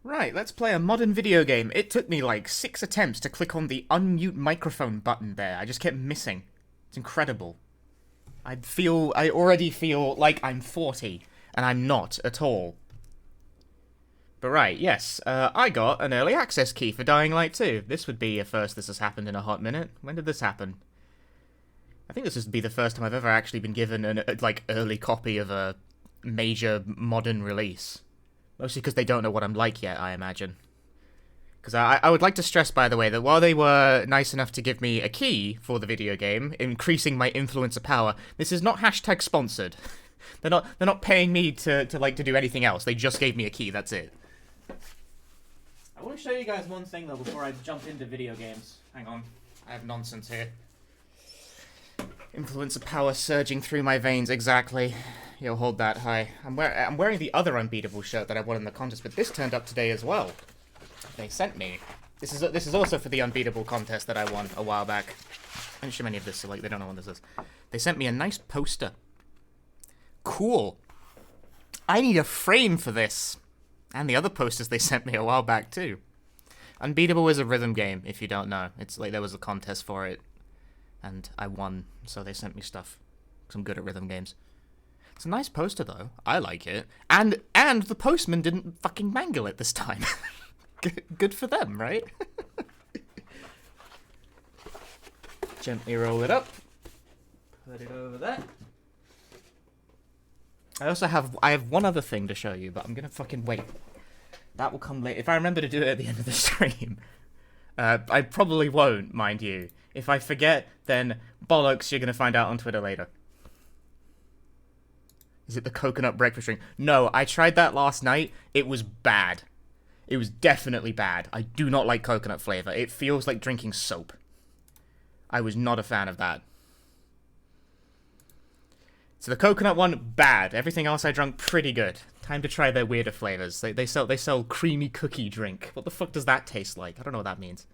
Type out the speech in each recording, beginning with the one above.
Right, let's play a modern video game. It took me like 6 attempts to click on the unmute microphone button there. I just kept missing. It's incredible. I already feel like I'm 40, and I'm not at all. But right, yes, I got an early access key for Dying Light 2. This would be a first this has happened in a hot minute. When did this happen? I think this would be the first time I've ever actually been given an early copy of a major modern release. Mostly because they don't know what I'm like yet, I imagine. Because I would like to stress, by the way, that while they were nice enough to give me a key for the video game, increasing my influencer power, this is not hashtag sponsored. They're not paying me to do anything else. They just gave me a key. That's it. I want to show you guys one thing though before I jump into video games. Hang on, I have nonsense here. Influencer power surging through my veins. Exactly. You'll hold that high. I'm wearing the other Unbeatable shirt that I won in the contest, but this turned up today as well. They sent me. This is also for the Unbeatable contest that I won a while back. I didn't show any of this, so they don't know what this is. They sent me a nice poster. Cool. I need a frame for this. And the other posters they sent me a while back too. Unbeatable is a rhythm game, if you don't know. It's like there was a contest for it, and I won, so they sent me stuff. 'Cause I'm good at rhythm games. It's a nice poster though. I like it. And the postman didn't fucking mangle it this time. Good for them, right? Gently roll it up. Put it over there. I have one other thing to show you, but I'm gonna fucking wait. That will come later. If I remember to do it at the end of the stream. I probably won't, mind you. If I forget, then bollocks, you're gonna find out on Twitter later. Is it the coconut breakfast drink? No, I tried that last night. It was bad. It was definitely bad. I do not like coconut flavor. It feels like drinking soap. I was not a fan of that. So the coconut one, bad. Everything else I drank, pretty good. Time to try their weirder flavors. They sell creamy cookie drink. What the fuck does that taste like? I don't know what that means.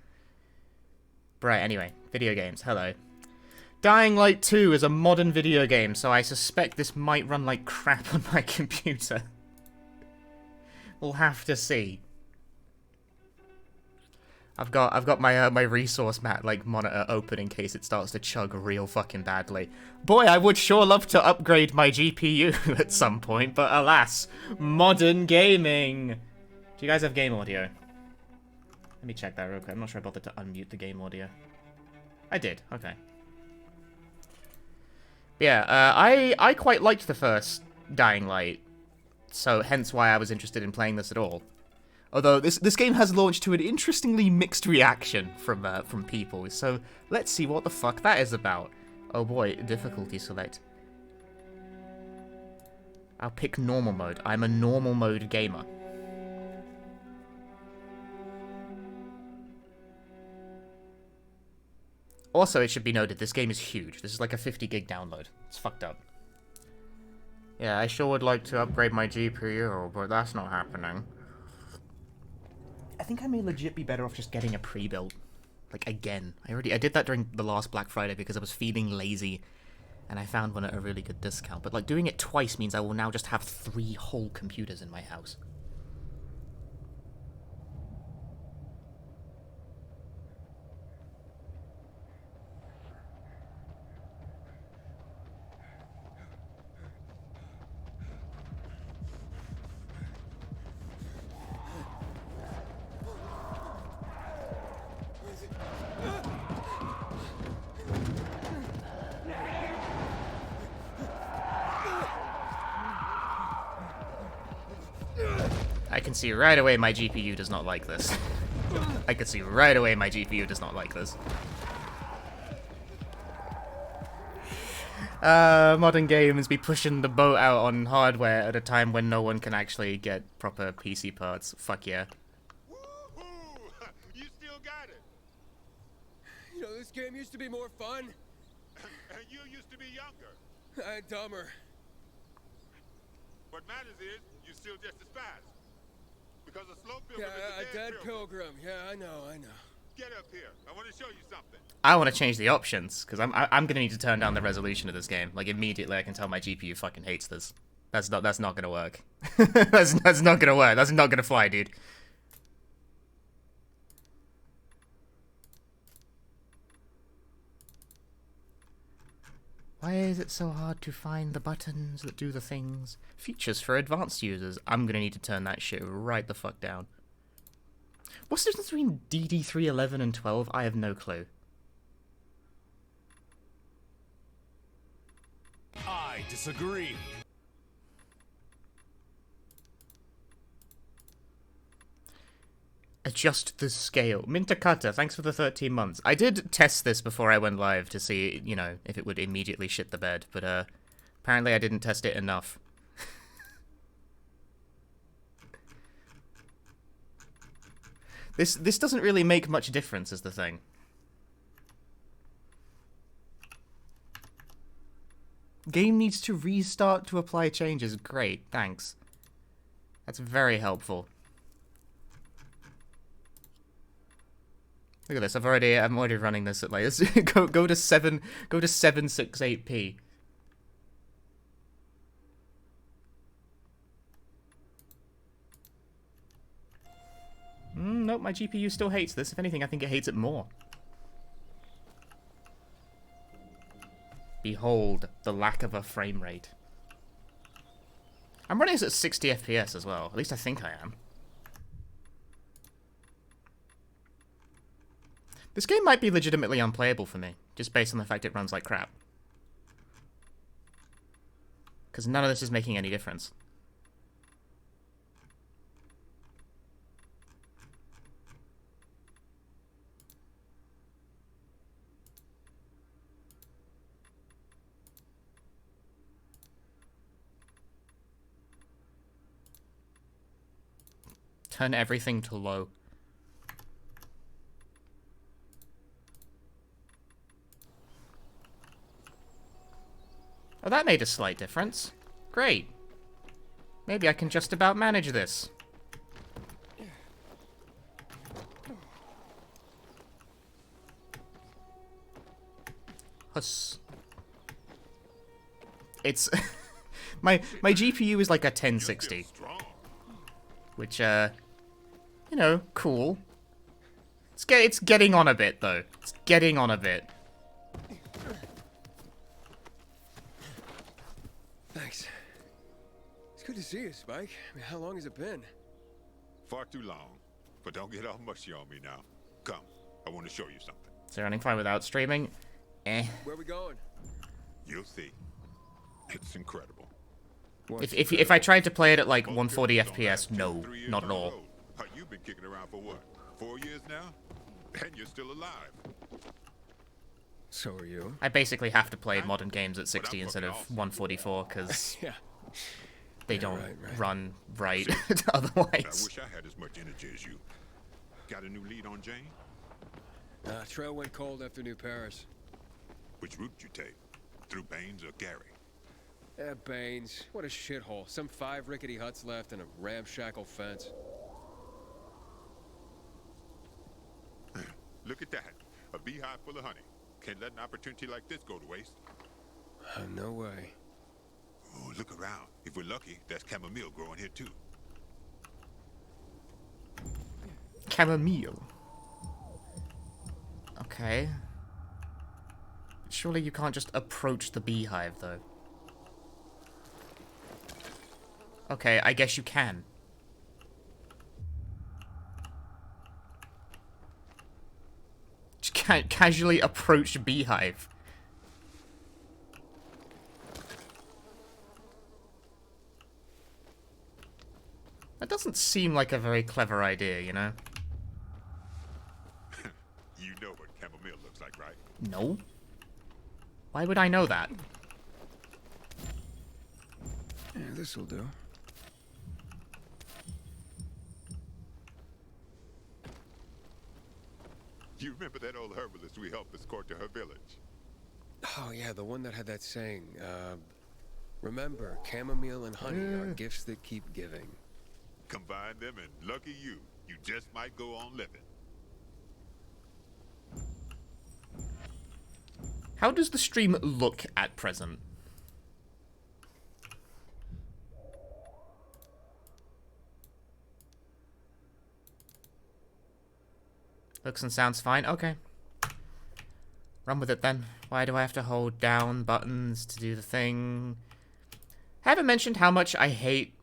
But right, anyway. Video games. Hello. Dying Light 2 is a modern video game, so I suspect this might run like crap on my computer. We'll have to see. I've got my my resource mat monitor open in case it starts to chug real fucking badly. Boy, I would sure love to upgrade my GPU at some point, but alas, modern gaming. Do you guys have game audio? Let me check that real quick. I'm not sure I bothered to unmute the game audio. I did. Okay. Yeah, I quite liked the first Dying Light, so hence why I was interested in playing this at all. Although this game has launched to an interestingly mixed reaction from people, so let's see what the fuck that is about. Oh boy, difficulty select. I'll pick normal mode. I'm a normal mode gamer. Also, it should be noted, this game is huge. This is like a 50 gig download. It's fucked up. Yeah, I sure would like to upgrade my GPU, but that's not happening. I think I may legit be better off just getting a pre-built. Like, again. I did that during the last Black Friday because I was feeling lazy. And I found one at a really good discount. But, doing it twice means I will now just have 3 whole computers in my house. I can see right away my GPU does not like this. I can see right away my GPU does not like this. Modern games be pushing the boat out on hardware at a time when no one can actually get proper PC parts. Fuck yeah. Woo-hoo! You still got it. You know, this game used to be more fun. And you used to be younger. And dumber. What matters is you're still just as fast. Because a slow pilgrim Yeah, is a dead pilgrim. Yeah, I know. Get up here. I want to show you something. I want to change the options because I'm gonna need to turn down the resolution of this game. Like immediately, I can tell my GPU fucking hates this. That's not gonna work. That's not gonna work. That's not gonna fly, dude. Why is it so hard to find the buttons that do the things? Features for advanced users. I'm gonna need to turn that shit right the fuck down. What's the difference between DD311 and 12? I have no clue. I disagree. Adjust the scale. Mintakata, thanks for the 13 months. I did test this before I went live to see, you know, if it would immediately shit the bed, but apparently I didn't test it enough. This doesn't really make much difference, is the thing. Game needs to restart to apply changes. Great, thanks. That's very helpful. Look at this. I'm already running this at like go to 768p. Nope, my GPU still hates this. If anything, I think it hates it more. Behold the lack of a frame rate. I'm running this at 60 FPS as well. At least I think I am. This game might be legitimately unplayable for me, just based on the fact it runs like crap. Because none of this is making any difference. Turn everything to low. Oh, that made a slight difference. Great. Maybe I can just about manage this. Huss. It's... my GPU is like a 1060. Which, you know, cool. It's getting on a bit, though. It's getting on a bit. Thanks. It's good to see you, Spike. I mean, how long has it been? Far too long. But don't get all mushy on me now. Come, I want to show you something. Is it running fine without streaming? Eh. Where are we going? You'll see. It's incredible. If I tried to play it at like 140 FPS, no, not at all. You've been kicking around for what? 4 years now? And you're still alive. So are you. I basically have to play modern games at 60 instead of 144 because Yeah. they don't right. run right I otherwise. wish I had as much energy as you. Got a new lead on Jane? Trail went cold after New Paris. Which route you take? Through Baines or Gary? Baines. What a shithole. Some 5 rickety huts left and a ramshackle fence. Look at that. A beehive full of honey. Can't let an opportunity like this go to waste. No way. Oh, look around. If we're lucky, there's chamomile growing here too. Chamomile. Okay. Surely you can't just approach the beehive, though. Okay, I guess you can. Just casually approach a beehive. That doesn't seem like a very clever idea, you know? You know what chamomile looks like, right? No. Why would I know that? Yeah, this'll do. You remember that old herbalist we helped escort to her village? Oh, yeah, the one that had that saying, remember, chamomile and honey are gifts that keep giving. Combine them and lucky you, you just might go on living. How does the stream look at present? Looks and sounds fine. Okay. Run with it then. Why do I have to hold down buttons to do the thing? I haven't mentioned how much I hate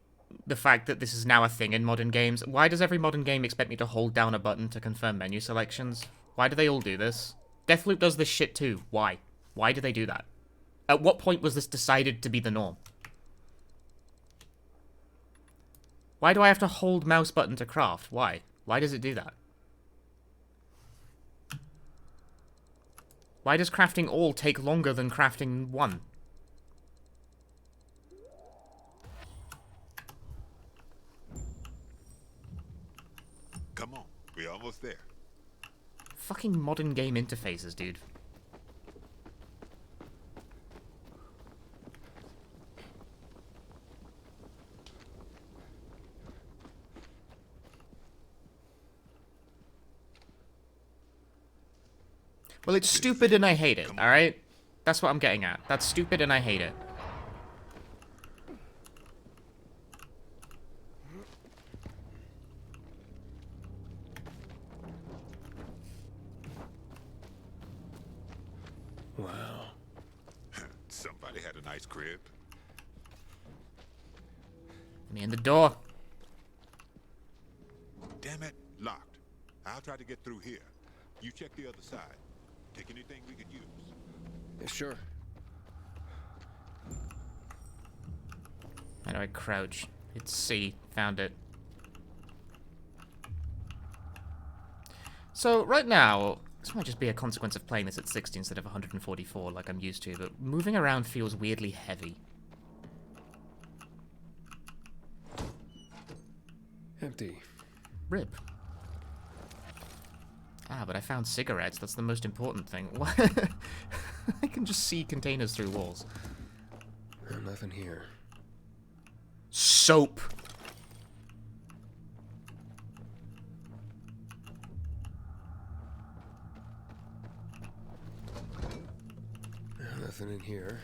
the fact that this is now a thing in modern games. Why does every modern game expect me to hold down a button to confirm menu selections? Why do they all do this? Deathloop does this shit too. Why? Why do they do that? At what point was this decided to be the norm? Why do I have to hold mouse button to craft? Why? Why does it do that? Why does crafting all take longer than crafting one? Come on, we're almost there. Fucking modern game interfaces, dude. Well, it's stupid and I hate it, alright? That's what I'm getting at. That's stupid and I hate it. Wow. Somebody had a nice crib. Me in the door. Damn it, locked. I'll try to get through here. You check the other side. Take anything we could use. Yeah, sure. How do I crouch? It's C. Found it. So, right now, this might just be a consequence of playing this at 60 instead of 144 like I'm used to, but moving around feels weirdly heavy. Empty. Rip. Ah, but I found cigarettes. That's the most important thing. What? I can just see containers through walls. Nothing here. Soap. Nothing in here.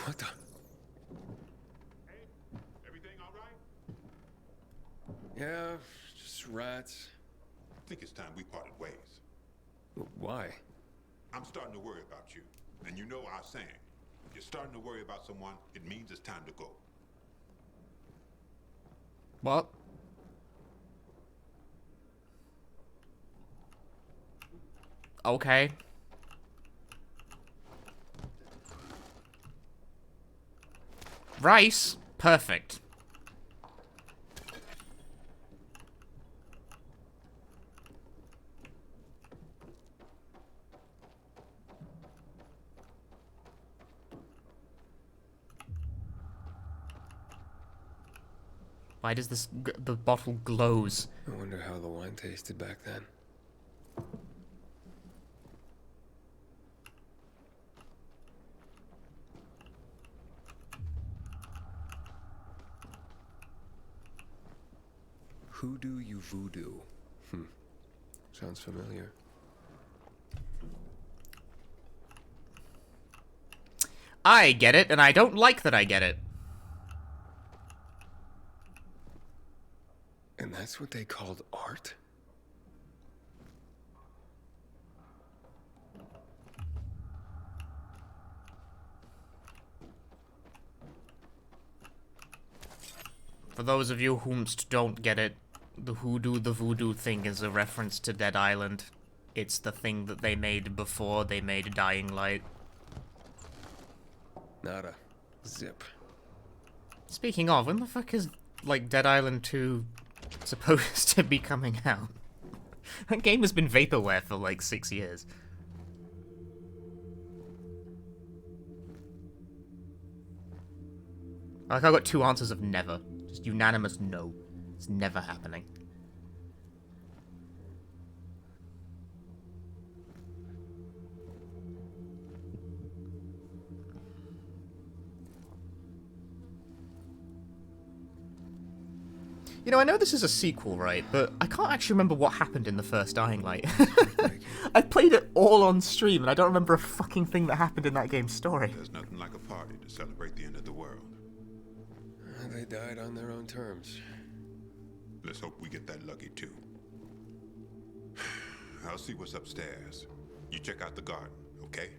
What the? Hey, everything all right? Yeah, just rats. I think it's time we parted ways. Why? I'm starting to worry about you. And you know our saying. If you're starting to worry about someone, it means it's time to go. What? Okay. Rice? Perfect. Why does the bottle glows? I wonder how the wine tasted back then. Hoodoo you voodoo. Sounds familiar. I get it, and I don't like that I get it. And that's what they called art? For those of you whomst don't get it, the voodoo thing is a reference to Dead Island. It's the thing that they made before they made Dying Light. Nada. Zip. Speaking of, when the fuck is, like, Dead Island 2 supposed to be coming out? That game has been vaporware for, like, 6 years. Like, I got two answers of never. Just unanimous no. It's never happening. You know, I know this is a sequel, right? But I can't actually remember what happened in the first Dying Light. I played it all on stream, and I don't remember a fucking thing that happened in that game's story. There's nothing like a party to celebrate the end of the world. They died on their own terms. Let's hope we get that lucky too. I'll see what's upstairs. You check out the garden, okay?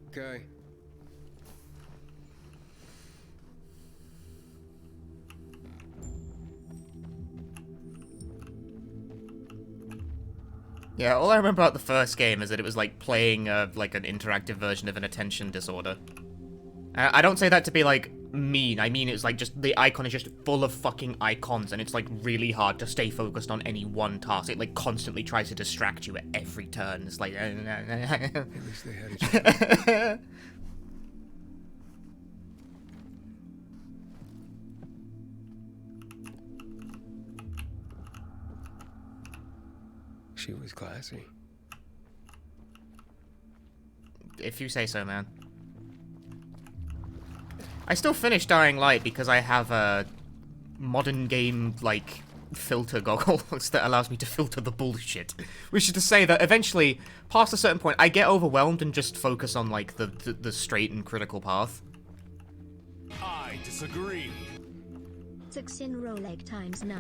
Okay. Yeah, all I remember about the first game is that it was like playing like an interactive version of an attention disorder. I don't say that to be like mean. I mean it's like just the icon is just full of fucking icons, and it's like really hard to stay focused on any one task. It like constantly tries to distract you at every turn. It's like At least they had each other. She was classy. If you say so, man. I still finished Dying Light because I have a modern game, like, filter goggles that allows me to filter the bullshit. Which is to say that eventually, past a certain point, I get overwhelmed and just focus on, like, the straight and critical path. I disagree. Succin Roleg times 9.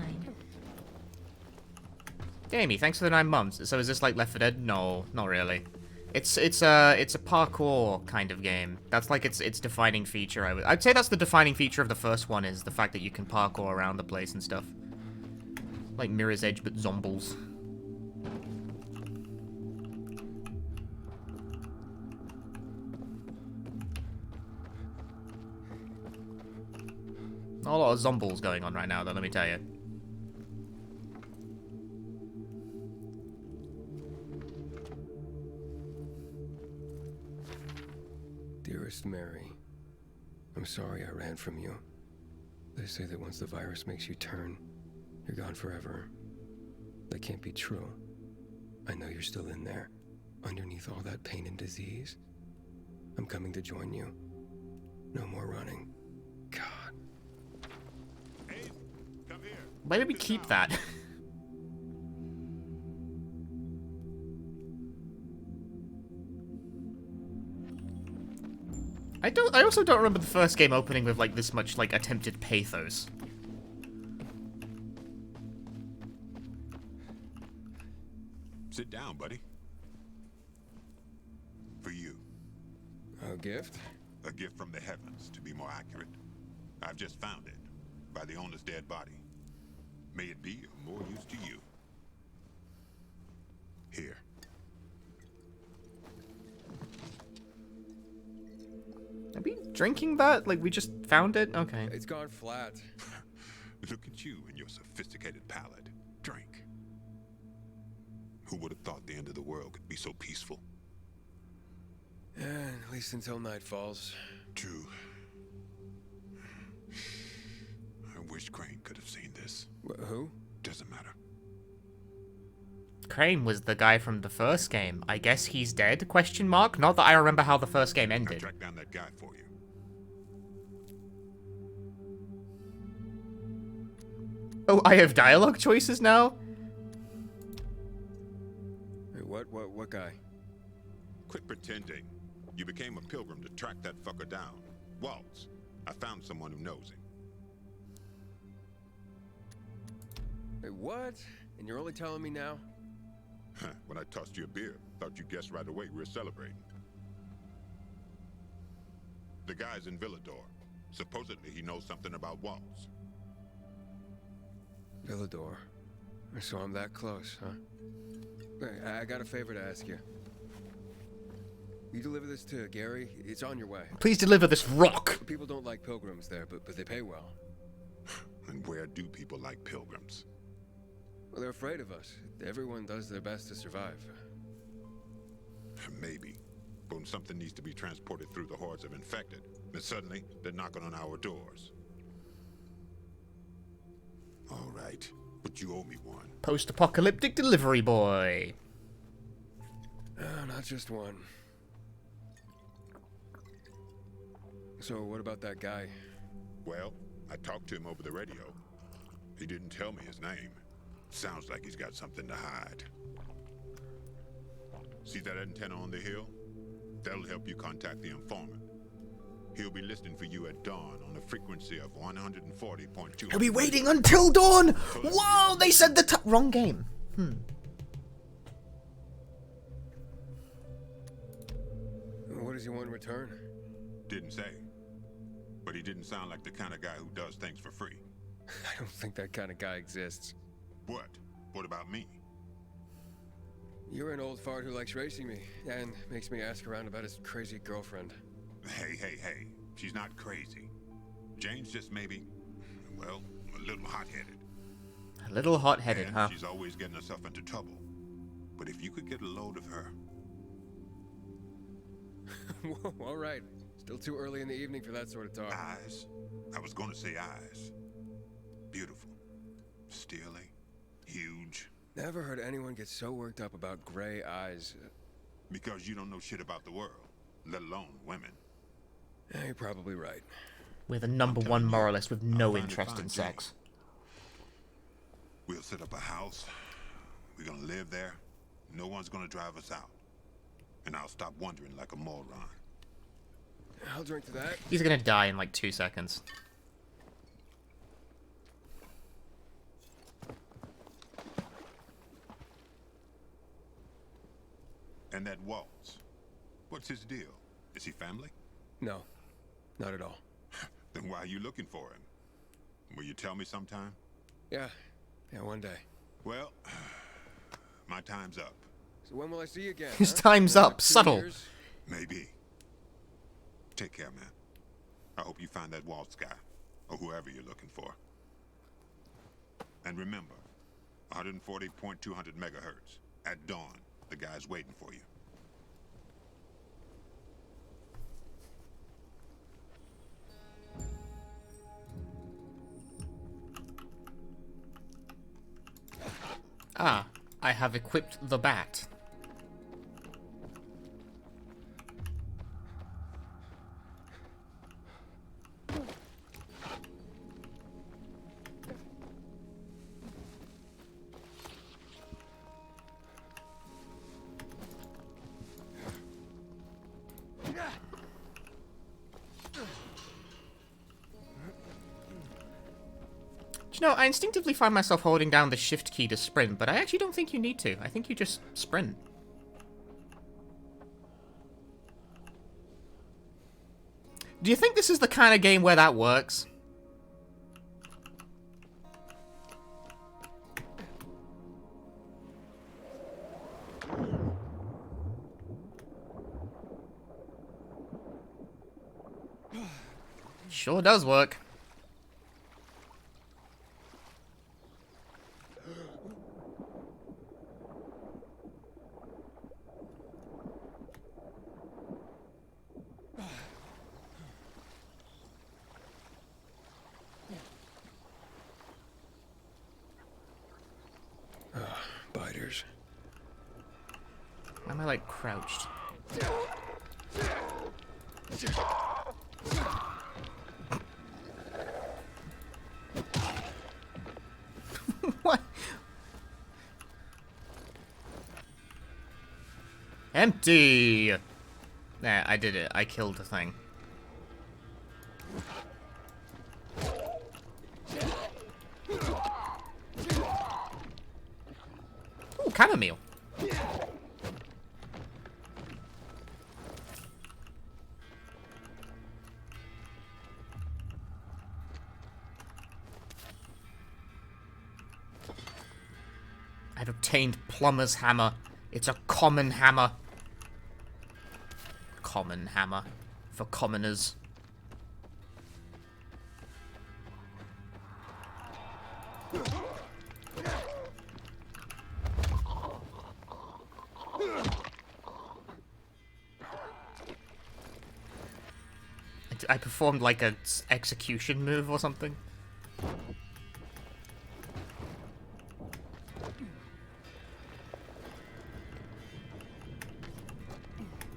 Jamie, thanks for the 9 months. So is this like Left 4 Dead? No, not really. It's a parkour kind of game. That's like its defining feature. I'd say that's the defining feature of the first one, is the fact that you can parkour around the place and stuff. Like Mirror's Edge, but zombies. Not a lot of zombies going on right now, though, let me tell you. Dearest Mary, I'm sorry I ran from you. They say that once the virus makes you turn, you're gone forever. That can't be true. I know you're still in there, underneath all that pain and disease. I'm coming to join you. No more running. God. Ace, come here. Why did we keep that? I also don't remember the first game opening with like this much like attempted pathos. Sit down, buddy. For you. A gift? A gift from the heavens, to be more accurate. I've just found it, by the owner's dead body. May it be of more use to you. Here. Are we drinking that? Like we just found it? Okay. It's gone flat. Look at you and your sophisticated palate. Drink. Who would have thought the end of the world could be so peaceful? Yeah, at least until night falls. True. I wish Crane could have seen this. Who? Doesn't matter. Crane was the guy from the first game. I guess he's dead? Question mark? Not that I remember how the first game I ended. tracked down that guy for you. Oh, I have dialogue choices now? Hey, what guy? Quit pretending. You became a pilgrim to track that fucker down. Waltz. I found someone who knows him. Hey, what? And you're only telling me now? When I tossed you a beer, thought you guessed right away we were celebrating. The guy's in Villador. Supposedly he knows something about Waltz. Villador. So I'm that close, huh? Hey, I got a favor to ask you. You deliver this to Gary? It's on your way. Please deliver this rock! People don't like pilgrims there, but they pay well. And where do people like pilgrims? Well, they're afraid of us. Everyone does their best to survive. Maybe. But when something needs to be transported through the hordes of infected, then suddenly they're knocking on our doors. All right, but you owe me one. Post-apocalyptic delivery boy. Not just one. So what about that guy? Well, I talked to him over the radio. He didn't tell me his name. Sounds like he's got something to hide. See that antenna on the hill? That'll help you contact the informant. He'll be listening for you at dawn on a frequency of 140.2. He'll be waiting until dawn! Whoa, they said the wrong game. What does he want in return? Didn't say. But he didn't sound like the kind of guy who does things for free. I don't think that kind of guy exists. What? What about me? You're an old fart who likes racing me, and makes me ask around about his crazy girlfriend. Hey. She's not crazy. Jane's just maybe, well, a little hot-headed. A little hot-headed, And huh? she's always getting herself into trouble. But if you could get a load of her... Whoa, all right. Still too early in the evening for that sort of talk. Eyes. I was going to say eyes. Beautiful. Steely. Huge. Never heard anyone get so worked up about gray eyes. Because you don't know shit about the world, let alone women. Yeah, you're probably right. We're the number I'm one telling you, moralist with I'll no finally interest in find sex. We'll set up a house. We're gonna live there. No one's gonna drive us out. And I'll stop wondering like a moron. I'll drink to that. He's gonna die in like 2 seconds. And that Waltz. What's his deal? Is he family? No, not at all. Then why are you looking for him? Will you tell me sometime? Yeah, one day. Well, my time's up. So when will I see you again? His huh? time's Like up. 2 Subtle. years? Maybe. Take care, man. I hope you find that Waltz guy, or whoever you're looking for. And remember, 140.200 megahertz. At dawn, the guy's waiting for you. Ah, I have equipped the bat. You know, I instinctively find myself holding down the shift key to sprint, but I actually don't think you need to. I think you just sprint. Do you think this is the kind of game where that works? Sure does work. Biters. Why am I like crouched? What? Empty! There, I did it. I killed the thing. Ooh, chamomile. I've obtained plumber's hammer. It's a common hammer. Common hammer. For commoners. I performed like a execution move or something.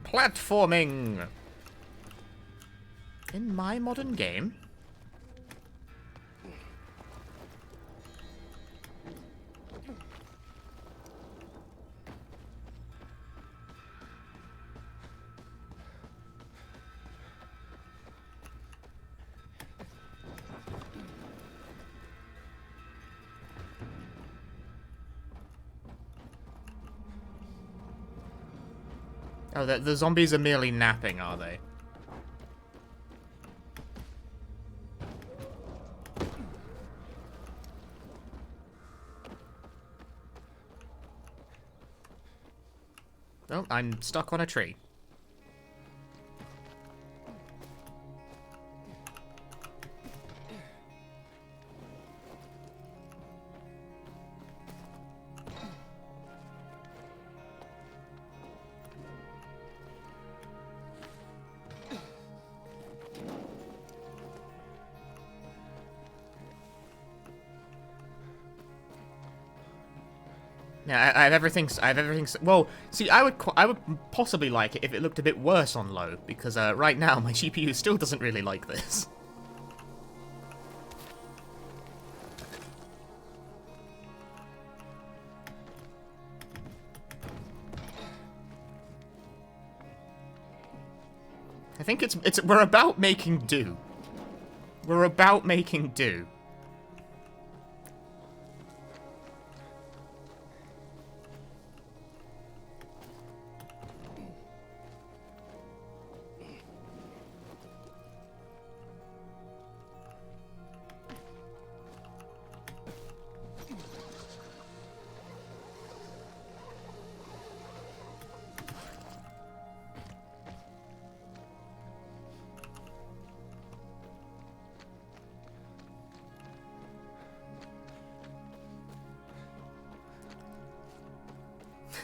Platforming! In my modern game? Oh, the zombies are merely napping, are they? Oh, I'm stuck on a tree. Yeah, I have everything. I have everything. Well, see, I would possibly like it if it looked a bit worse on low, because right now my GPU still doesn't really like this. I think we're about making do. We're about making do.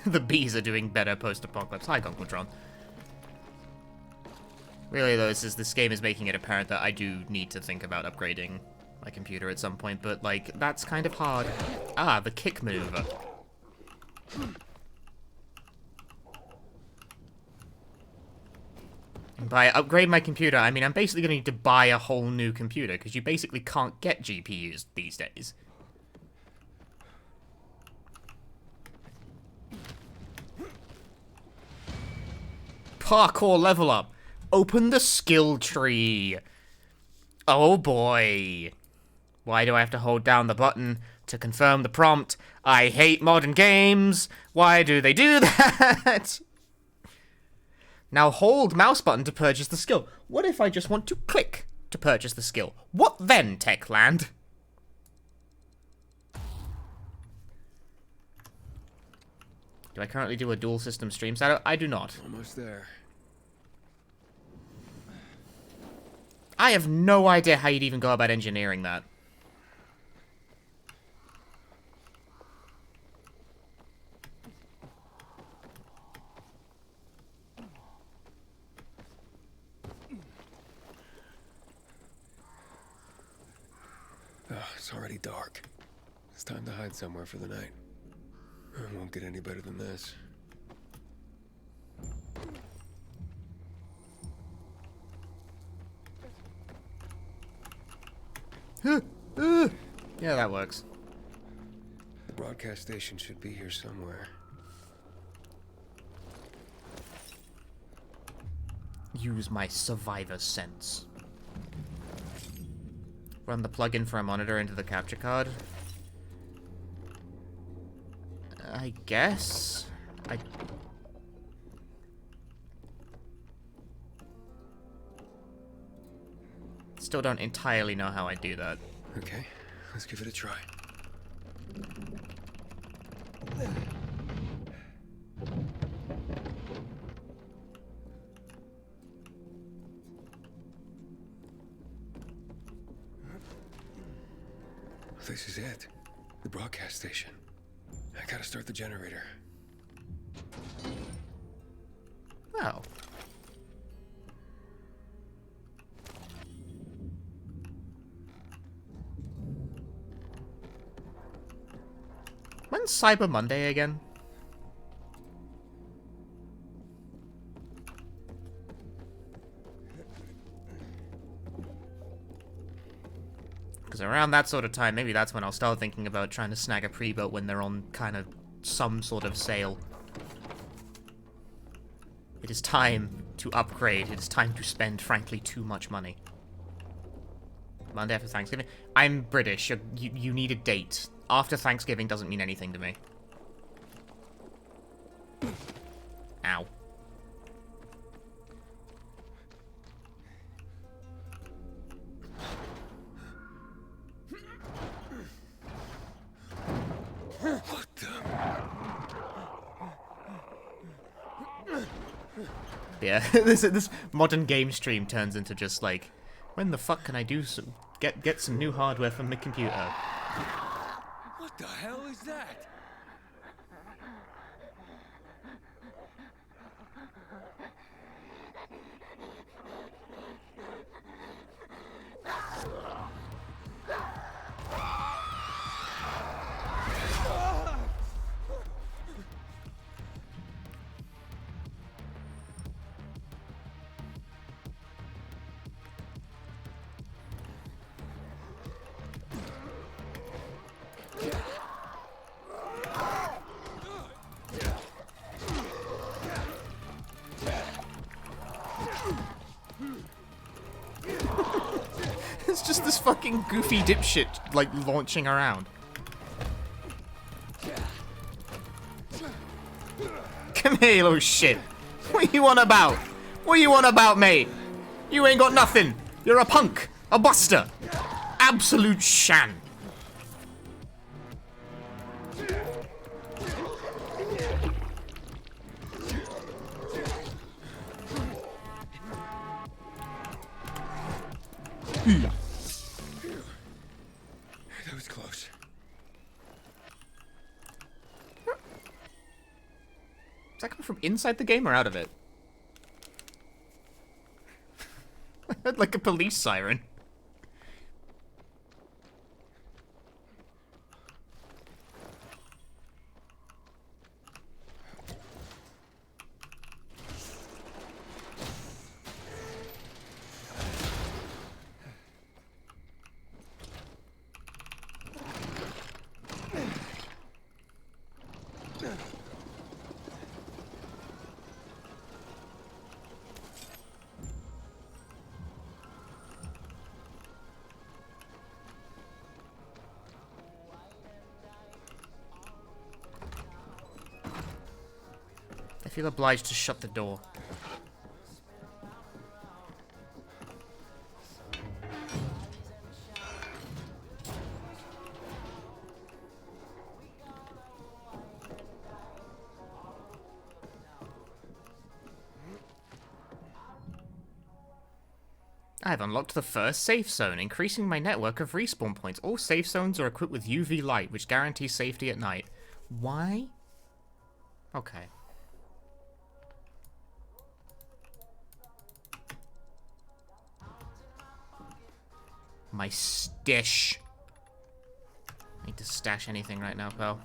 The bees are doing better post-apocalypse. Hi, Gonquatron. Really, though, this game is making it apparent that I do need to think about upgrading my computer at some point, but, like, that's kind of hard. Ah, the kick maneuver. By upgrade my computer, I mean I'm basically going to need to buy a whole new computer, because you basically can't get GPUs these days. Parkour level up. Open the skill tree. Oh boy. Why do I have to hold down the button to confirm the prompt? I hate modern games. Why do they do that? Now hold mouse button to purchase the skill. What if I just want to click to purchase the skill? What then, Techland? Do I currently do a dual system stream? I do not. Almost there. I have no idea how you'd even go about engineering that. Oh, it's already dark. It's time to hide somewhere for the night. It won't get any better than this. Yeah, that works. The broadcast station should be here somewhere. Use my survivor sense. Run the plugin for a monitor into the capture card. I guess. Still don't entirely know how I do that. Okay, let's give it a try. This is it. The broadcast station. I gotta start the generator. Oh. When's Cyber Monday again? Because around that sort of time, maybe that's when I'll start thinking about trying to snag a pre-built when they're on kind of some sort of sale. It is time to upgrade. It is time to spend, frankly, too much money. Monday after Thanksgiving? I'm British. You need a date. After Thanksgiving doesn't mean anything to me. Ow. Yeah, this modern game stream turns into just like, when the fuck can I do some get some new hardware from the computer? What the hell is that? It's just this fucking goofy dipshit like launching around. Come here, you little shit. What you on about? What you on about, mate? You ain't got nothing. You're a punk, a buster, absolute shan. That was close. Is that coming from inside the game or out of it? I heard like a police siren. I feel obliged to shut the door. I have unlocked the first safe zone, increasing my network of respawn points. All safe zones are equipped with UV light, which guarantees safety at night. Why? Okay. My stash. Need to stash anything right now, pal.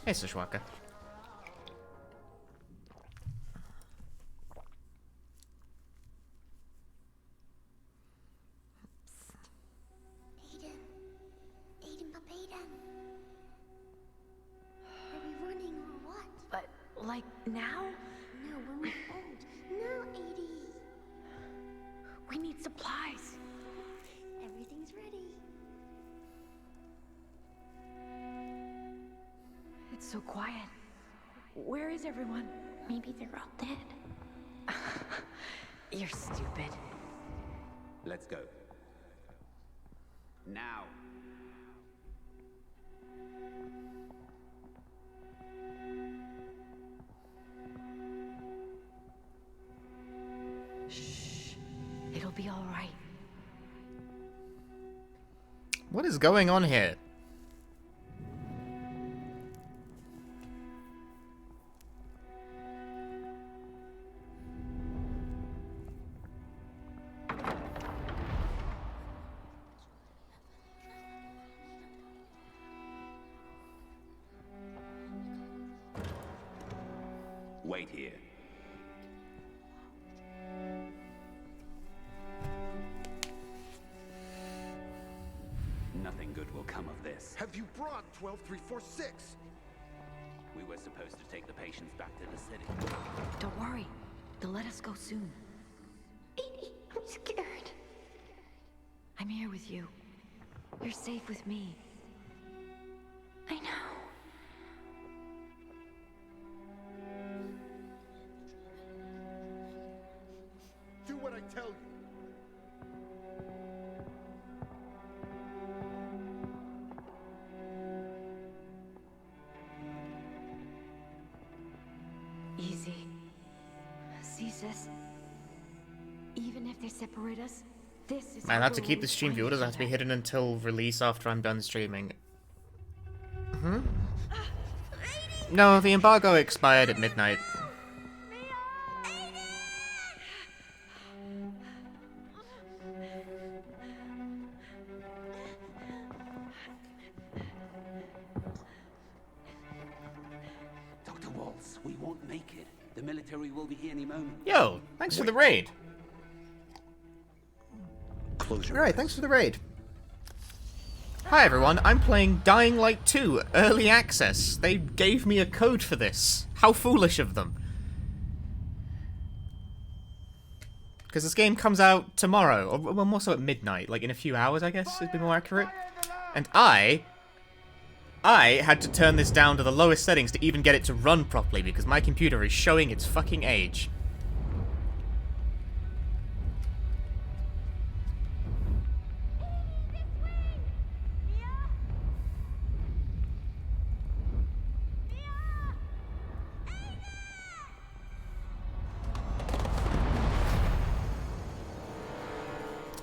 Hey, Sashwaka. Aiden. Aiden, Papa Aiden. Are we running or what? But, like, now? No, when we're old. No, Edie. We need supplies. Everything's ready. It's so quiet. Where is everyone? Maybe they're all dead. You're stupid. Let's go. Now. Shh. It'll be all right. What is going on here? Wait here. Nothing good will come of this. Have you brought 12346? We were supposed to take the patients back to the city. Don't worry. They'll let us go soon. Edie, I'm scared. I'm here with you. You're safe with me. I know. Do what I tell you. Nemesis. Even if they separate us, this is I how have to we'll keep the always stream find view. Does each have to be other. hidden until release after I'm done streaming. No, the embargo expired at midnight. Dr. Waltz, we won't make it. The military will be here any moment. Yo, thanks for the raid. Close your Alright, thanks for the raid. Hi everyone, I'm playing Dying Light 2 Early Access. They gave me a code for this. How foolish of them. Because this game comes out tomorrow, or well, more so at midnight, like in a few hours, I guess, is be more accurate. And I had to turn this down to the lowest settings to even get it to run properly, because my computer is showing its fucking age.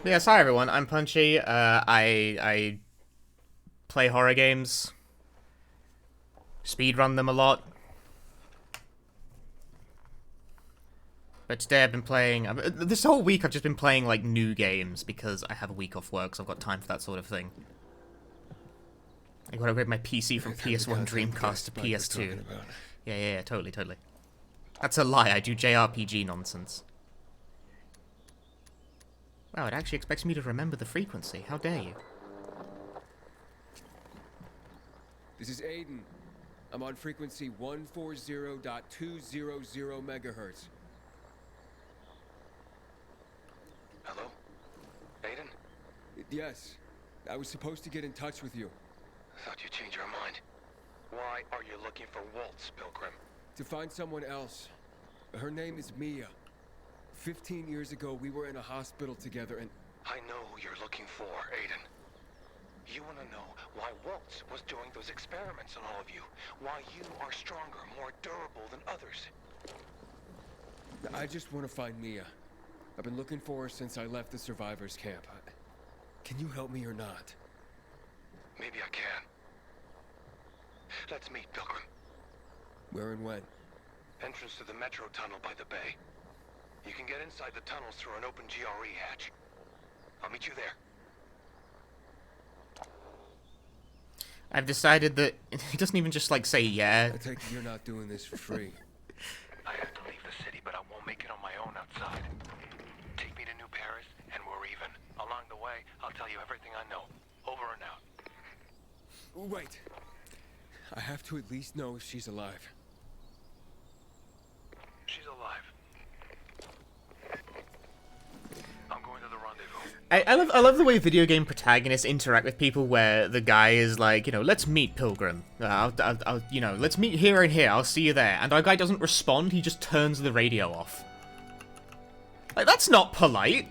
Yes, hi everyone, I'm Punchy. I play horror games. Speedrun them a lot. But today I've been playing... this whole week I've just been playing, like, new games because I have a week off work, so I've got time for that sort of thing. I gotta upgrade my PC from PS1 Dreamcast to PS2. Yeah, totally. That's a lie, I do JRPG nonsense. Wow, it actually expects me to remember the frequency. How dare you? This is Aiden. I'm on frequency 140.200 megahertz. Hello? Aiden? Yes. I was supposed to get in touch with you. Thought you'd change your mind. Why are you looking for Waltz, Pilgrim? To find someone else. Her name is Mia. 15 years ago, we were in a hospital together and... I know who you're looking for, Aiden. You want to know why Waltz was doing those experiments on all of you. Why you are stronger, more durable than others. I just want to find Mia. I've been looking for her since I left the survivors camp. Can you help me or not? Maybe I can. Let's meet, Pilgrim. Where and when? Entrance to the metro tunnel by the bay. You can get inside the tunnels through an open GRE hatch. I'll meet you there. I've decided that he doesn't even just like say yeah. I take it you're not doing this for free. I have to leave the city, but I won't make it on my own outside. Take me to New Paris, and we're even. Along the way, I'll tell you everything I know. Over and out. Wait. I have to at least know if she's alive. She's alive. I'm going to the rendezvous. I love the way video game protagonists interact with people where the guy is like, you know, let's meet, Pilgrim. I'll you know, let's meet here and here. I'll see you there. And our guy doesn't respond. He just turns the radio off. Like, that's not polite.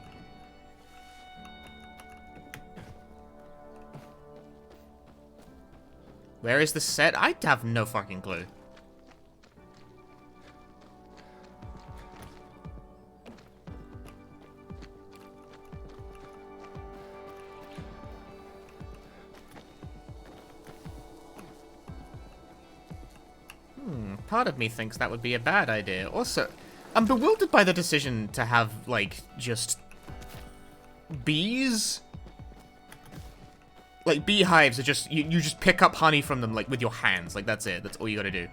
Where is the set? I have no fucking clue. Part of me thinks that would be a bad idea. Also, I'm bewildered by the decision to have, like, just bees. Like, beehives are just, you just pick up honey from them, like, with your hands. Like, that's it. That's all you gotta do.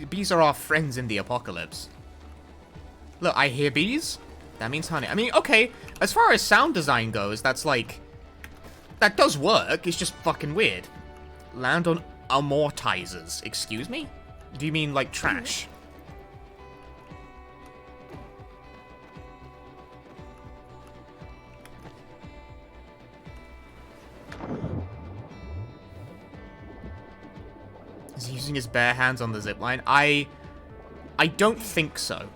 Bees are our friends in the apocalypse. Look, I hear bees. That means honey. I mean, okay, as far as sound design goes, that's like... that does work, it's just fucking weird. Land on amortizers. Excuse me? Do you mean, like, trash? Is he using his bare hands on the zipline? I don't think so.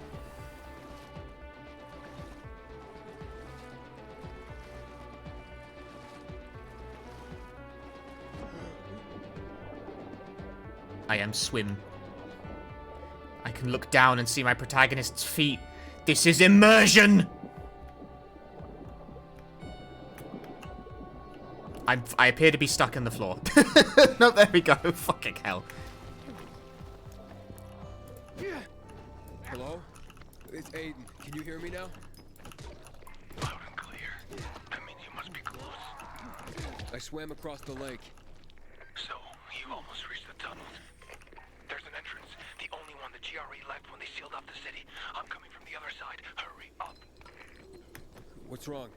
I am swim. I can look down and see my protagonist's feet. This is immersion! I appear to be stuck in the floor. No, there we go. Fucking hell. Hello? It's Aiden. Can you hear me now? Loud and clear. I mean, you must be close. I swam across the lake. So, you almost reached the tunnels. There's an entrance. The only one the GRE left when they sealed off the city. I'm coming from the other side. Hurry up. What's wrong?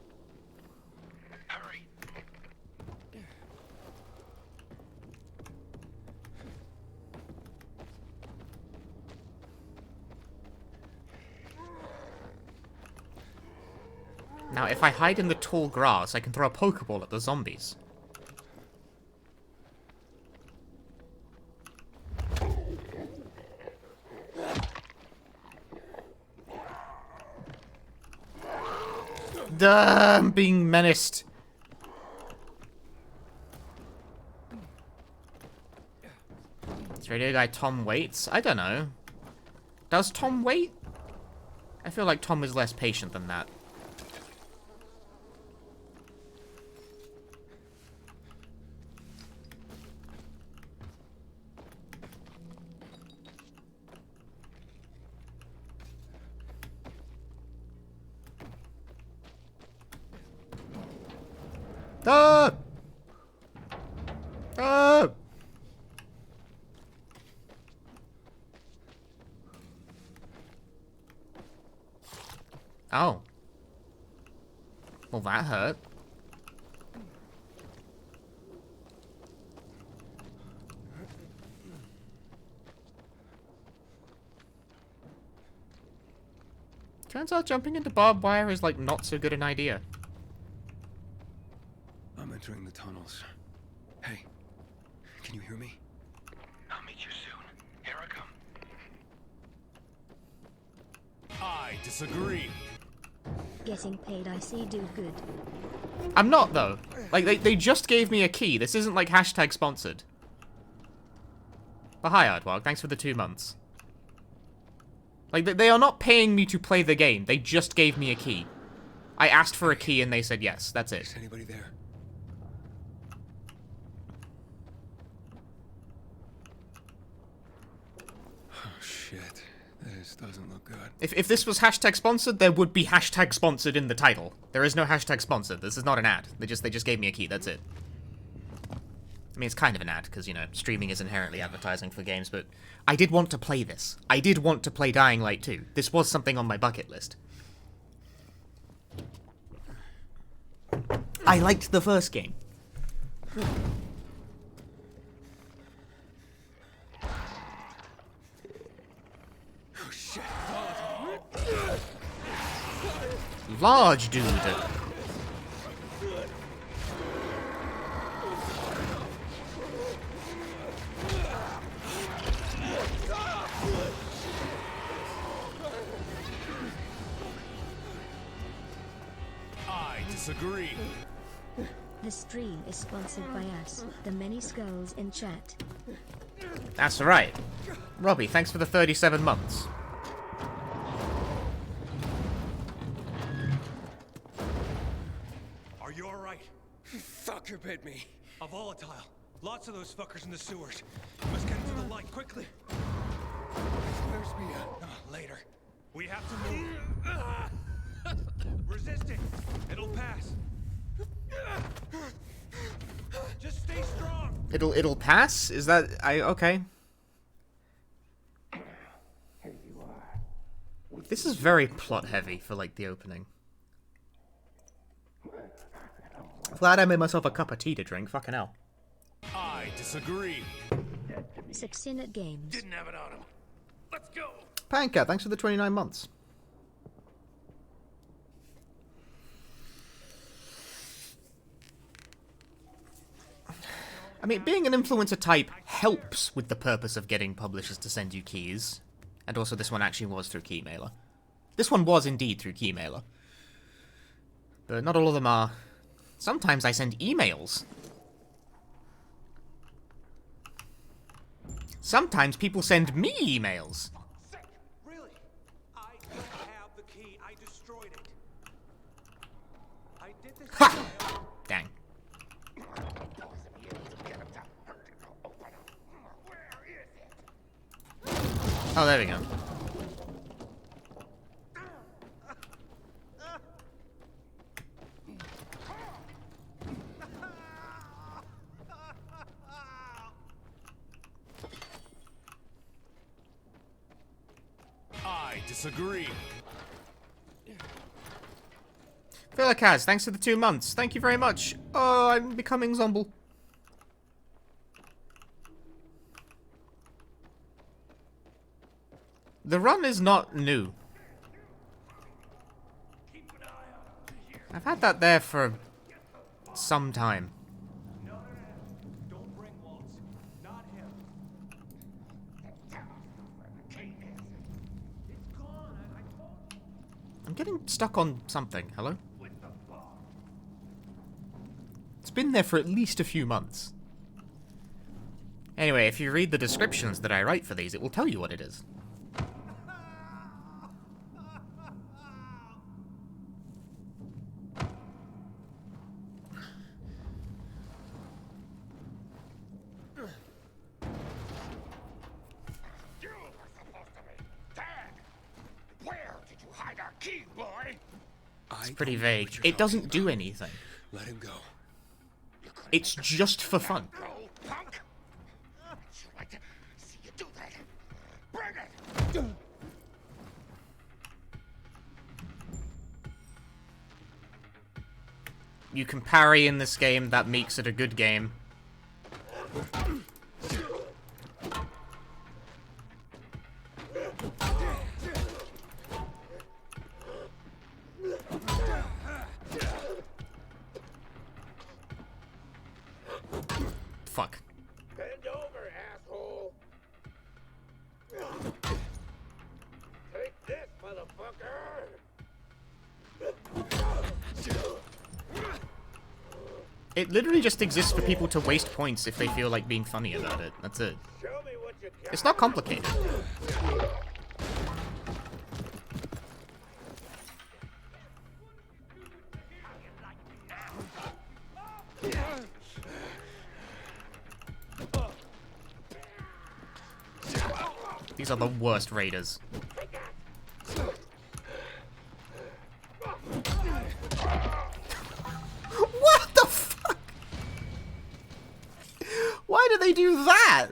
Hurry. Now, if I hide in the tall grass, I can throw a Pokeball at the zombies. Duh, I'm being menaced. Is radio guy Tom Waits? I don't know. Does Tom wait? I feel like Tom is less patient than that. Ah! Ah! Oh. Well, that hurt. Turns out jumping into barbed wire is, like, not so good an idea. I'm entering the tunnels. Hey, can you hear me? I'll meet you soon. Here I come. I disagree. Getting paid, I see, do good. I'm not, though. Like, they just gave me a key. This isn't, like, hashtag sponsored. But hi, Aardwog. Thanks for the 2 months. Like, they are not paying me to play the game. They just gave me a key. I asked for a key and they said yes. That's it. Is anybody there? Oh, shit. This doesn't look good. If this was hashtag sponsored, there would be hashtag sponsored in the title. There is no hashtag sponsored. This is not an ad. They just gave me a key. That's it. I mean, it's kind of an ad, because, you know, streaming is inherently advertising for games, but I did want to play this. I did want to play Dying Light 2. This was something on my bucket list. I liked the first game. Oh, shit. Large dude. I disagree. The stream is sponsored by us, the many skulls in chat. That's right. Robbie, thanks for the 37 months. Are you alright? Fucker bit me. A volatile. Lots of those fuckers in the sewers. Let's get into the light quickly. Where's Mia? Later. We have to move. Resist it. It'll pass. Just stay strong. It'll pass? Is that okay. This is very plot heavy for like the opening. Glad I made myself a cup of tea to drink, fucking hell. I disagree. Succinate Games. Didn't have it on him. Let's go. Panka, thanks for the 29 months. I mean, being an influencer type helps with the purpose of getting publishers to send you keys. And also this one actually was through Keymailer. This one was indeed through Keymailer. But not all of them are. Sometimes I send emails. Sometimes people send me emails. Really? I don't have the key. I destroyed it. I did this. Ha! Dang. Oh, there we go. I disagree. Phila Kaz, thanks for the 2 months. Thank you very much. Oh, I'm becoming Zomble. The run is not new. I've had that there for some time. Don't bring Waltz. Not him. It's gone. I told you. I'm getting stuck on something. Hello? It's been there for at least a few months. Anyway, if you read the descriptions that I write for these, it will tell you what it is. It's pretty vague. It doesn't do anything. Let him go. It's just for fun. You can parry in this game, that makes it a good game. Fuck. Bend over, asshole. Take this, motherfucker. It literally just exists for people to waste points if they feel like being funny about it. That's it. Show me what you got. It's not complicated. These are the worst raiders. What the fuck? Why do they do that?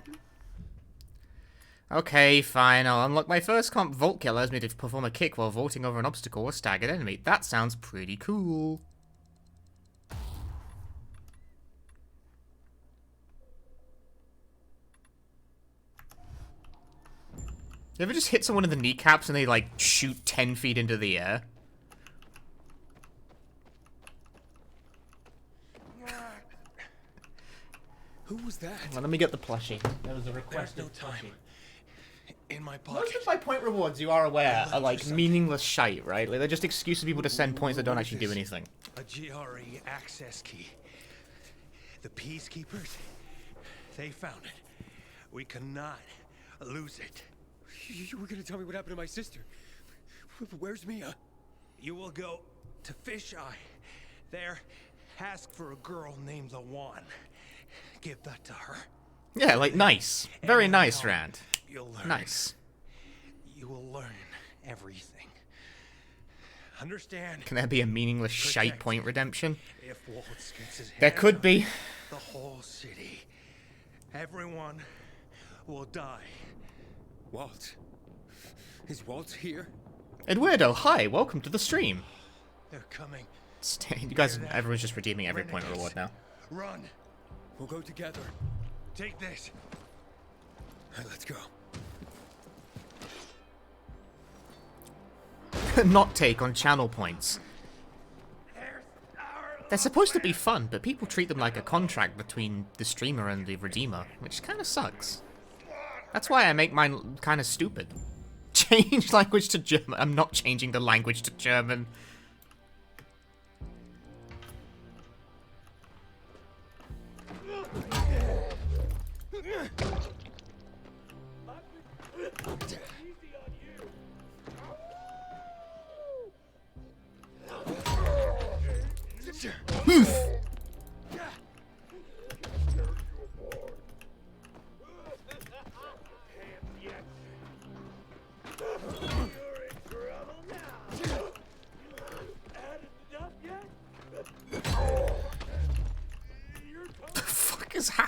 Okay, fine. I'll unlock my first comp. Vault Kill allows me to perform a kick while vaulting over an obstacle or staggered enemy. That sounds pretty cool. You ever just hit someone in the kneecaps and they, like, shoot 10 feet into the air? Who was that? Well, let me get the plushie. There was a request. There's no time. In my Most pocket. of my point rewards, you are aware, are, like, meaningless shite, right? Like, they're just excuses for people to send points that don't actually do anything. A GRE access key. The Peacekeepers, they found it. We cannot lose it. You were gonna tell me what happened to my sister. Where's Mia? You will go to Fisheye. There, ask for a girl named Lawan. Give that to her. Yeah, like, nice. Very nice, Rand. You'll learn. Nice. You will learn everything. Understand? Can there be a meaningless shite point redemption? If Waltz gets his There hands could on be. the whole city, everyone will die. Walt. Is Walt here? Eduardo, hi, welcome to the stream. They're coming. You guys, everyone's just redeeming every point reward now. Run. We'll go together. Take this. Alright, let's go. Not take on channel points. They're supposed to be fun, but people treat them like a contract between the streamer and the redeemer, which kind of sucks. That's why I make mine kind of stupid. Change language to German. I'm not changing the language to German.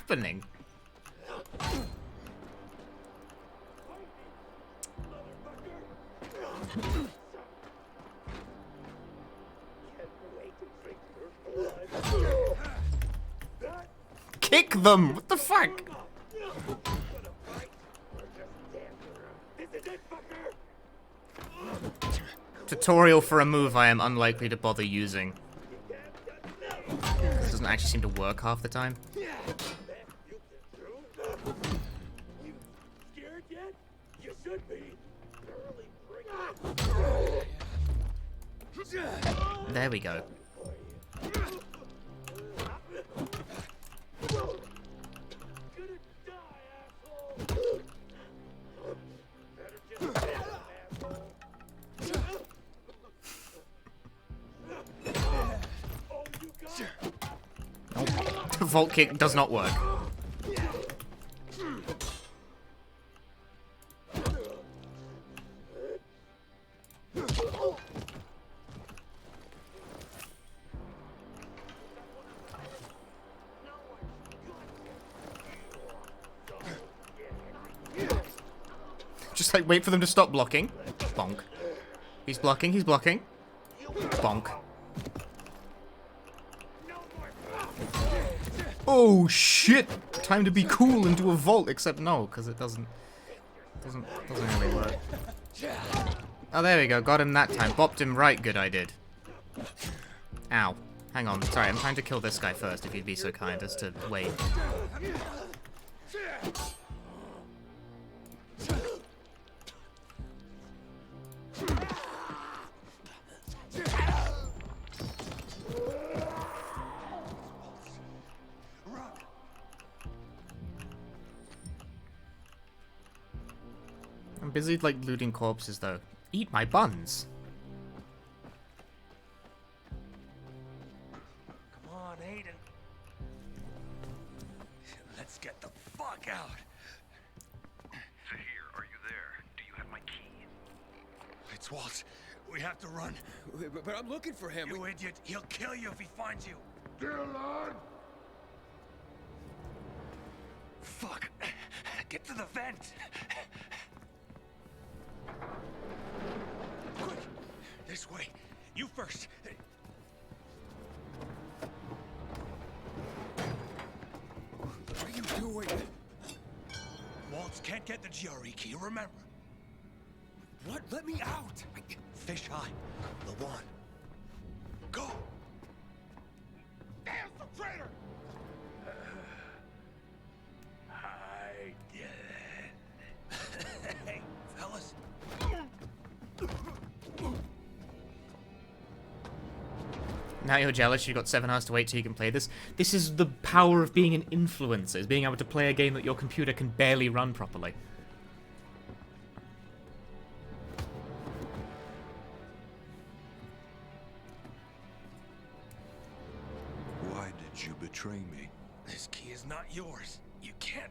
happening? Kick them! What the fuck? Tutorial for a move I am unlikely to bother using. This doesn't actually seem to work half the time. Scared yet? You should be. There we go. The vault kick does not work. Just like wait for them to stop blocking. Bonk. He's blocking, he's blocking. Bonk. Oh shit! Time to be cool and do a vault, except no, because it doesn't really work. Oh, there we go. Got him that time. Bopped him right. Good, I did. Ow. Hang on. Sorry, I'm trying to kill this guy first, if you'd be so kind as to wait. I'm busy, like, looting corpses, though. Eat my buns! Come on, Aiden. Let's get the fuck out. Zahir, are you there? Do you have my key? It's Walt. We have to run. But I'm looking for him. You idiot. He'll kill you if he finds you. Dylan! Fuck. Get to the vent. Quick. This way. You first. What are you doing? Waltz can't get the GRE key, remember? What? Let me out! Fish high. The one. Go! Damn, the traitor! I did it. Hey, fellas. Now you're jealous you got 7 hours to wait till you can play this. This is the power of being an influencer, is being able to play a game that your computer can barely run properly. Why did you betray me? This key is not yours. You can't.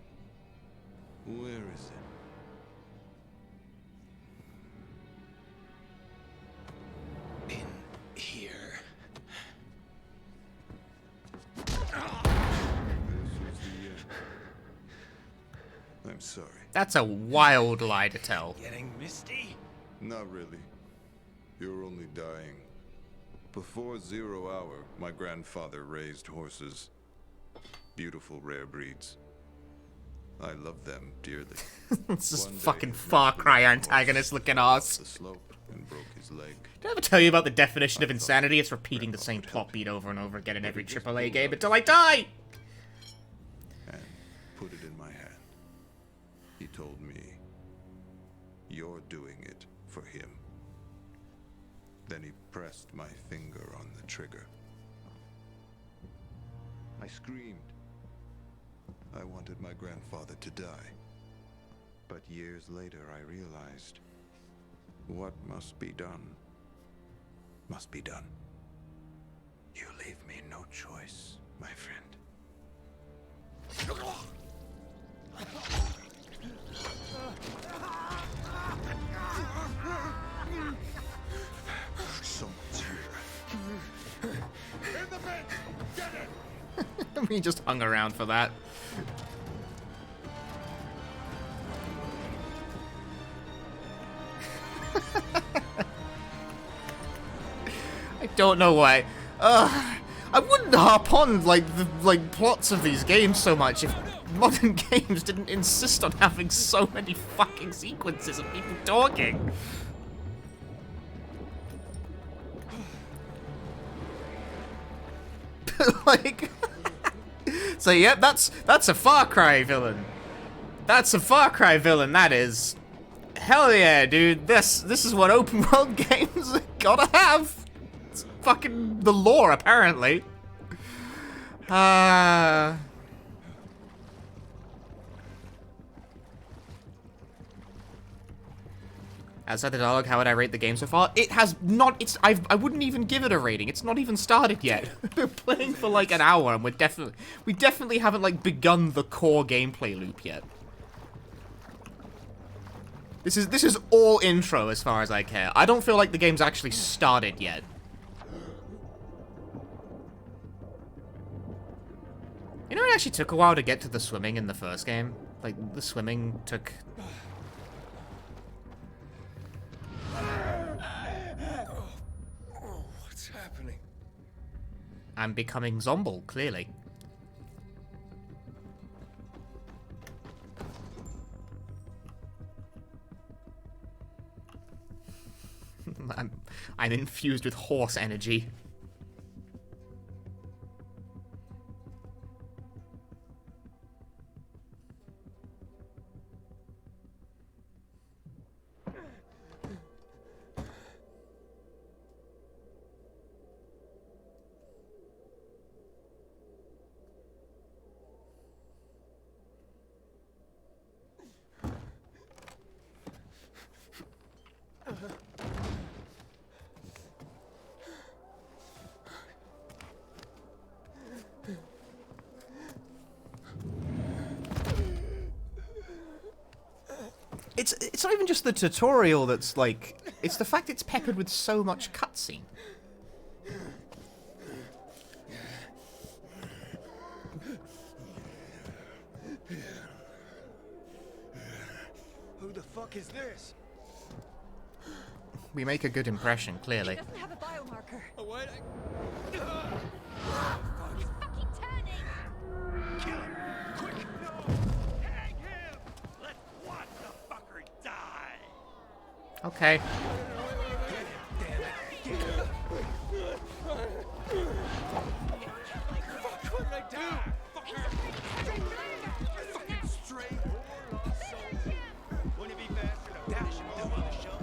Where is it? In here. This was the end. I'm sorry. That's a wild lie to tell. Getting misty? Not really. You're only dying. Before 0 hour, my grandfather raised horses. Beautiful rare breeds. I love them dearly. This is One day, fucking he Far knocked Cry him off antagonist looking ass. the slope and broke his leg. Did I ever tell you about the definition of insanity? It's repeating the same plot beat over and over again in every AAA game until I die! And put it in my hand. He told me, "You're doing it for him." Then he pressed my finger on the trigger. I screamed. I wanted my grandfather to die. But years later I realized what must be done must be done. You leave me no choice, my friend. Someone's here. We just hung around for that. don't know why. I wouldn't harp on like the plots of these games so much if modern games didn't insist on having so many fucking sequences of people talking. Like, so yeah, that's a Far Cry villain. That's a Far Cry villain. That is. Hell yeah, dude. This is what open world games gotta have. It's fucking the lore, apparently. Outside the dialogue, how would I rate the game so far? It has not. I wouldn't even give it a rating. It's not even started yet. We're playing for like an hour, and we definitely haven't like begun the core gameplay loop yet. This is all intro as far as I care. I don't feel like the game's actually started yet. You know, it actually took a while to get to the swimming in the first game. Like, the swimming took... What's happening? I'm becoming Zomble, clearly. I'm infused with horse energy. It's not even just the tutorial that's like, it's the fact it's peppered with so much cutscene. Who the fuck is this? We make a good impression, clearly. He doesn't have a biomarker. Oh, what? He's fucking turning! Kill him! Quick! No! Hang him! Let's watch the fucker die! Okay. Damn it! Get him! Fuck! What did I do? Fucker! Fucking stray! Wouldn't it be faster to dash him through on the show?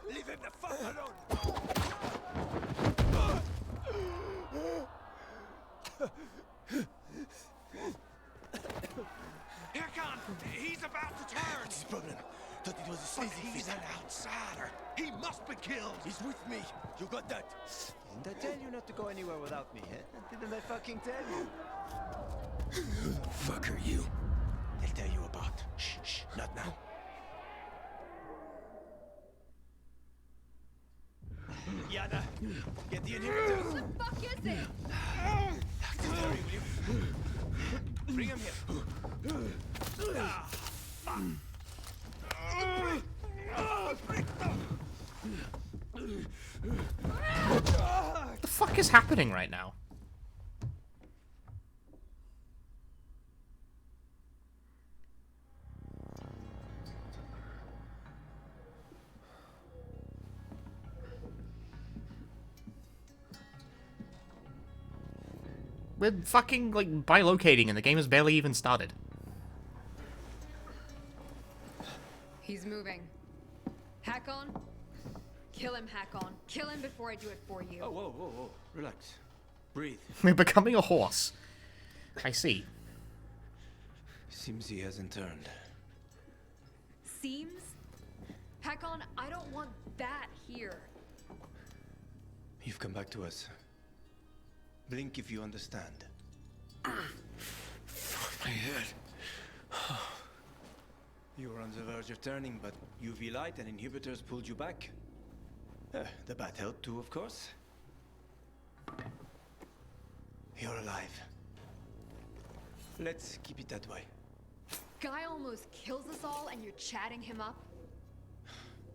Leave him the fuck alone! Here comes! He's about to turn! What's his problem? Thought it was a sleazy He's an outsider! He must be killed! He's with me! You got that? Didn't I tell you not to go anywhere without me, eh? Didn't I fucking tell you? Who the fuck are you? They'll tell you about. Shh, shh, not now. Yana, get the inhibitors. What the fuck is it? Dr. Terry, will you? Bring him here. Ah, fuck. What the fuck is happening right now? We're fucking, like, bilocating and the game has barely even started. He's moving. Hakon? Kill him, Hakon. Kill him before I do it for you. Oh, whoa, whoa, whoa. Relax. Breathe. We're becoming a horse. I see. Seems he hasn't turned. Seems? Hakon, I don't want that here. You've come back to us. Blink if you understand. My head. You were on the verge of turning, but UV light and inhibitors pulled you back. The bat helped too, of course. You're alive. Let's keep it that way. Guy almost kills us all and you're chatting him up?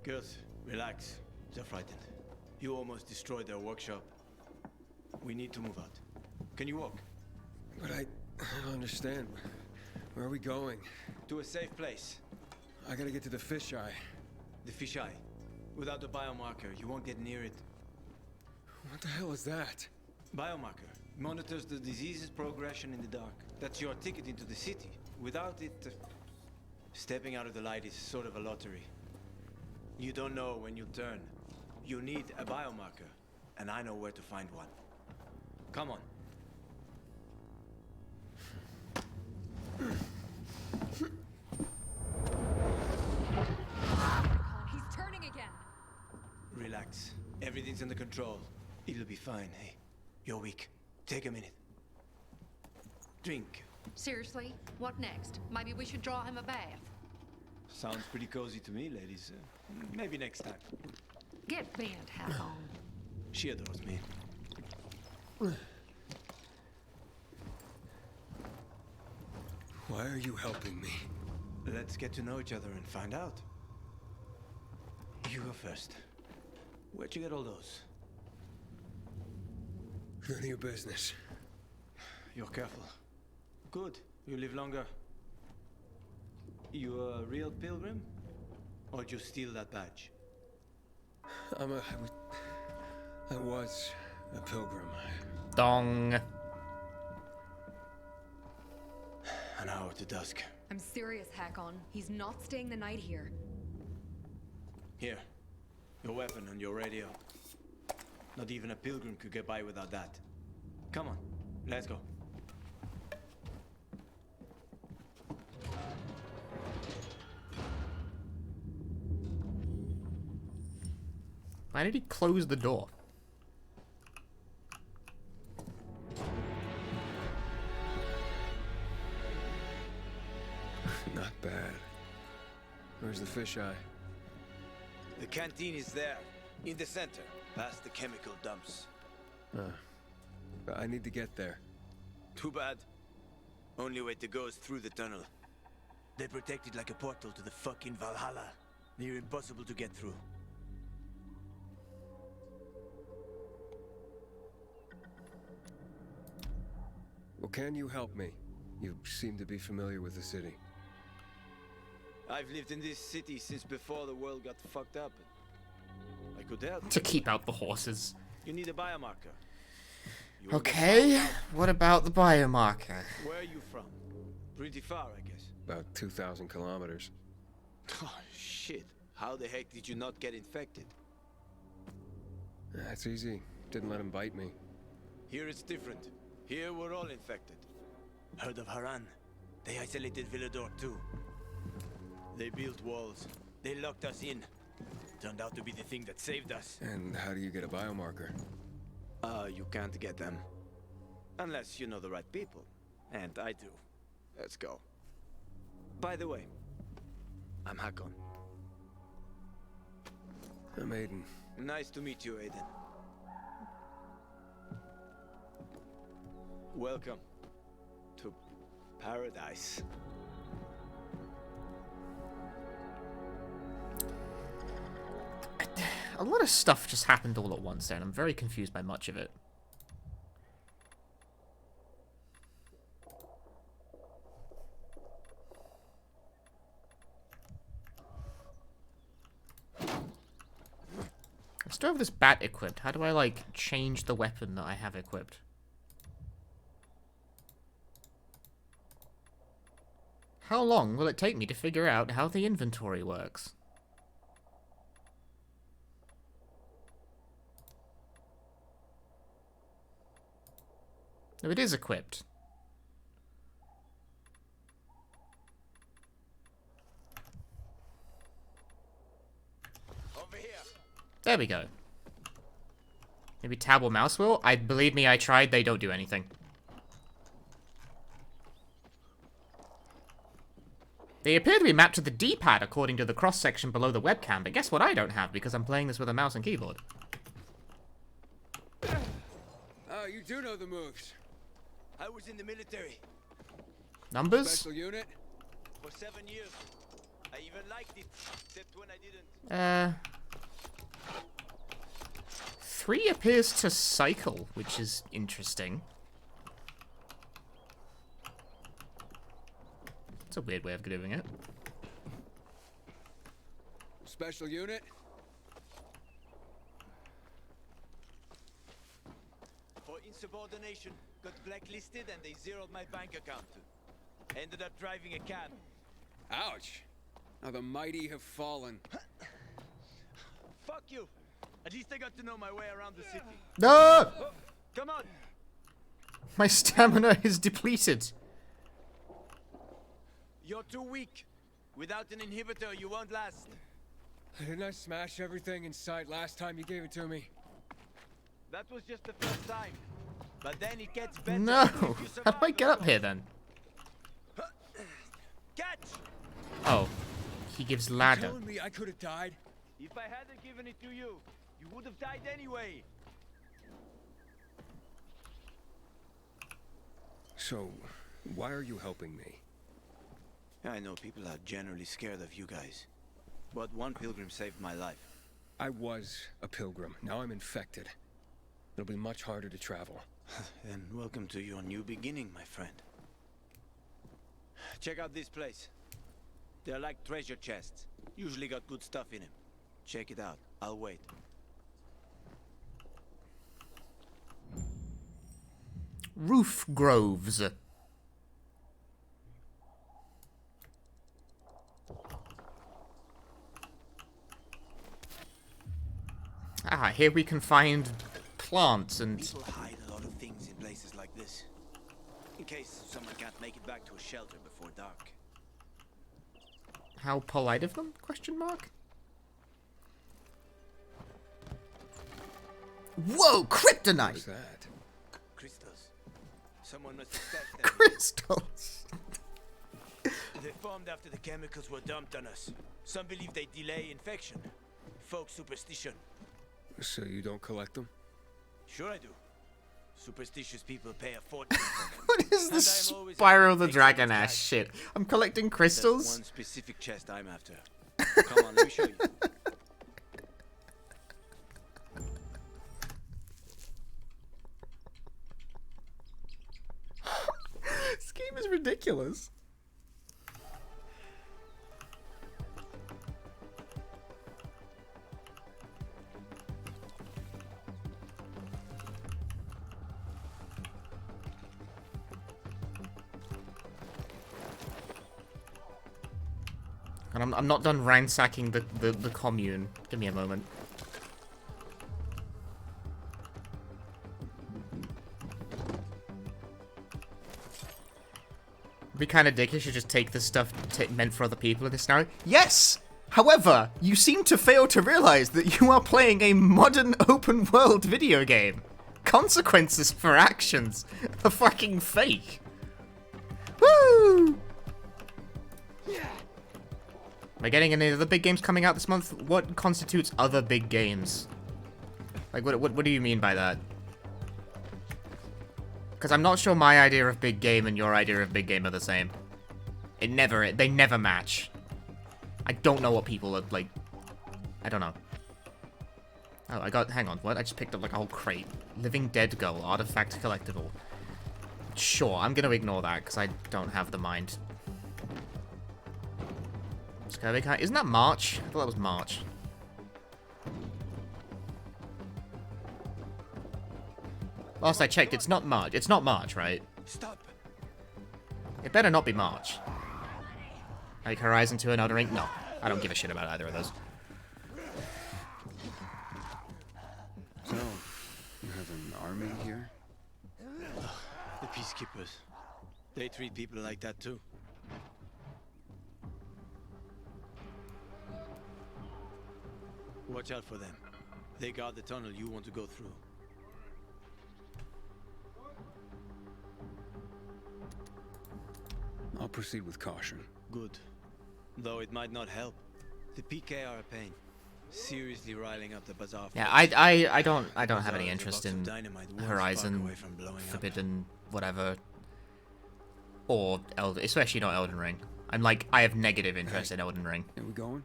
Girls, relax. They're frightened. You almost destroyed their workshop. We need to move out. Can you walk? But I don't understand. Where are we going? To a safe place. I gotta get to the fisheye. The fisheye. Without the biomarker, you won't get near it. What the hell is that? Biomarker monitors the disease's progression in the dark. That's your ticket into the city. Without it, stepping out of the light is sort of a lottery. You don't know when you'll turn. You need a biomarker, and I know where to find one. Come on. He's turning again. Relax. Everything's under control. It'll be fine. Hey, you're weak. Take a minute. Drink. Seriously? What next? Maybe we should draw him a bath. Sounds pretty cozy to me, ladies. Maybe next time. Get bent, Hakon. She adores me. Why are you helping me? Let's get to know each other and find out. You go first. Where'd you get all those? None of your business. You're careful. Good. You live longer. You a real pilgrim? Or did you steal that badge? I was a pilgrim. Dong. An hour to dusk. I'm serious, Hakon. He's not staying the night here. Here. Your weapon and your radio. Not even a pilgrim could get by without that. Come on. Let's go. Why did he close the door? Not bad. Where's the fisheye? The canteen is there. In the center. Past the chemical dumps. I need to get there. Too bad. Only way to go is through the tunnel. They protect it like a portal to the fucking Valhalla. Near impossible to get through. Well, can you help me? You seem to be familiar with the city. I've lived in this city since before the world got fucked up. I could help. To keep out the horses. You need a biomarker. Okay, what about the biomarker? Where are you from? Pretty far, I guess. About 2,000 kilometers. Oh, shit. How the heck did you not get infected? That's easy. Didn't let him bite me. Here it's different. Here we're all infected. Heard of Haran? They isolated Villador too. They built walls. They locked us in. Turned out to be the thing that saved us. And how do you get a biomarker? You can't get them. Unless you know the right people. And I do. Let's go. By the way, I'm Hakon. I'm Aiden. Nice to meet you, Aiden. Welcome to paradise. A lot of stuff just happened all at once, and I'm very confused by much of it. I still have this bat equipped. How do I, like, change the weapon that I have equipped? How long will it take me to figure out how the inventory works? No, it is equipped. Over here. There we go. Maybe tab or mouse wheel? Believe me, I tried. They don't do anything. They appear to be mapped to the D-pad according to the cross-section below the webcam, but guess what I don't have because I'm playing this with a mouse and keyboard. Oh, you do know the moves. I was in the military. Numbers? Special unit? for 7 years. I even liked it, except when I didn't. 3 appears to cycle, which is interesting. It's a weird way of doing it. Special unit? For insubordination, got blacklisted and they zeroed my bank account. Ended up driving a cab. Ouch. Now the mighty have fallen. Fuck you. At least I got to know my way around the city. No! Oh, come on. My stamina is depleted. You're too weak. Without an inhibitor, you won't last. Didn't I smash everything in sight last time you gave it to me? That was just the first time. But then it gets better. No! How do I get up here then? Catch! Oh. He gives ladder. You're telling me I could have died? If I hadn't given it to you, you would have died anyway. So, why are you helping me? I know people are generally scared of you guys. But one pilgrim saved my life. I was a pilgrim. Now I'm infected. It'll be much harder to travel. Then welcome to your new beginning, my friend. Check out this place. They're like treasure chests. Usually got good stuff in them. Check it out. I'll wait. Roof Groves. Ah, here we can find plants and... People hide a lot of things in places like this. In case someone can't make it back to a shelter before dark. How polite of them? Question mark. Whoa, kryptonite! What's that? Crystals. Someone must have stashed them. Crystals! They formed after the chemicals were dumped on us. Some believe they delay infection. Folk superstition. So you don't collect them? Sure I do. Superstitious people pay a fortune for them. What is this Spyro the Dragon ass shit? I'm collecting crystals? That's one specific chest I'm after. Come on, let me show you. This game is ridiculous. And I'm not done ransacking the commune. Give me a moment. It'd be kind of dickish to just take the stuff meant for other people in this scenario. Yes! However, you seem to fail to realize that you are playing a modern open world video game. Consequences for actions are fucking fake. Woo! Am I getting any other big games coming out this month? What constitutes other big games? Like, what do you mean by that? Because I'm not sure my idea of big game and your idea of big game are the same. They never match. I don't know what people are, like... I don't know. Oh, hang on, what? I just picked up, like, a whole crate. Living Dead Girl, artifact collectible. Sure, I'm gonna ignore that, because I don't have the mind. Isn't that March? I thought that was March. Last I checked, it's not March. It's not March, right? Stop. It better not be March. Like Horizon 2 and Elden Ring? No. I don't give a shit about either of those. So, you have an army here? The Peacekeepers. They treat people like that too. Watch out for them. They guard the tunnel you want to go through. I'll proceed with caution. Good. Though it might not help. The PK are a pain. Seriously riling up the bazaar. Yeah, I don't have any interest in Horizon, Forbidden, whatever. Or especially not Elden Ring. I have negative interest in Elden Ring. Are we going?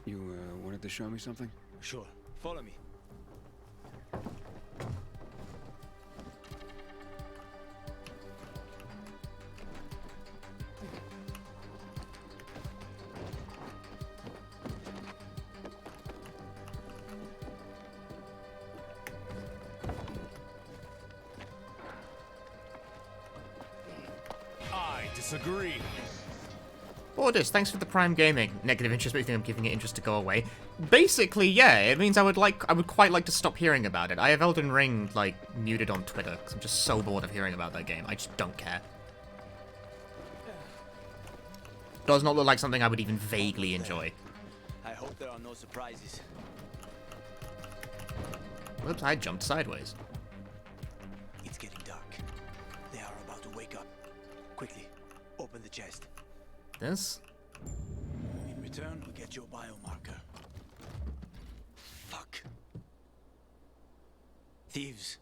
You wanted to show me something? Sure. Follow me. I disagree. Orders, thanks for the Prime Gaming. Negative interest, but you think I'm giving it interest to go away. Basically, yeah, it means I would quite like to stop hearing about it. I have Elden Ring, muted on Twitter, because I'm just so bored of hearing about that game. I just don't care. Does not look like something I would even vaguely enjoy. I hope there are no surprises. Whoops, I jumped sideways. It's getting dark. They are about to wake up. Quickly, open the chest. This? In return, we'll get your biomarker. Fuck. Thieves.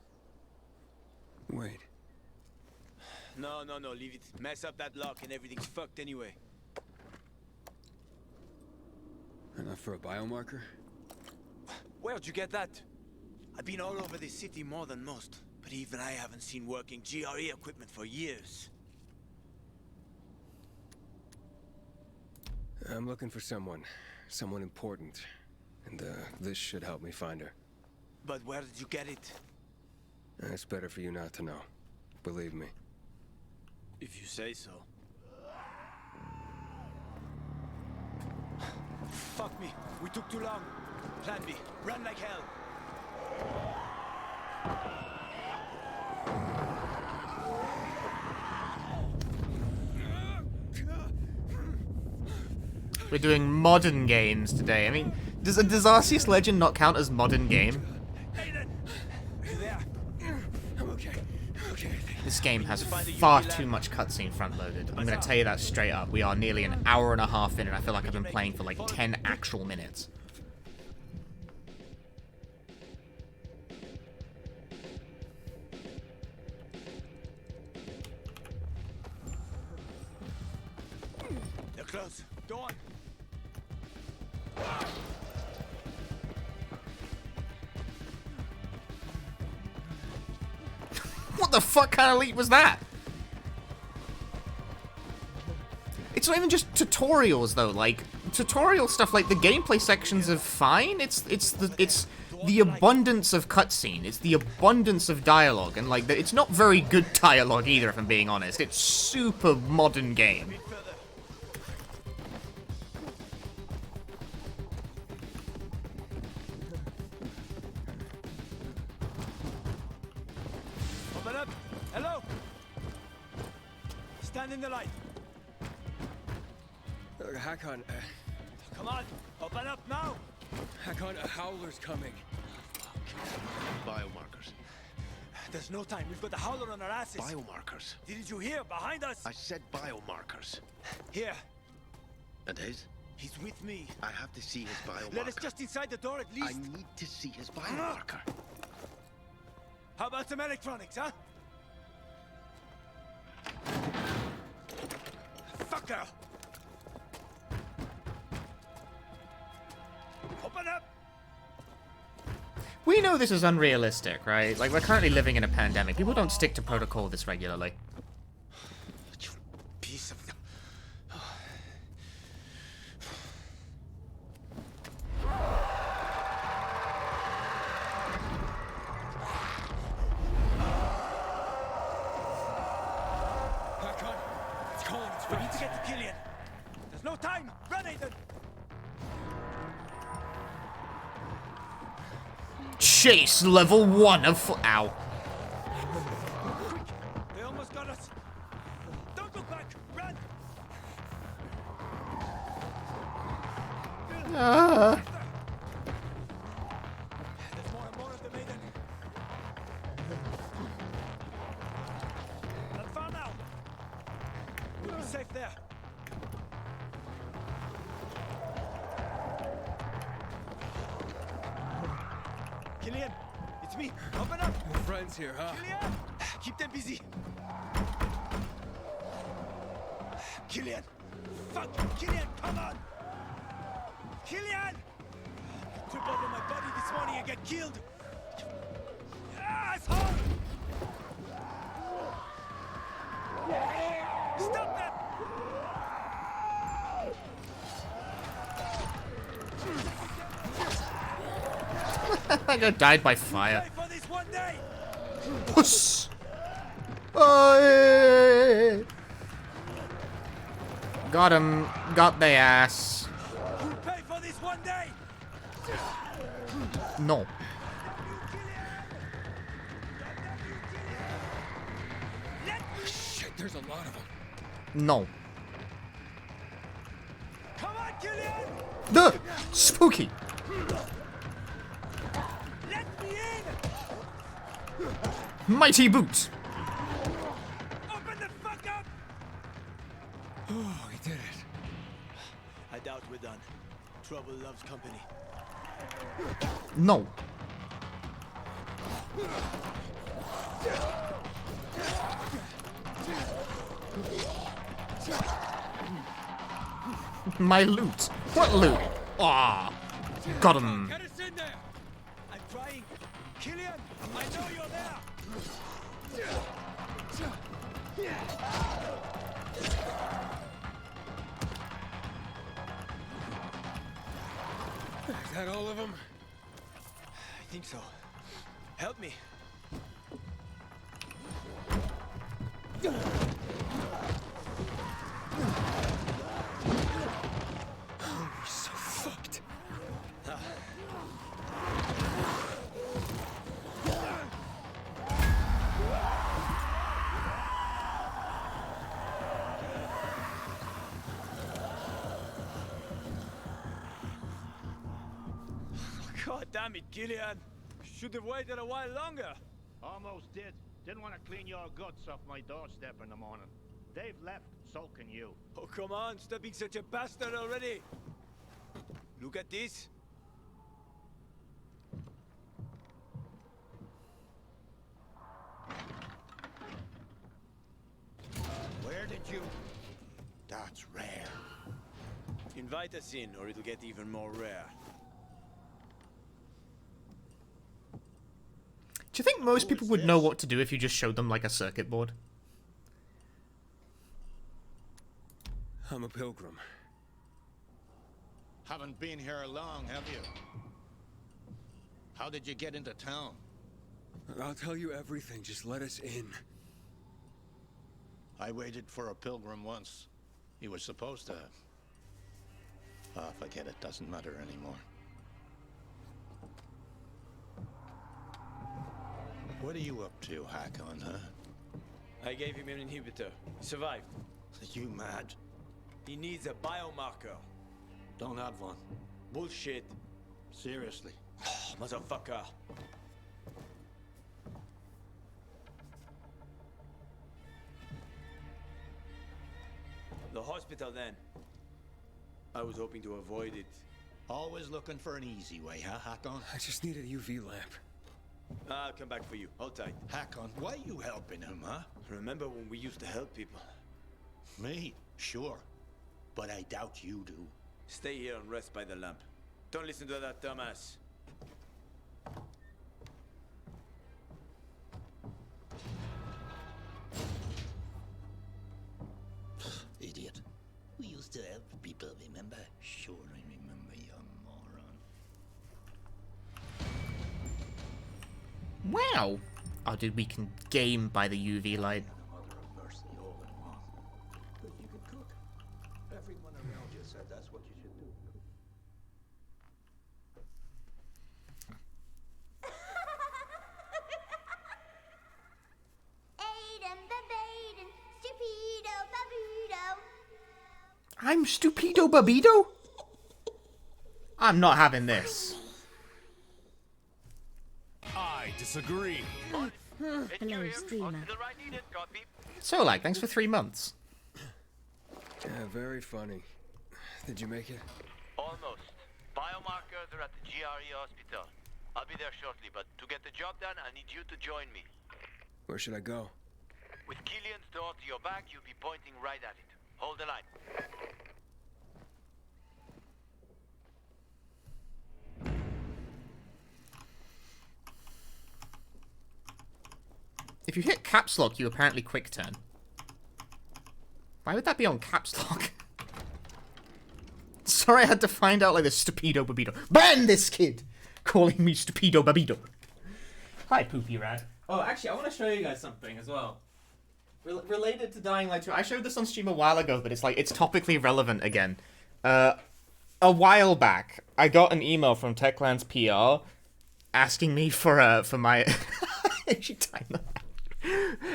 Wait. No, leave it. Mess up that lock and everything's fucked anyway. Enough for a biomarker? Where'd you get that? I've been all over this city more than most, but even I haven't seen working GRE equipment for years. I'm looking for someone important, and this should help me find her. But where did you get it? It's better for you not to know. Believe me. If you say so. Fuck me. We took too long. Plan B. Run like hell. We're doing modern games today. I mean, does Arceus Legend not count as modern game? I'm okay. This game has far too much cutscene front-loaded. I'm gonna tell you that straight up. We are nearly an hour and a half in, and I feel like I've been playing for like 10 actual minutes. They're close. Go on. What the fuck kind of leap was that? It's not even just tutorials though. Like tutorial stuff, like the gameplay sections are fine. It's the abundance of cutscene. It's the abundance of dialogue, and like it's not very good dialogue either. If I'm being honest, it's super modern game. Open up. Hello. Stand in the light. Hakon, Come on. Open up now. Hakon, a howler's coming. Biomarkers. There's no time. We've got the howler on our asses. Biomarkers. Didn't you hear? Behind us. I said biomarkers. Here. And his? He's with me. I have to see his biomarker. Let us just inside the door at least. I need to see his biomarker. How about some electronics, huh? Fucker! Open up! We know this is unrealistic, right? Like, we're currently living in a pandemic. People don't stick to protocol this regularly. You piece of... Hakon, it's calling. It's We need to get to Killian. There's no time. Run, Ethan. Chase level 1 of ow. Quick! They almost got us. Don't look back. Run. There's more and more of them, Ethan. Not far now. We'll be safe there. Killian, it's me. Open up. Your friends here, huh? Killian, keep them busy. Killian, Fuck! Killian, come on! Killian! Trip over my body this morning and get killed! Asshole! Stop that! I got died by fire. For this one day. Puss. Oh, got him. Got the ass. Pay for this one day. No. Shit, there's a lot of them. No. Come on, Killian. The spooky. Let me in. Mighty boots. Open the fuck up. Oh, he did it. I doubt we're done. Trouble loves company. No. My loot. What loot? Ah, got him. Get us in there. I'm trying. Killian, I know you're there. Is that all of them? I think so. Help me. Oh, we're so fucked. God damn it, Killian. Should have waited a while longer. Almost did. Didn't want to clean your guts off my doorstep in the morning. They've left, so can you. Oh, come on. Stop being such a bastard already. Look at this. Where did you... That's rare. Invite us in, or it'll get even more rare. Do you think most people would know what to do if you just showed them like a circuit board? I'm a pilgrim. Haven't been here long, have you? How did you get into town? I'll tell you everything. Just let us in. I waited for a pilgrim once. He was supposed to... Ah, forget it. Doesn't matter anymore. What are you up to, Hakon, huh? I gave him an inhibitor. He survived. Are you mad? He needs a biomarker. Don't have one. Bullshit. Seriously. Motherfucker. The hospital, then. I was hoping to avoid it. Always looking for an easy way, huh, Hakon? I just need a UV lamp. I'll come back for you. Hold tight. Hakon, why are you helping him, huh? Remember when we used to help people? Me? Sure. But I doubt you do. Stay here and rest by the lamp. Don't listen to that dumbass. Idiot. We used to help people, remember? Sure, I remember, you moron. Wow. Oh, dude, we can game by the UV light. Mother of mercy, all in one. But you could cook. Everyone around you said that's what you should do. Aiden, Babaden, Stupido, Babudo. I'm Stupido Babido? I'm not having this. I disagree. Hello, streamer. So, like, thanks for 3 months. Yeah, very funny. Did you make it? Almost. Biomarkers are at the GRE hospital. I'll be there shortly, but to get the job done, I need you to join me. Where should I go? With Killian's door to your back, you'll be pointing right at it. Hold the line. If you hit caps lock, you apparently quick turn. Why would that be on caps lock? Sorry, I had to find out like this stupido babito. Ban this kid! Calling me stupido babito. Hi, Poopy Rat. Oh, actually, I want to show you guys something as well. Related to Dying Light 2. I showed this on stream a while ago, but it's like, it's topically relevant again. A while back, I got an email from Techland's PR asking me for my...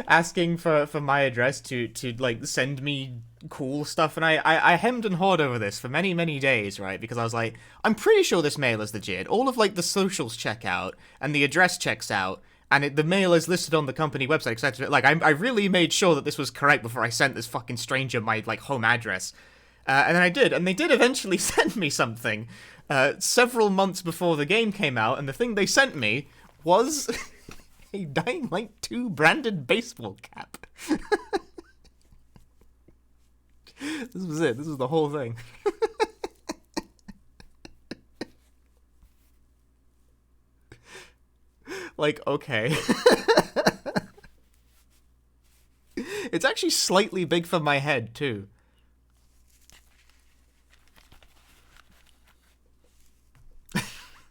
asking for my address to like send me cool stuff, and I hemmed and hawed over this for many days, right? Because I was like, I'm pretty sure this mail is legit. All of like the socials check out and the address checks out, and the mail is listed on the company website. Cause I really made sure that this was correct before I sent this fucking stranger my like home address, and then I did, and they did eventually send me something several months before the game came out, and the thing they sent me was a Dying Light 2 branded baseball cap. This was it. This was the whole thing. Like, okay. It's actually slightly big for my head, too.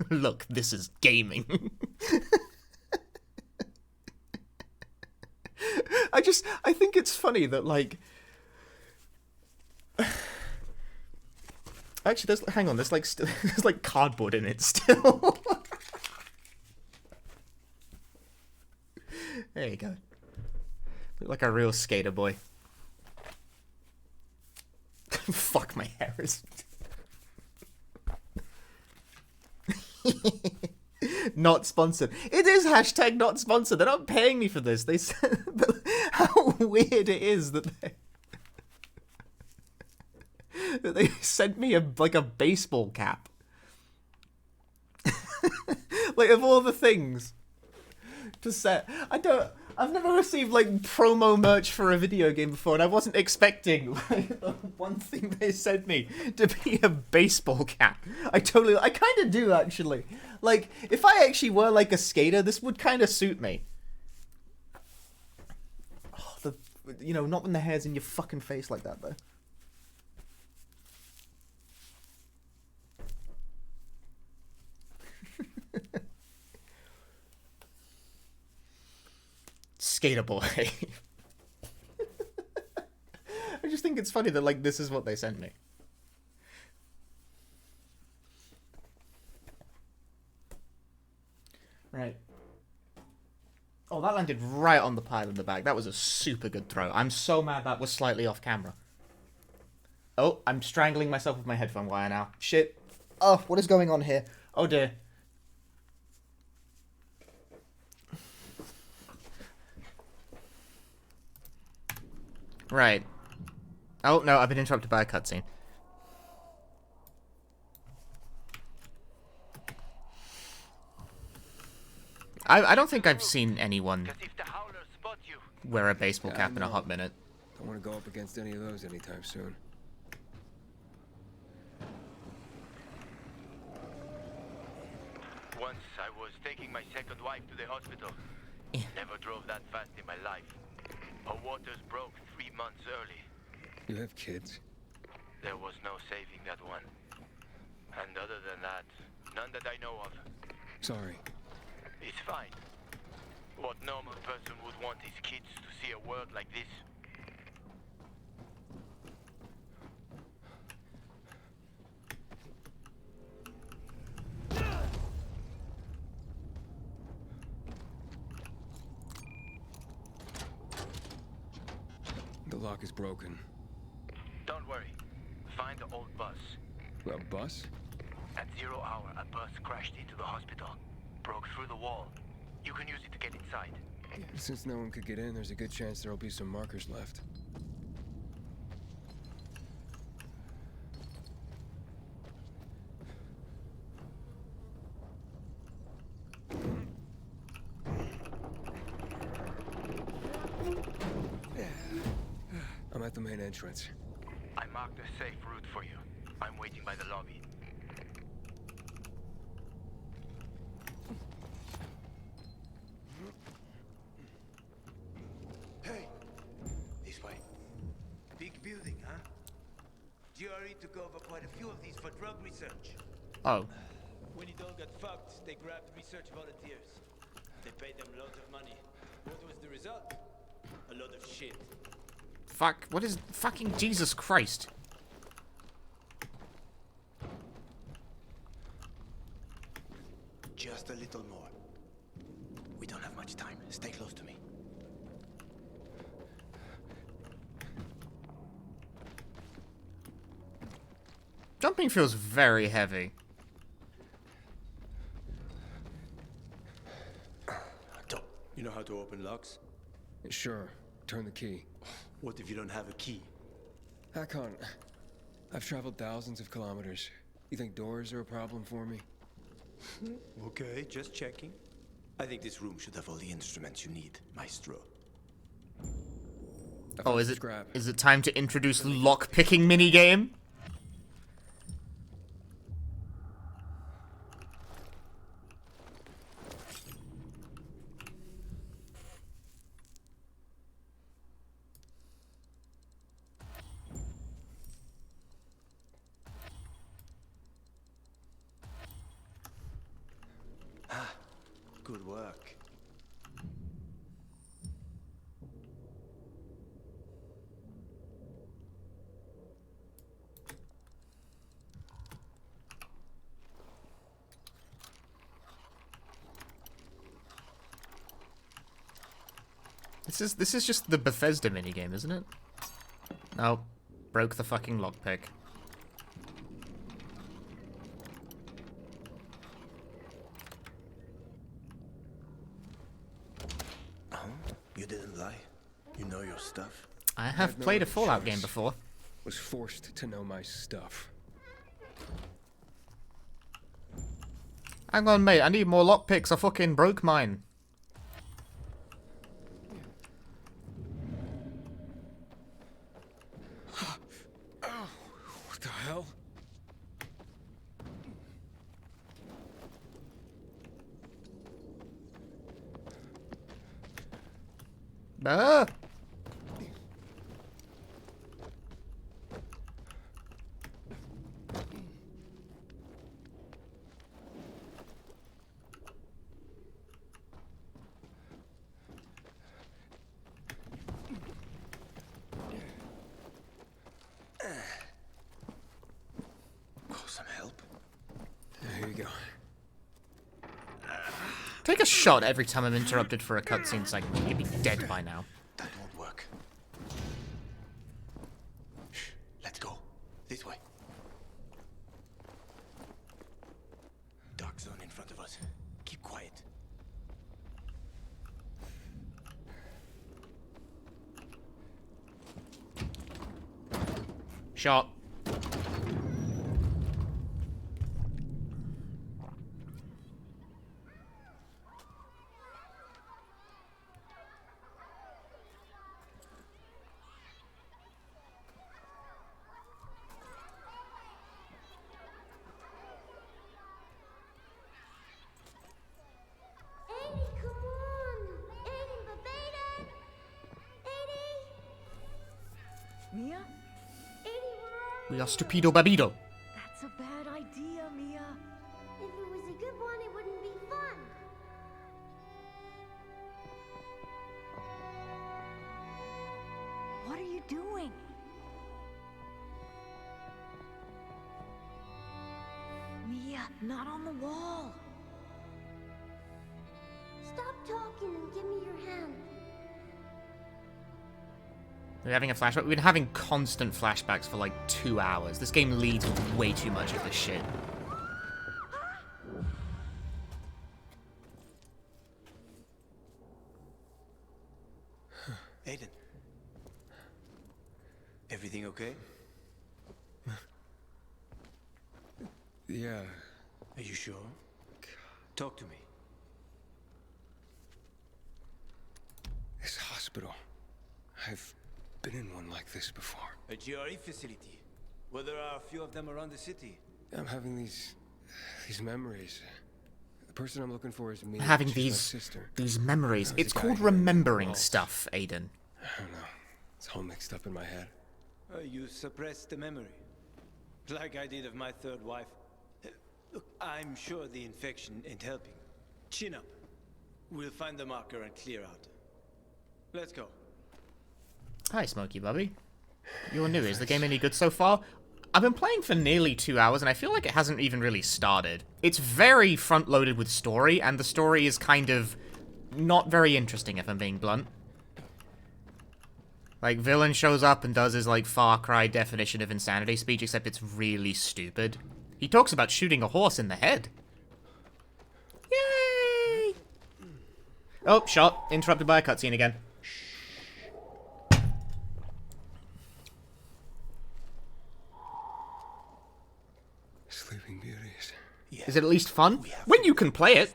Look, this is gaming. I think it's funny that, like... Actually, hang on, there's like cardboard in it still. There you go. Look like a real skater boy. Fuck, my hair is... Not sponsored. It is hashtag not sponsored. They're not paying me for this. They said... How weird it is that they sent me a baseball cap. Like, of all the things to set, I've never received like promo merch for a video game before, and I wasn't expecting like the one thing they sent me to be a baseball cap. I kind of do actually. Like, if I actually were like a skater, this would kind of suit me. Oh, not when the hair's in your fucking face like that though. Skater boy. I just think it's funny that like this is what they sent me. Right. Oh, that landed right on the pile in the back. That was a super good throw. I'm so mad that was slightly off camera. Oh, I'm strangling myself with my headphone wire now. Shit. Oh, what is going on here? Oh dear. Right. Oh, no, I've been interrupted by a cutscene. I don't think I've seen anyone wear a baseball cap in a hot minute. Don't want to go up against any of those anytime soon. Once I was taking my second wife to the hospital. Never drove that fast in my life. Her waters broke 3 months early. You have kids? There was no saving that one. And other than that, none that I know of. Sorry. It's fine. What normal person would want his kids to see a world like this? The lock is broken. Don't worry. Find the old bus. A bus? At 0 hour, a bus crashed into the hospital. Broke through the wall. You can use it to get inside. Since no one could get in, there's a good chance there'll be some markers left. I'm at the main entrance. I marked a safe route for you. I'm waiting by the lobby. Hey! This way. Big building, huh? GRE took over quite a few of these for drug research. Oh. When it all got fucked, they grabbed research volunteers. They paid them loads of money. What was the result? A lot of shit. Fuck. What is fucking Jesus Christ? Just a little more. We don't have much time. Stay close to me. Jumping feels very heavy. You know how to open locks? Sure. Turn the key. What if you don't have a key? Hakon, I've traveled thousands of kilometers. You think doors are a problem for me? Okay, just checking. I think this room should have all the instruments you need, Maestro. Oh, is it time to introduce lock-picking minigame? Good work. This is just the Bethesda minigame, isn't it? Oh, broke the fucking lockpick. You didn't lie. You know your stuff. I have played a Fallout game before. Was forced to know my stuff. Hang on, mate. I need more lockpicks. I fucking broke mine. What the hell? Ah! Call some help. Here you go. Take a shot every time I'm interrupted for a cutscene so you'd be dead by now. That won't work. Shh, let's go. This way. Dark zone in front of us. Keep quiet. Shot. Mia? We are stupido babido. That's a bad idea, Mia. If it was a good one, it wouldn't be fun. What are you doing? Mia, not on the wall. Stop talking and give me your hand. We're having a flashback. We've been having constant flashbacks for like 2 hours. This game leads with way too much of this shit. Aiden. Everything okay? Yeah. Are you sure? Talk to me. This hospital. I've been in one like this before. A GRE facility. Well, there are a few of them around the city. I'm having these memories. The person I'm looking for is me. Having She's my sister. these memories. There's It's a guy called here in the remembering walls. stuff, Aiden. I don't know. It's all mixed up in my head. You suppressed the memory. Like I did of my third wife. Look, I'm sure the infection ain't helping. Chin up. We'll find the marker and clear out. Let's go. Hi, Smokey Bubby. You're new. Is the game any good so far? I've been playing for nearly 2 hours, and I feel like it hasn't even really started. It's very front-loaded with story, and the story is kind of not very interesting, if I'm being blunt. Like, villain shows up and does his, like, Far Cry definition of insanity speech, except it's really stupid. He talks about shooting a horse in the head. Yay! Oh, shot. Interrupted by a cutscene again. Sleeping Beauties. Yeah. Is it at least fun? When you can play it.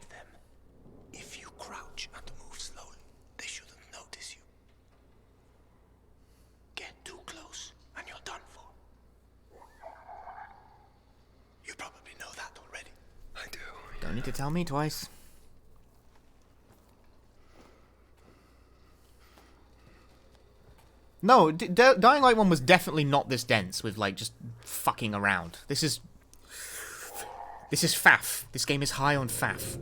If you crouch and move slowly, they shouldn't notice you. Get too close and you're done for. You probably know that already. I do. Don't need to tell me twice. No, Dying Light 1 was definitely not this dense with, like, just fucking around. This is faff. This game is high on faff.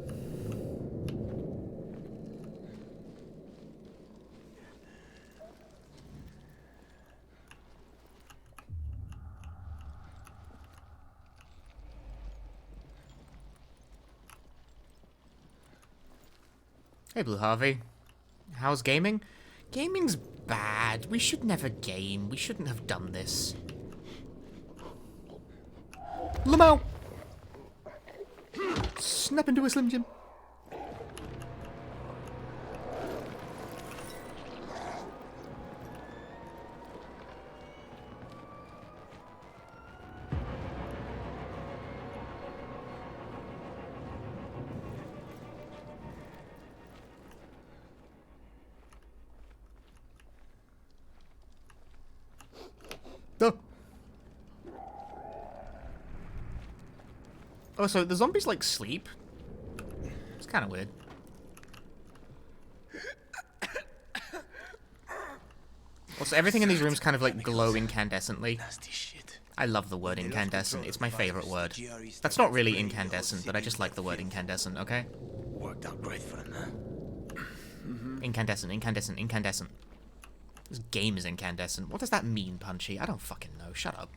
Hey, Blue Harvey. How's gaming? Gaming's bad. We should never game. We shouldn't have done this. Lamau! Snap into a Slim Jim. Oh, so the zombies, like, sleep? It's kind of weird. Also, everything in these rooms kind of, like, glow incandescently. I love the word incandescent. It's my favorite word. That's not really incandescent, but I just like the word incandescent, okay? Worked out great for them, huh? Incandescent, incandescent, incandescent. This game is incandescent. What does that mean, Punchy? I don't fucking know. Shut up.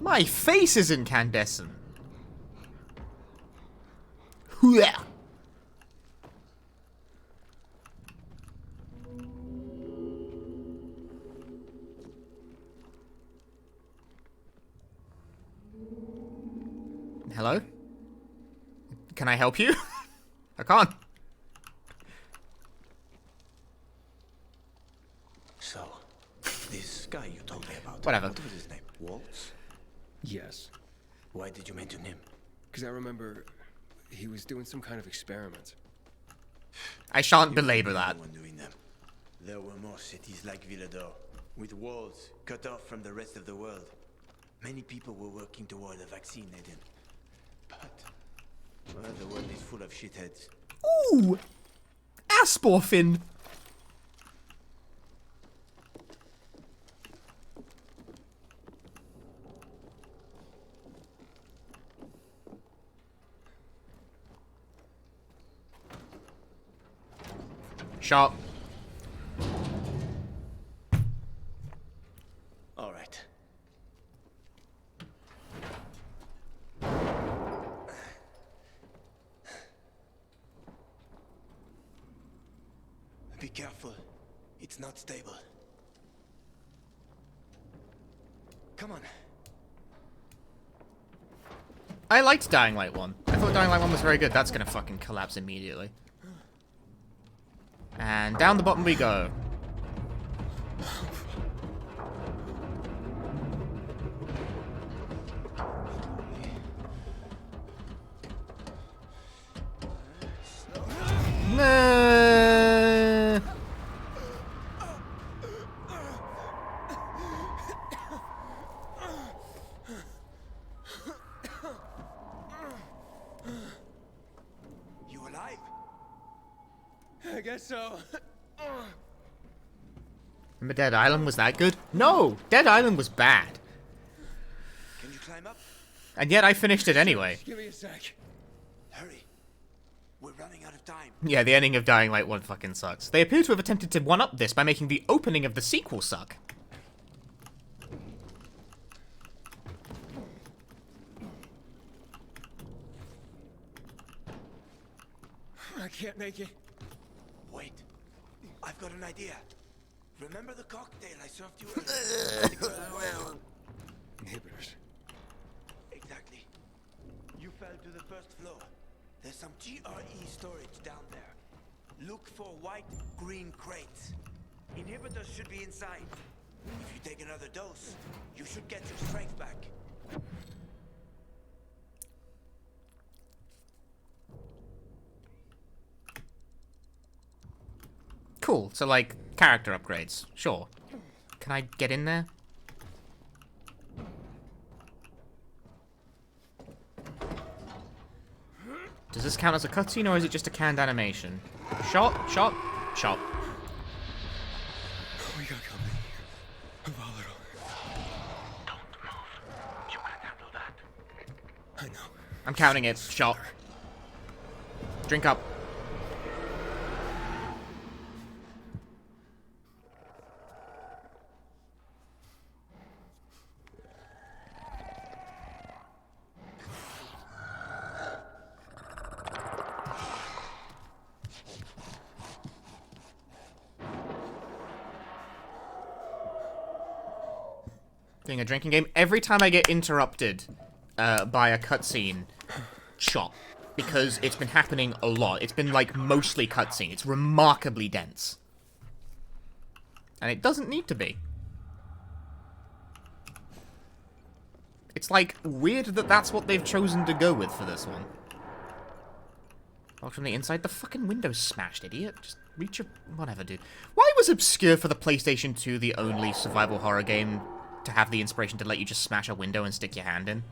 My face is incandescent. Hooah. Hello? Can I help you? I can't. So, this guy you told me about. Whatever. What was his name? Waltz? Yes. Why did you mention him? Because I remember he was doing some kind of experiment. I shan't belabor that. Doing them. There were more cities like Villador, with walls cut off from the rest of the world. Many people were working toward a vaccine, Aiden. But, well, the world is full of shitheads. Ooh! Asporfin! Shot. All right. Be careful. It's not stable. Come on. I liked Dying Light 1. I thought Dying Light 1 was very good. That's gonna fucking collapse immediately. And down the bottom we go. I guess so. Remember Dead Island was that good? No! Dead Island was bad. Can you climb up? And yet I finished it anyway. Give me a sec. Hurry. We're running out of time. Yeah, the ending of Dying Light 1 fucking sucks. They appear to have attempted to one-up this by making the opening of the sequel suck. I can't make it. Wait. I've got an idea. Remember the cocktail I served you earlier? Inhibitors. Exactly. You fell to the first floor. There's some GRE storage down there. Look for white, green crates. Inhibitors should be inside. If you take another dose, you should get your strength back. Cool, so like, character upgrades. Sure. Can I get in there? Does this count as a cutscene or is it just a canned animation? Shot, shot, shot. We got company. A volatile. Don't move. You can't handle that. I know. I'm counting it. Shot. Drink up. Doing a drinking game. Every time I get interrupted by a cutscene, shot. Because it's been happening a lot. It's been, like, mostly cutscene. It's remarkably dense. And it doesn't need to be. It's, like, weird that that's what they've chosen to go with for this one. Oh, from the inside? The fucking window's smashed, idiot. Just reach your... whatever, dude. Why was Obscure for the PlayStation 2 the only survival horror game to have the inspiration to let you just smash a window and stick your hand in?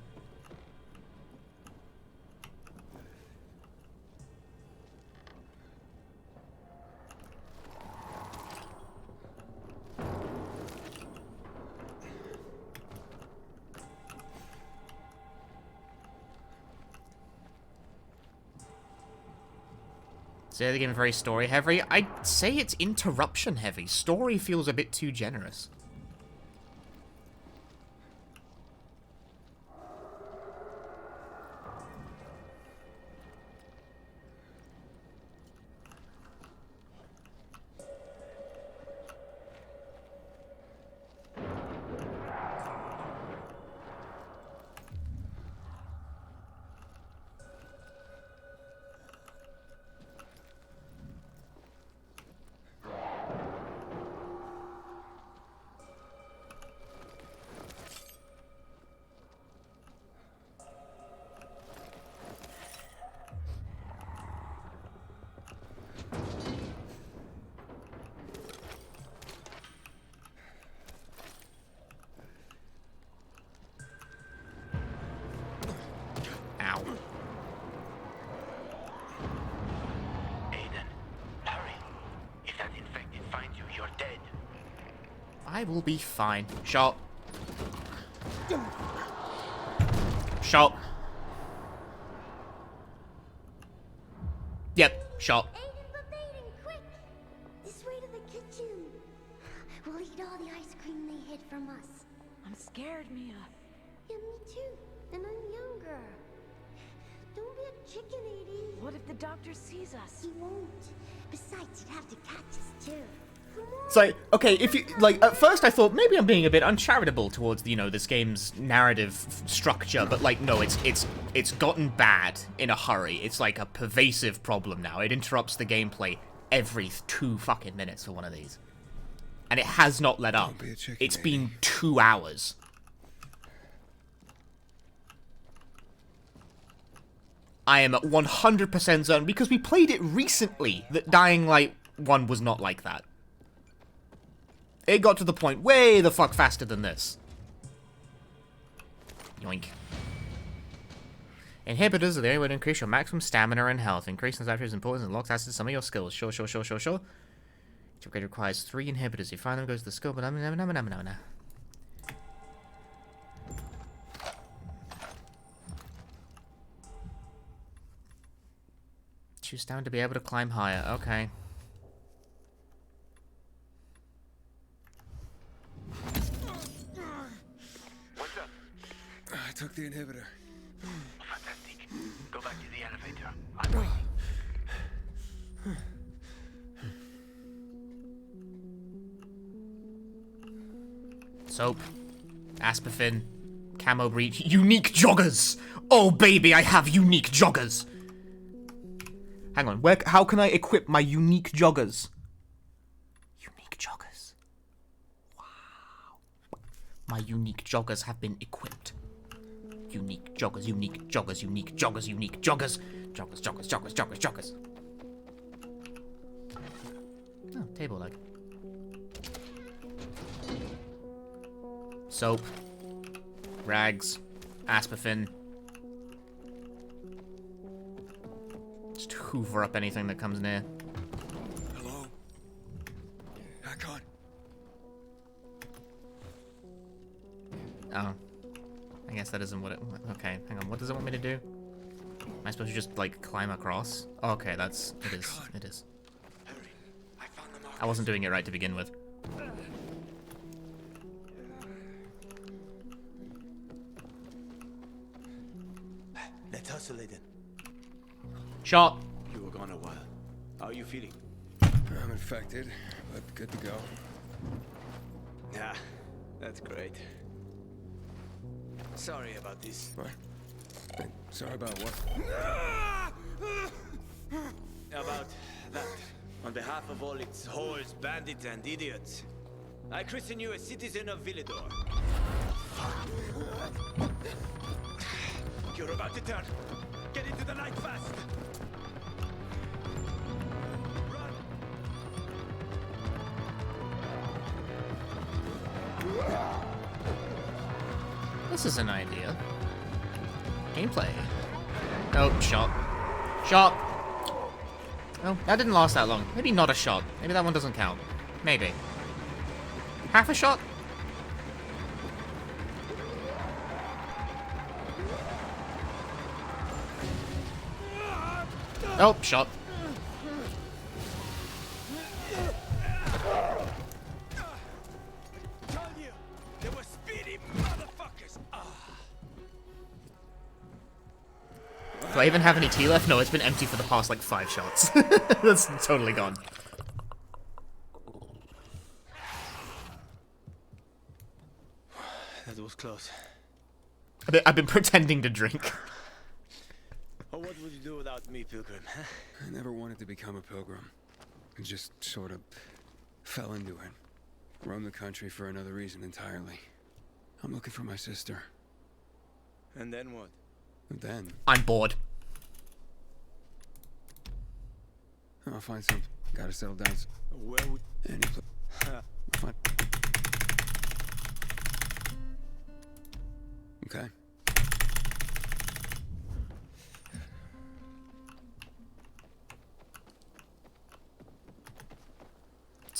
Say the game very story heavy. I'd say it's interruption heavy. Story feels a bit too generous. Ow. Aiden, hurry. If that infected finds you, you're dead. I will be fine. Shot. Shot. Yep, shot. Aiden, but Aiden, quick! This way to the kitchen. We'll eat all the ice cream they hid from us. I'm scared, Mia. Yeah, me too. And I'm younger. Don't be a chicken, Aiden. What if the doctor sees us? He won't. Besides, he'd have to catch us too. It's like, okay, if you, like, at first I thought maybe I'm being a bit uncharitable towards, you know, this game's narrative structure, but, like, no, it's gotten bad in a hurry. It's, like, a pervasive problem now. It interrupts the gameplay every 2 fucking minutes for one of these. And it has not let up. It's been 2 hours. I am at 100% certain, because we played it recently, that Dying Light 1 was not like that. It got to the point way the fuck faster than this. Yoink. Inhibitors are the only way to increase your maximum stamina and health. Increasing that is important and locks access to some of your skills. Sure. Each upgrade requires 3 inhibitors. You find them goes to the skill, but no. Choose down to be able to climb higher. Okay. What's up? I took the inhibitor. Fantastic. Go back to the elevator. I'm waiting. Soap. Asperfin. Camo breach. Unique joggers! Oh, baby, I have unique joggers! Hang on, how can I equip my unique joggers? Unique joggers. Wow. My unique joggers have been equipped. Unique joggers. Joggers. Oh, table leg. Soap. Rags. Asperfin. Just hoover up anything that comes near. Hello? Hakon. Oh. I guess that isn't what it... Okay, hang on. What does it want me to do? Am I supposed to just, like, climb across? Oh, okay, that's... It is. I wasn't doing it right to begin with. Let's hustle, Aiden. Shot. You were gone a while. How are you feeling? I'm infected, but good to go. Yeah, that's great. Sorry about this. What? Sorry about what? About that. On behalf of all its whores, bandits, and idiots, I christen you a citizen of Villedor. You're about to turn. Get into the light fast. This is an idea. Gameplay. Oh, shot. Shot! Oh, that didn't last that long. Maybe not a shot. Maybe that one doesn't count. Maybe. Half a shot? Oh, shot. Do I even have any tea left? No, it's been empty for the past, like, 5 shots. That's totally gone. That was close. I've been pretending to drink. Oh, what would you do without me, Pilgrim? Huh? I never wanted to become a pilgrim. I just sort of fell into it. Roamed the country for another reason entirely. I'm looking for my sister. And then what? And then I'm bored. I'll find some. Gotta settle down. Where would... Any place. I'll find... Okay.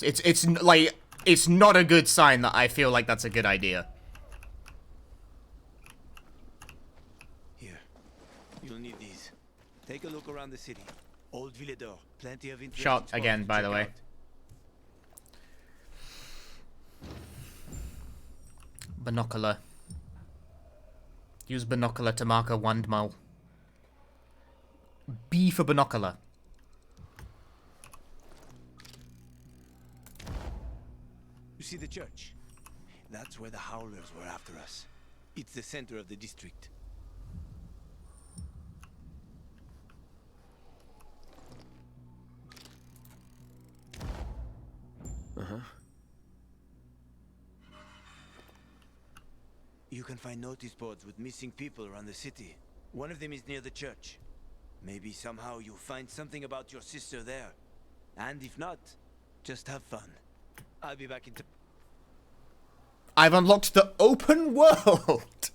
It's like, it's not a good sign that I feel like that's a good idea. Here. You'll need these. Take a look around the city. Old Villedor. Plenty of interesting Shot spots again, to by check the way. out. Binocular. Use binocular to mark a windmill. B for binocular. You see the church? That's where the Howlers were after us. It's the center of the district. Uh-huh. You can find notice boards with missing people around the city. One of them is near the church. Maybe somehow you'll find something about your sister there. And if not, just have fun. I'll be back in I've unlocked the open world!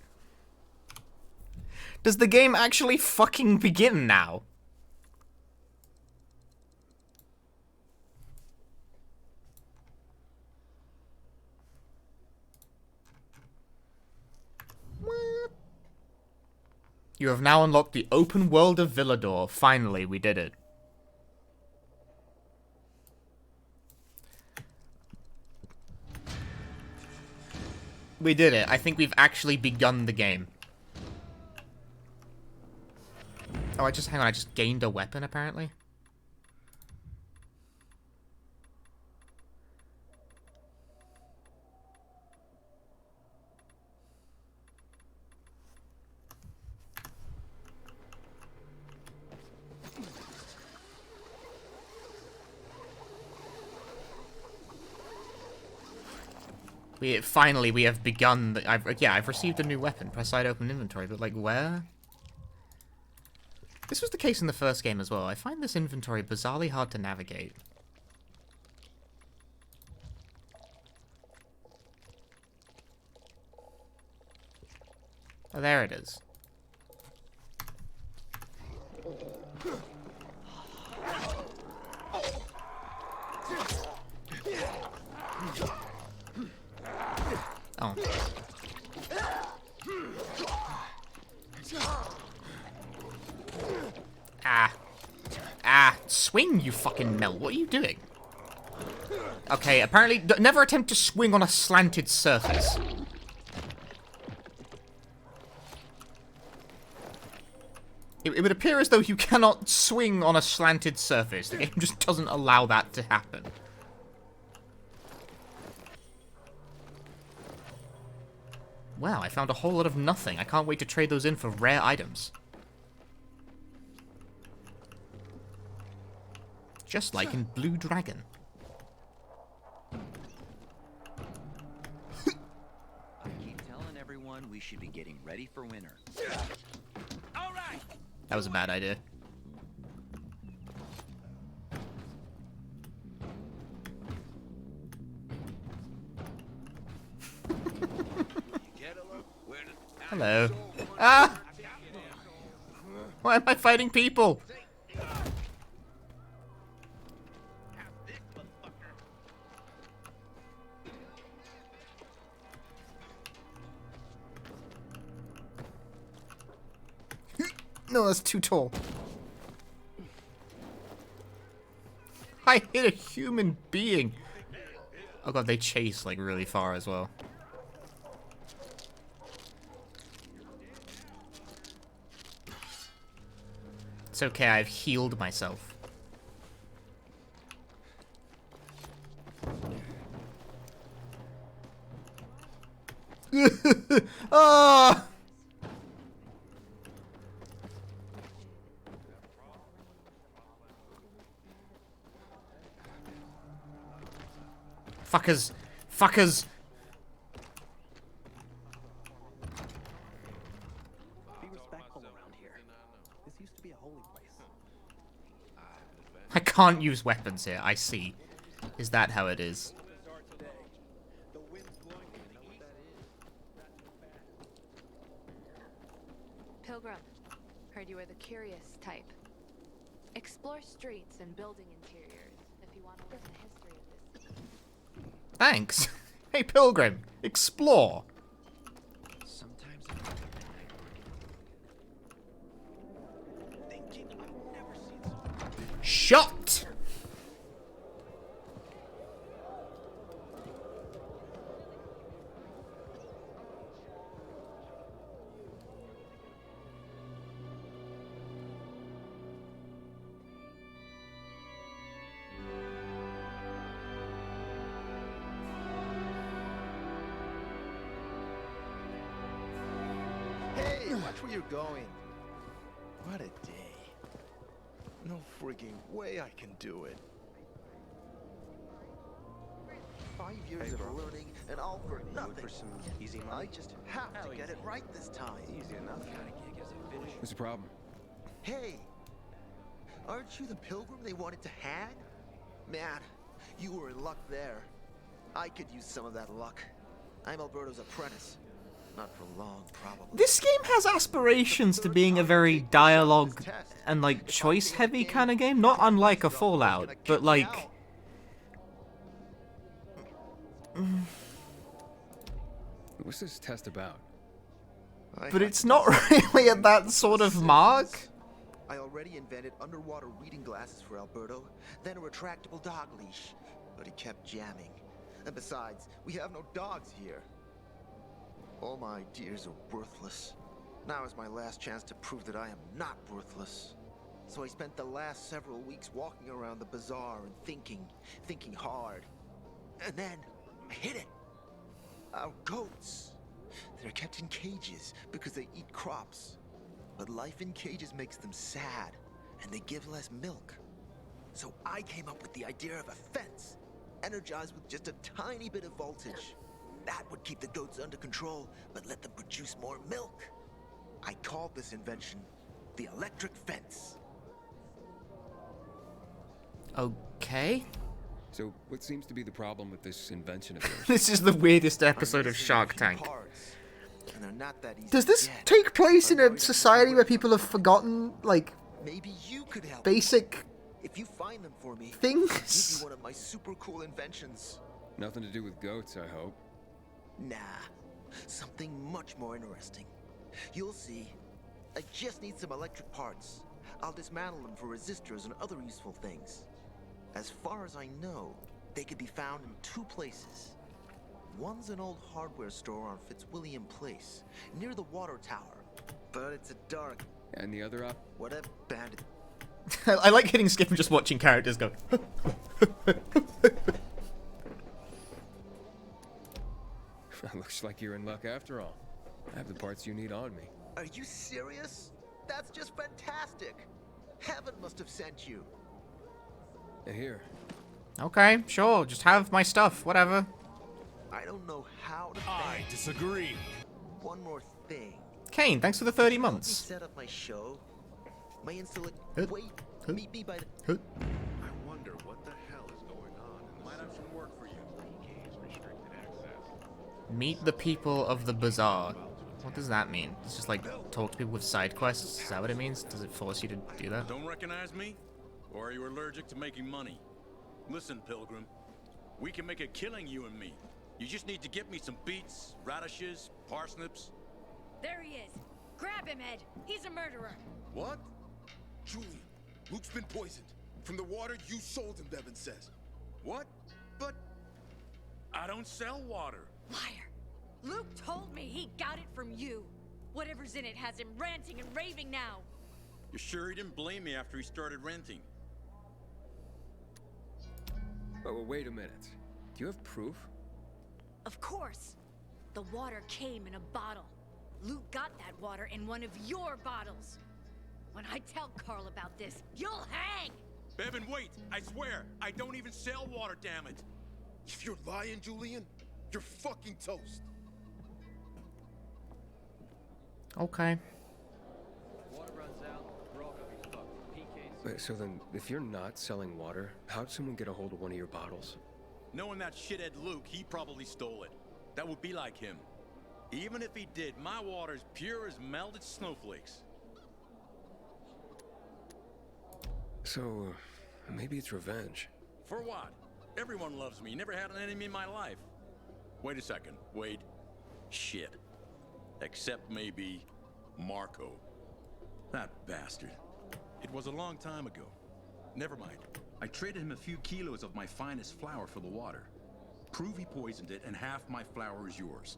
Does the game actually fucking begin now? What? You have now unlocked the open world of Villador. Finally, we did it. We did it. I think we've actually begun the game. Oh, hang on, I just gained a weapon, apparently. Finally, we have begun. I've received a new weapon. Press side open inventory, but like where? This was the case in the first game as well. I find this inventory bizarrely hard to navigate. Oh, there it is. Oh. Swing, you fucking melt. What are you doing? Okay, apparently, never attempt to swing on a slanted surface. It would appear as though you cannot swing on a slanted surface. The game just doesn't allow that to happen. Wow, I found a whole lot of nothing. I can't wait to trade those in for rare items. Just like in Blue Dragon. I keep telling everyone we should be getting ready for winter. All right. That was a bad idea. Hello. Ah! Why am I fighting people? No, that's too tall. I hit a human being. Oh god, they chase like really far as well. It's okay, I've healed myself. Ah! Fuckers. Fuckers. Be respectful around here. This used to be a holy place. I can't use weapons here, I see. Is that how it is? Pilgrim, heard you were the curious type. Explore streets and building interiors if you want to learn the history of this. Thanks. Hey, Pilgrim, explore. Sometimes Shot. Hey, watch where you're going. What a day. No freaking way I can do it. 5 years of learning and all for nothing. For some easy money? I just have to get it right this time. Easy enough. What's the problem? Hey, aren't you the pilgrim they wanted to hang? Man, you were in luck there. I could use some of that luck. I'm Alberto's apprentice. Not for long, probably. This game has aspirations to being a very dialogue and like choice heavy kind of game, not unlike a Fallout, but like What's this test about? but it's not really at that sort of mark. I already invented underwater reading glasses for Alberto, then a retractable dog leash, but he kept jamming. And besides, we have no dogs here. All my ideas are worthless. Now is my last chance to prove that I am not worthless. So I spent the last several weeks walking around the bazaar and thinking hard. And then I hit it. Our goats. They're kept in cages because they eat crops. But life in cages makes them sad, and they give less milk. So I came up with the idea of a fence, energized with just a tiny bit of voltage. That would keep the goats under control, but let them produce more milk. I called this invention the electric fence. Okay. So, what seems to be the problem with this invention of yours? This is the weirdest episode of Shark Tank. And they're not that easy Does to this get. take place in a society where people have forgotten, like, Maybe you could help. basic If you find them for me, things? I'll give you one of my super cool inventions. Nothing to do with goats, I hope. Nah, something much more interesting. You'll see. I just need some electric parts. I'll dismantle them for resistors and other useful things. As far as I know, they can be found in 2 places. One's an old hardware store on Fitzwilliam Place, near the water tower. But it's a dark. And the other up? What a bandit. I like hitting skip and just watching characters go. Looks like you're in luck after all. I have the parts you need on me. Are you serious? That's just fantastic. Heaven must have sent you. Here. Okay, sure, just have my stuff, whatever. I don't know how to I disagree. One more thing. Kane, thanks for the 30 Help me months. set up my show. My installation. Wait, meet me by the. I wonder what the hell is going on. Might have some work for you. Restricted access. Meet the people of the bazaar. What does that mean? It's just like talk to people with side quests? Is that what it means? Does it force you to do that? Don't recognize me? Or are you allergic to making money? Listen, Pilgrim. We can make a killing, you and me. You just need to get me some beets, radishes, parsnips. There he is. Grab him, Ed. He's a murderer. What? Julian, Luke's been poisoned. From the water you sold him, Devin says. What? But I don't sell water. Liar. Luke told me he got it from you. Whatever's in it has him ranting and raving now. You sure he didn't blame me after he started renting? Oh, well, wait a minute. Do you have proof? Of course. The water came in a bottle. Luke got that water in one of your bottles. When I tell Carl about this, you'll hang! Bevan, wait! I swear, I don't even sell water, damn it! if you're lying, Julian, you're fucking toast. Okay. Wait, so then, if you're not selling water, how'd someone get a hold of one of your bottles? Knowing that shithead Luke, he probably stole it. That would be like him. Even if he did, my water's pure as melted snowflakes. So, maybe it's revenge. For what? Everyone loves me. Never had an enemy in my life. Wait a second. Wait. Shit. Except maybe Marco. That bastard. It was a long time ago. Never mind. I traded him a few kilos of my finest flour for the water. Prove he poisoned it, and half my flour is yours.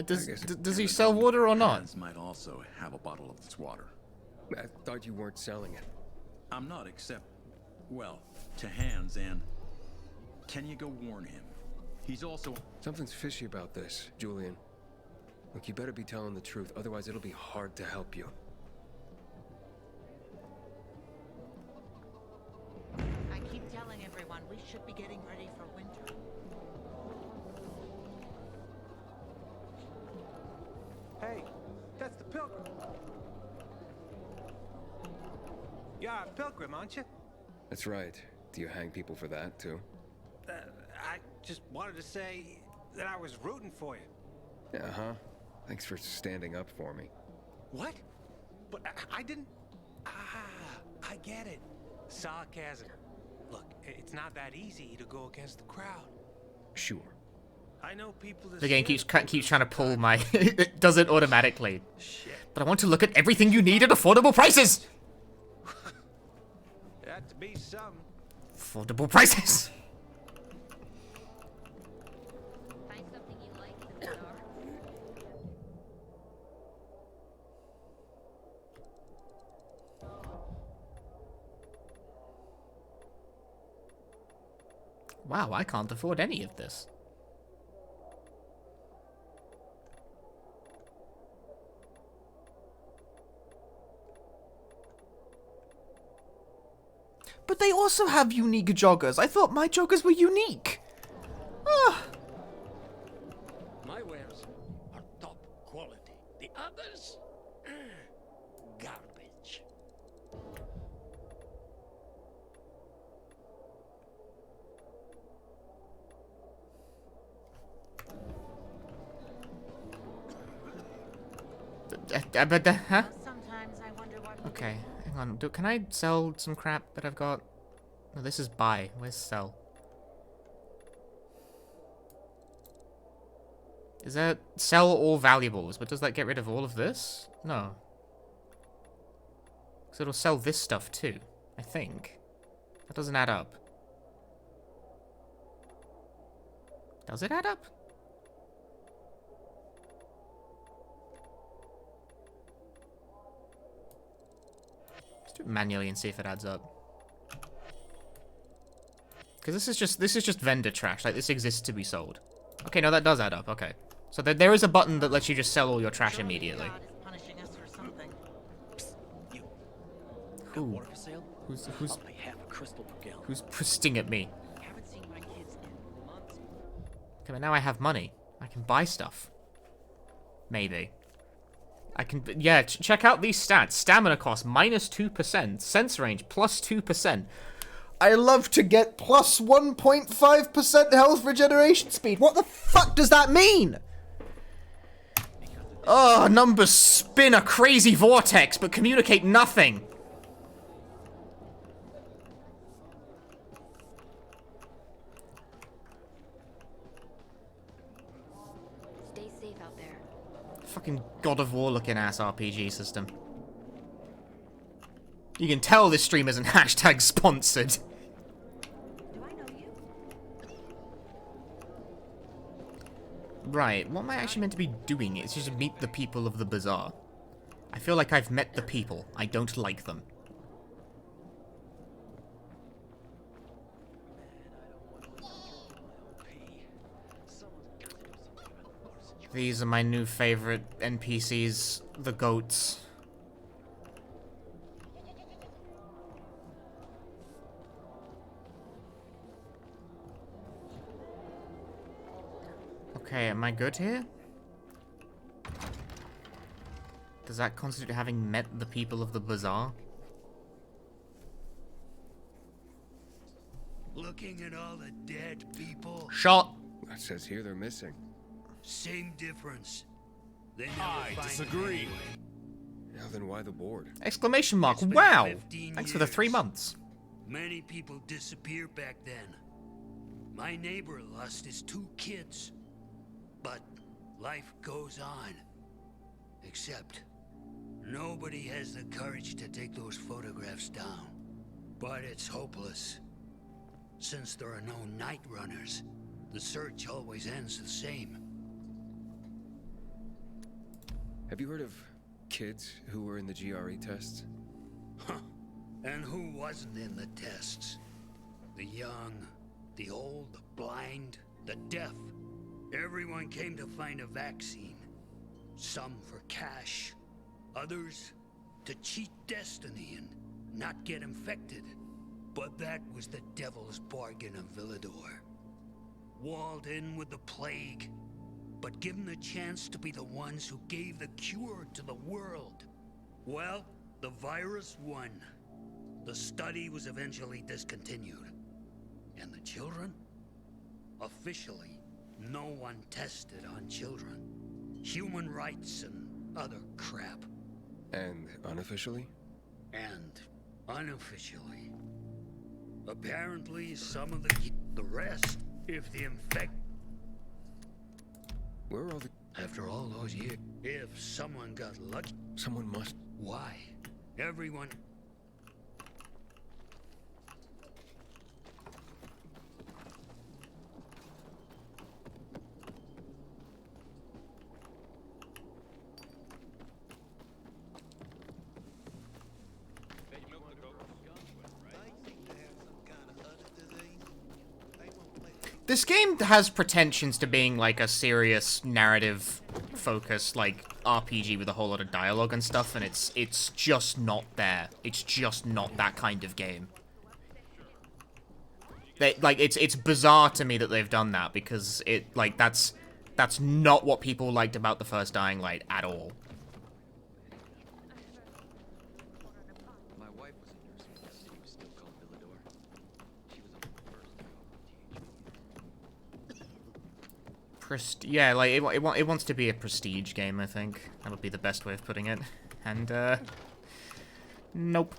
Does he sell water or not? Hans might also have a bottle of this water. I thought you weren't selling it. I'm not, except, well, to Hans, and can you go warn him? He's also... Something's fishy about this, Julian. Look, you better be telling the truth, otherwise it'll be hard to help you. I keep telling everyone we should be getting ready for winter. Hey, that's the Pilgrim. You're a Pilgrim, aren't you? That's right. Do you hang people for that, too? I just wanted to say that I was rooting for you. Uh-huh. Thanks for standing up for me. What? But I didn't... Ah, I get it. Sarcasm. Look, it's not that easy to go against the crowd. Sure. I know people... The game keeps trying to pull my... It does it automatically. Shit. But I want to look at everything you need at affordable prices! That to be some. Affordable prices! Find something you like in the dark. Wow, I can't afford any of this. But they also have unique joggers. I thought my joggers were unique. Ah. My wares are top quality. The others, garbage. Huh? Sometimes I wonder what. Okay, hang on. Can I sell some crap that I've got? No, this is buy. Where's sell? Is that sell all valuables? But does that get rid of all of this? No. Because it'll sell this stuff too, I think. That doesn't add up. Does it add up? Let's do it manually and see if it adds up. Because this is just vendor trash. Like, this exists to be sold. Okay, no, that does add up. Okay. So there is a button that lets you just sell all your trash immediately. Ooh. Who's prissing at me? Okay, but now I have money. I can buy stuff. Maybe. I can, yeah, check out these stats. Stamina cost -2%. Sense range +2%. I love to get +1.5% health regeneration speed. What the fuck does that mean? Oh, numbers spin a crazy vortex, but communicate nothing. Stay safe out there. Fucking God of War looking ass RPG system. You can tell this stream isn't hashtag sponsored. Right, what am I actually meant to be doing? It's just meet the people of the bazaar. I feel like I've met the people. I don't like them. These are my new favorite NPCs, the goats. Okay, am I good here? Does that constitute having met the people of the bazaar? Looking at all the dead people. Shot. It says here they're missing. Same difference. They I disagree. Now then, why the board? Exclamation mark! Wow! Thanks for the 3 months. Many people disappeared back then. My neighbor lost his 2 kids. But life goes on. Except, nobody has the courage to take those photographs down. But it's hopeless. Since there are no night runners, the search always ends the same. Have you heard of kids who were in the GRE tests? Huh. And who wasn't in the tests? The young, the old, the blind, the deaf. Everyone came to find a vaccine. Some for cash, others to cheat destiny and not get infected. But that was the devil's bargain of Villador. Walled in with the plague, but given the chance to be the ones who gave the cure to the world. Well, the virus won. The study was eventually discontinued. And the children? Officially, no one tested on children. human rights and other crap. And unofficially? And unofficially. Apparently, some of the rest, if the infect... Where are all the... After all those years, if someone got lucky... Someone must... Why? Everyone... This game has pretensions to being like a serious narrative-focused like RPG with a whole lot of dialogue and stuff, and it's just not there. It's just not that kind of game. It's bizarre to me that they've done that, because that's not what people liked about the first Dying Light at all. Yeah, like, it wants to be a prestige game, I think. That would be the best way of putting it. And, nope.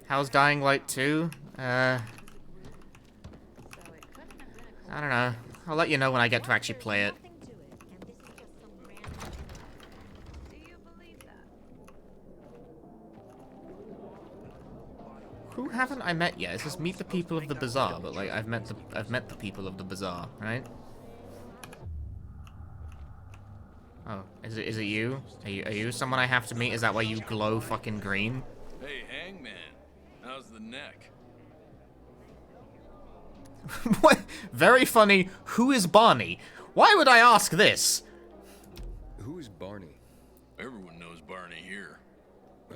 How's Dying Light 2? I don't know. I'll let you know when I get to actually play it. Who haven't I met yet? It says meet the people of the bazaar, but like I've met the people of the bazaar, right? Oh, is it you? Are you someone I have to meet? Is that why you glow fucking green? Hey, Hangman, how's the neck? What? Very funny. Who is Barney? Why would I ask this? Who is Barney? Everyone knows Barney here.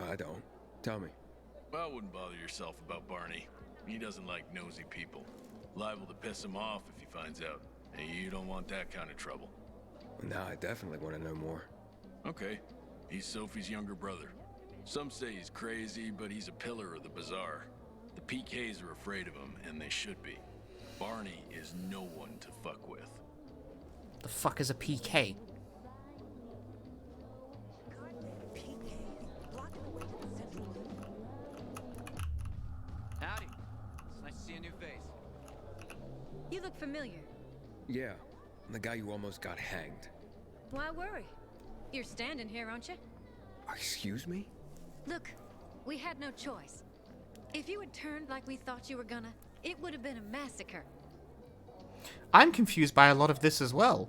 I don't. Tell me. Well, wouldn't bother yourself about Barney. He doesn't like nosy people. Liable to piss him off if he finds out. And you don't want that kind of trouble. Now I definitely want to know more. Okay. He's Sophie's younger brother. Some say he's crazy, but he's a pillar of the bazaar. The PKs are afraid of him, and they should be. Barney is no one to fuck with. The fuck is a PK? Howdy. It's nice to see a new face. You look familiar. Yeah, I'm the guy who almost got hanged. Why worry? You're standing here, aren't you? Excuse me? Look, we had no choice. If you had turned like we thought you were gonna, it would have been a massacre. I'm confused by a lot of this as well.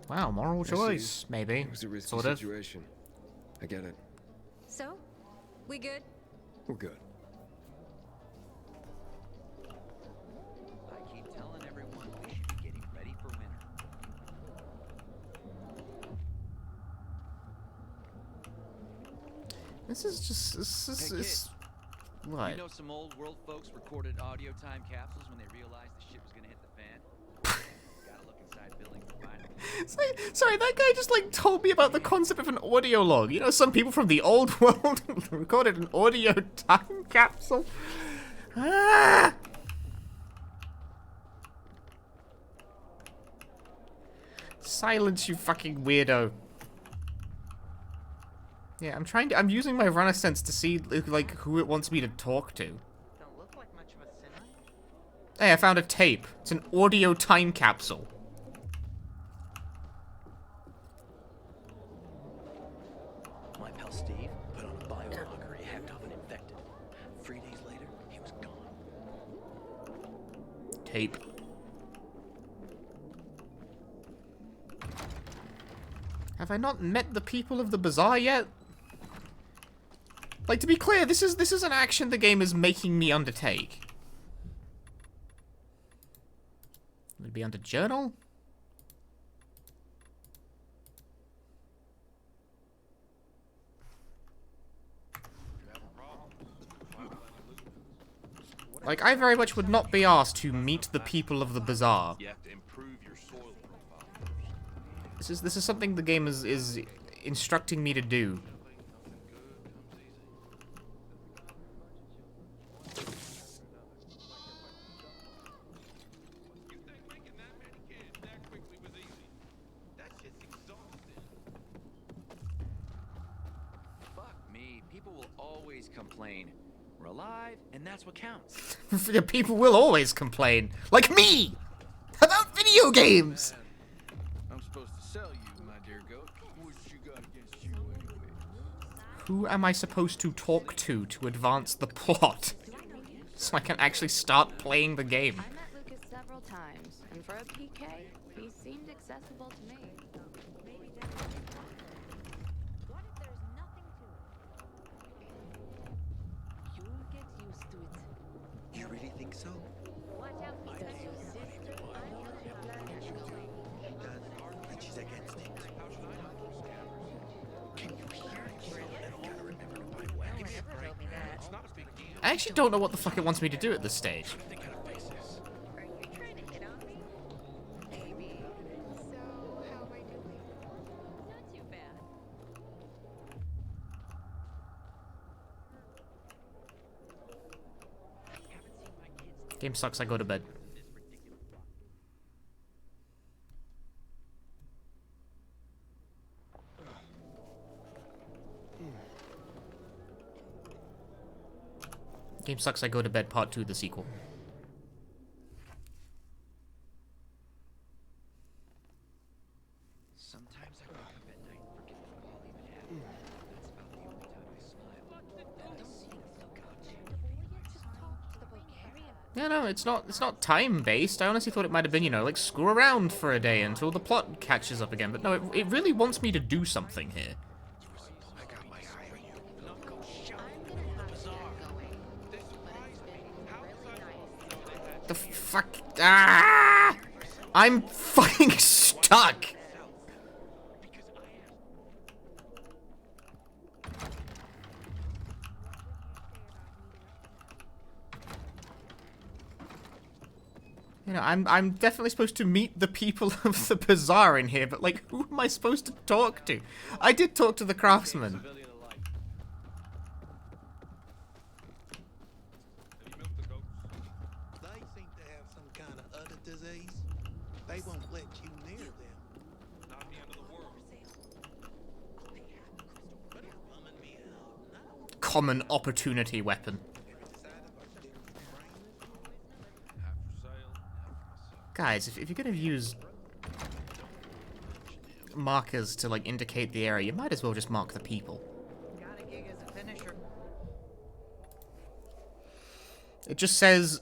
Wow, moral choice, maybe. It was a risky sort of. situation. I get it. So, we good? We're good. I keep telling everyone we should be getting ready for winter. This is just Hey, kid. What? You know some old world folks recorded audio time capsules when they realized the shit was gonna hit the fan? Gotta look inside buildings to find them. Sorry, that guy just like told me about the concept of an audio log. You know, some people from the old world recorded an audio time capsule. Ah! Silence, you fucking weirdo. Yeah, I'm using my runner sense to see like who it wants me to talk to. Don't look like much of a sinner. Hey, I found a tape. It's an audio time capsule. My pal Steve put on a biologger he hacked off an infected. 3 days later, he was gone. Tape. Have I not met the people of the bazaar yet? Like, to be clear, this is an action the game is making me undertake. Would it be under journal? Like, I very much would not be asked to meet the people of the bazaar. You have to improve your soil profile. This is something the game is instructing me to do. people will always complain. We're alive, and that's what counts. The people will always complain. Like me! About video games! I'm supposed to sell you, my dear goat. What you got against you anyway? Who am I supposed to talk to advance the plot? So I can actually start playing the game. I met Lucas several times, and for a PK, he seemed accessible to me. What if there's nothing to it? You'll get used to it. You really think so? Watch out, he does your sister. I know what your plan is going. She does, and she's against it. Can you hear it? You gotta remember to buy weapons. I actually don't know what the fuck it wants me to do at this stage. Are you trying to hit on me? Maybe. So, how am I doing? Not too bad. Game sucks, I go to bed. Game sucks, I go to bed, part 2, the sequel. Sometimes I wake up at night forgetting the ball even happened. That's about the only time I smile. And the scene of the goddamn. Yeah, no, it's not time-based. I honestly thought it might have been, you know, like, screw around for a day until the plot catches up again. But no, it really wants me to do something here. The fuck? Ah! I'm fucking stuck! You know, I'm definitely supposed to meet the people of the bazaar in here, but like, who am I supposed to talk to? I did talk to the craftsman. They seem to have some kind of other disease. They won't let you near them. Not the end of the world. Common opportunity weapon. Guys, if you're gonna use markers to like indicate the area, you might as well just mark the people. Got a gig as a finisher. It just says,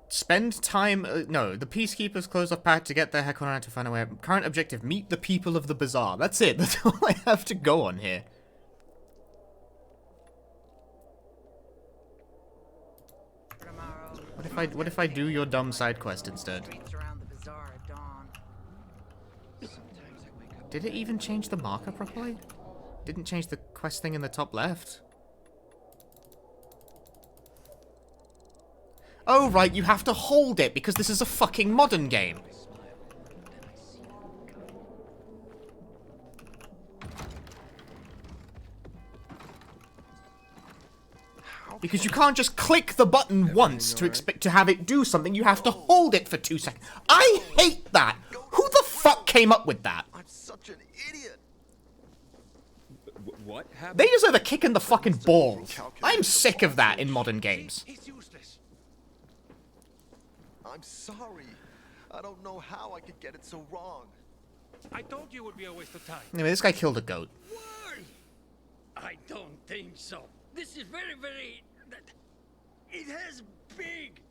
spend time... no, the Peacekeepers close off path to get their heck on to find a way. Current objective, meet the people of the bazaar. That's it. That's all I have to go on here. What if I do your dumb side quest instead? Did it even change the marker properly? Didn't change the quest thing in the top left. Oh right, you have to hold it because this is a fucking modern game. Because you can't just click the button once to expect to have it do something. You have to hold it for 2 seconds. I hate that. Who the fuck came up with that? I'm such an idiot. What happened? They deserve a kick in the fucking balls. I'm sick of that in modern games. I'm sorry. I don't know how I could get it so wrong. I told you it would be a waste of time. Anyway, this guy killed a goat. Why? I don't think so. This is very, very... It has big,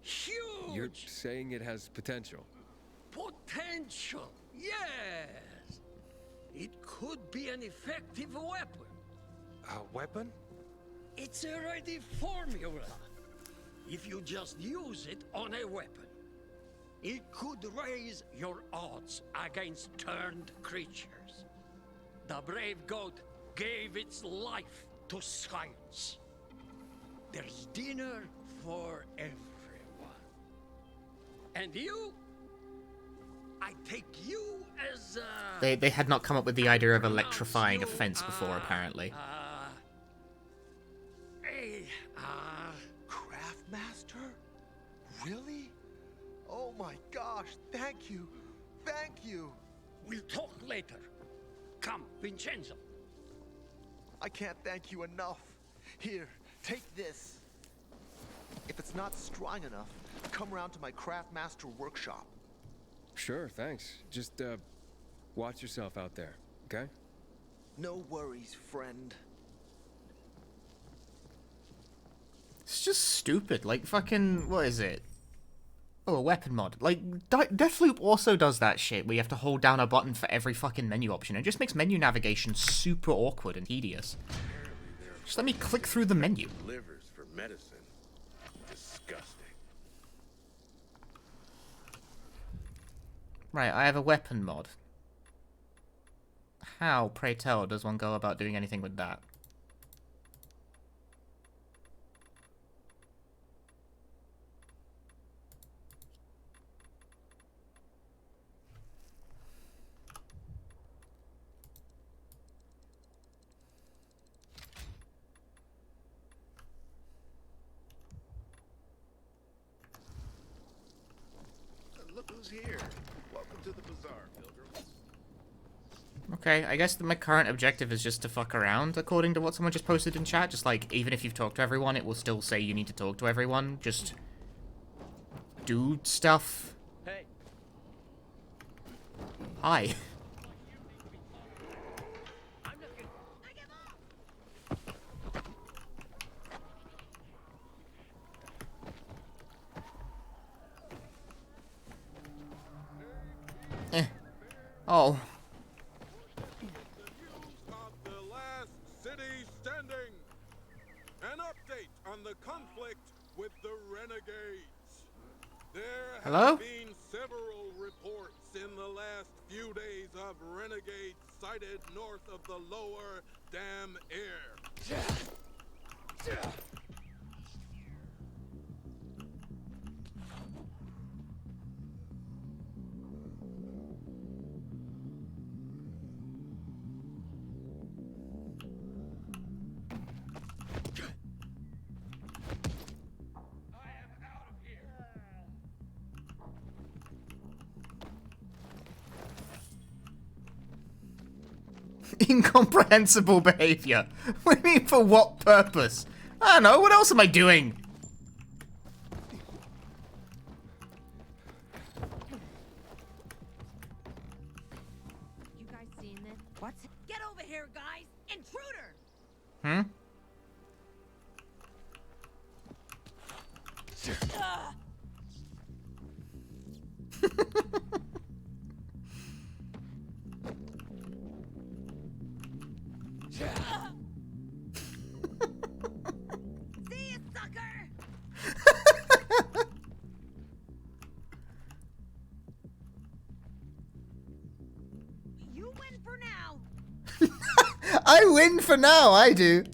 huge... You're saying it has potential? Potential, yes. It could be an effective weapon. A weapon? It's a ready formula. If you just use it on a weapon, it could raise your odds against turned creatures. The brave goat gave its life to science. There's dinner for everyone. And you? I take you as They had not come up with the idea of electrifying a fence before, apparently. Craftmaster? Really? Oh my gosh, thank you. Thank you. We'll talk later. Come, Vincenzo. I can't thank you enough. Here, take this. If it's not strong enough, come around to my Craftmaster workshop. Sure, thanks. Just, watch yourself out there, okay? No worries, friend. It's just stupid. Like, fucking... What is it? Oh, a weapon mod. Like, Deathloop also does that shit where you have to hold down a button for every fucking menu option. It just makes menu navigation super awkward and tedious. Just let me click through the menu. Livers for medicine. Disgusting. Right, I have a weapon mod. How, pray tell, does one go about doing anything with that? Look who's here. Welcome to the bazaar, pilgrim. Okay, I guess that my current objective is just to fuck around, according to what someone just posted in chat. Just like, even if you've talked to everyone, it will still say you need to talk to everyone. Just do stuff. Hey. Hi. Oh. The last city standing. An update on the conflict with the renegades. There Hello? have been several reports in the last few days of renegades sighted north of the lower Dam Air. Incomprehensible behavior. What do you mean, for what purpose? I don't know, what else am I doing? You guys seen this? What? Get over here, guys! Intruder! Hmm? See you, sucker! You win for now. I win for now, I do.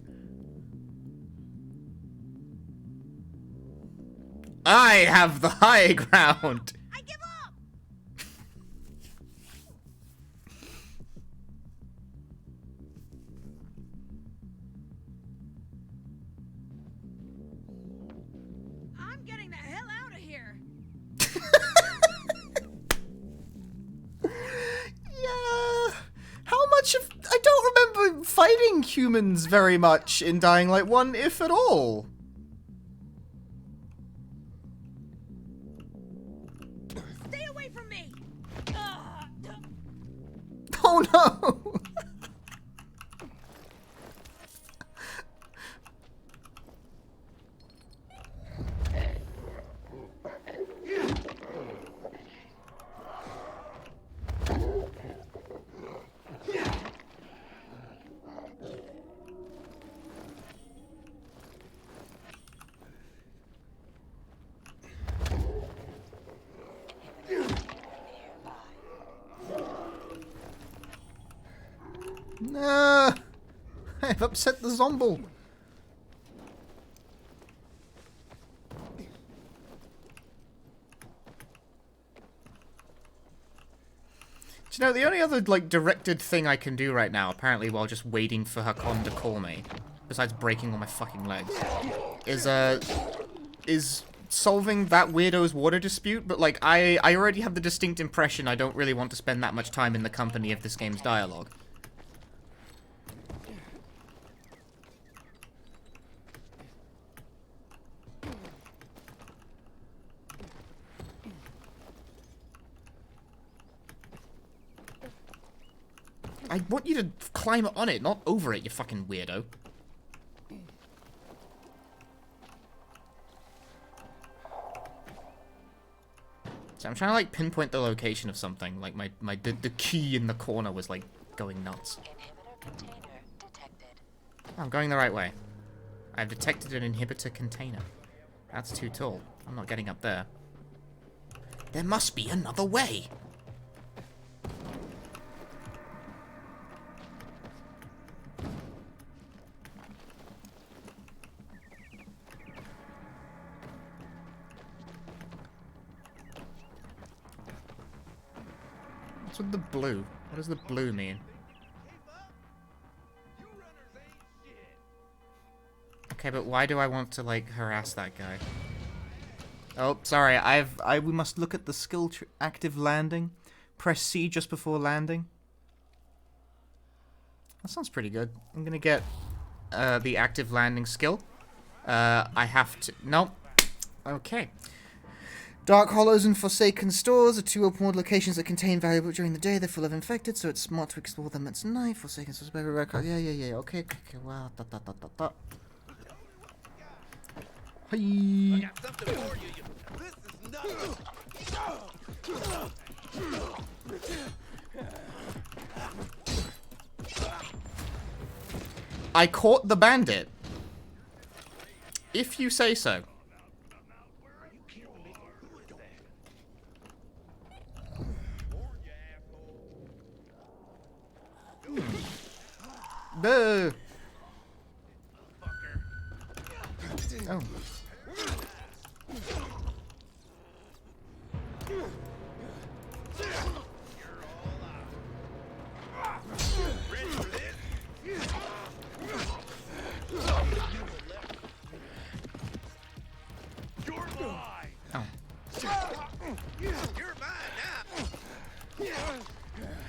I have the high ground. I give up. I'm getting the hell out of here. Yeah. How much of... I don't remember fighting humans very much in Dying Light 1, if at all. Stay away from me. Oh no! Nah, I've upset the zombie. Do you know, the only other, like, directed thing I can do right now, apparently while just waiting for Hakon to call me, besides breaking all my fucking legs, is solving that weirdo's water dispute, but, like, I already have the distinct impression I don't really want to spend that much time in the company of this game's dialogue. I want you to climb on it, not over it, you fucking weirdo. So I'm trying to like pinpoint the location of something. Like the key in the corner was like going nuts. Oh, I'm going the right way. I've detected an inhibitor container. That's too tall. I'm not getting up there. There must be another way. What's with the blue? What does the blue mean? Okay, but why do I want to, like, harass that guy? Oh, sorry, we must look at the skill active landing. Press C just before landing. That sounds pretty good. I'm gonna get, the active landing skill. I have to, nope. Okay. Dark Hollows and Forsaken Stores are two open world locations that contain valuable during the day. They're full of infected, so it's smart to explore them at night. Forsaken Stores, baby record. Yeah. Okay, wow. Hi. I got something for you. This is nuts. I caught the bandit. If you say so. Boo. Oh. You're mine now.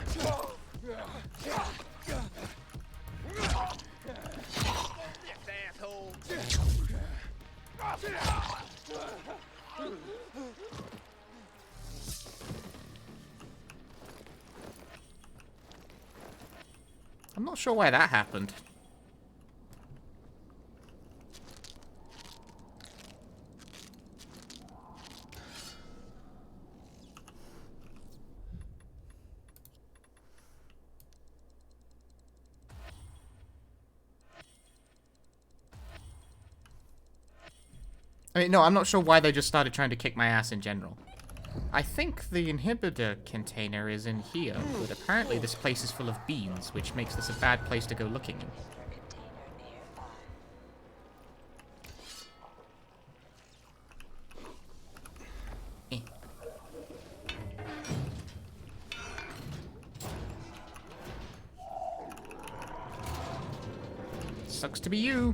Asshole. I'm not sure why that happened. I mean, no, I'm not sure why they just started trying to kick my ass in general. I think the inhibitor container is in here, but apparently this place is full of beans, which makes this a bad place to go looking in. Sucks to be you.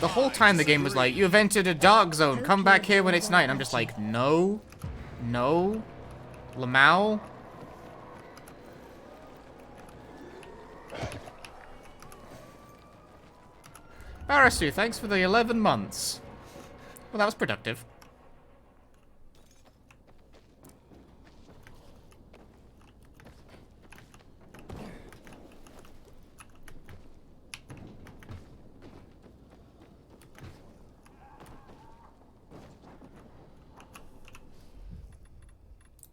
The whole time the game was like, you've entered a dark zone, come back here when it's night. And I'm just like, no. No. Lamau. Barasu, thanks for the 11 months. Well, that was productive.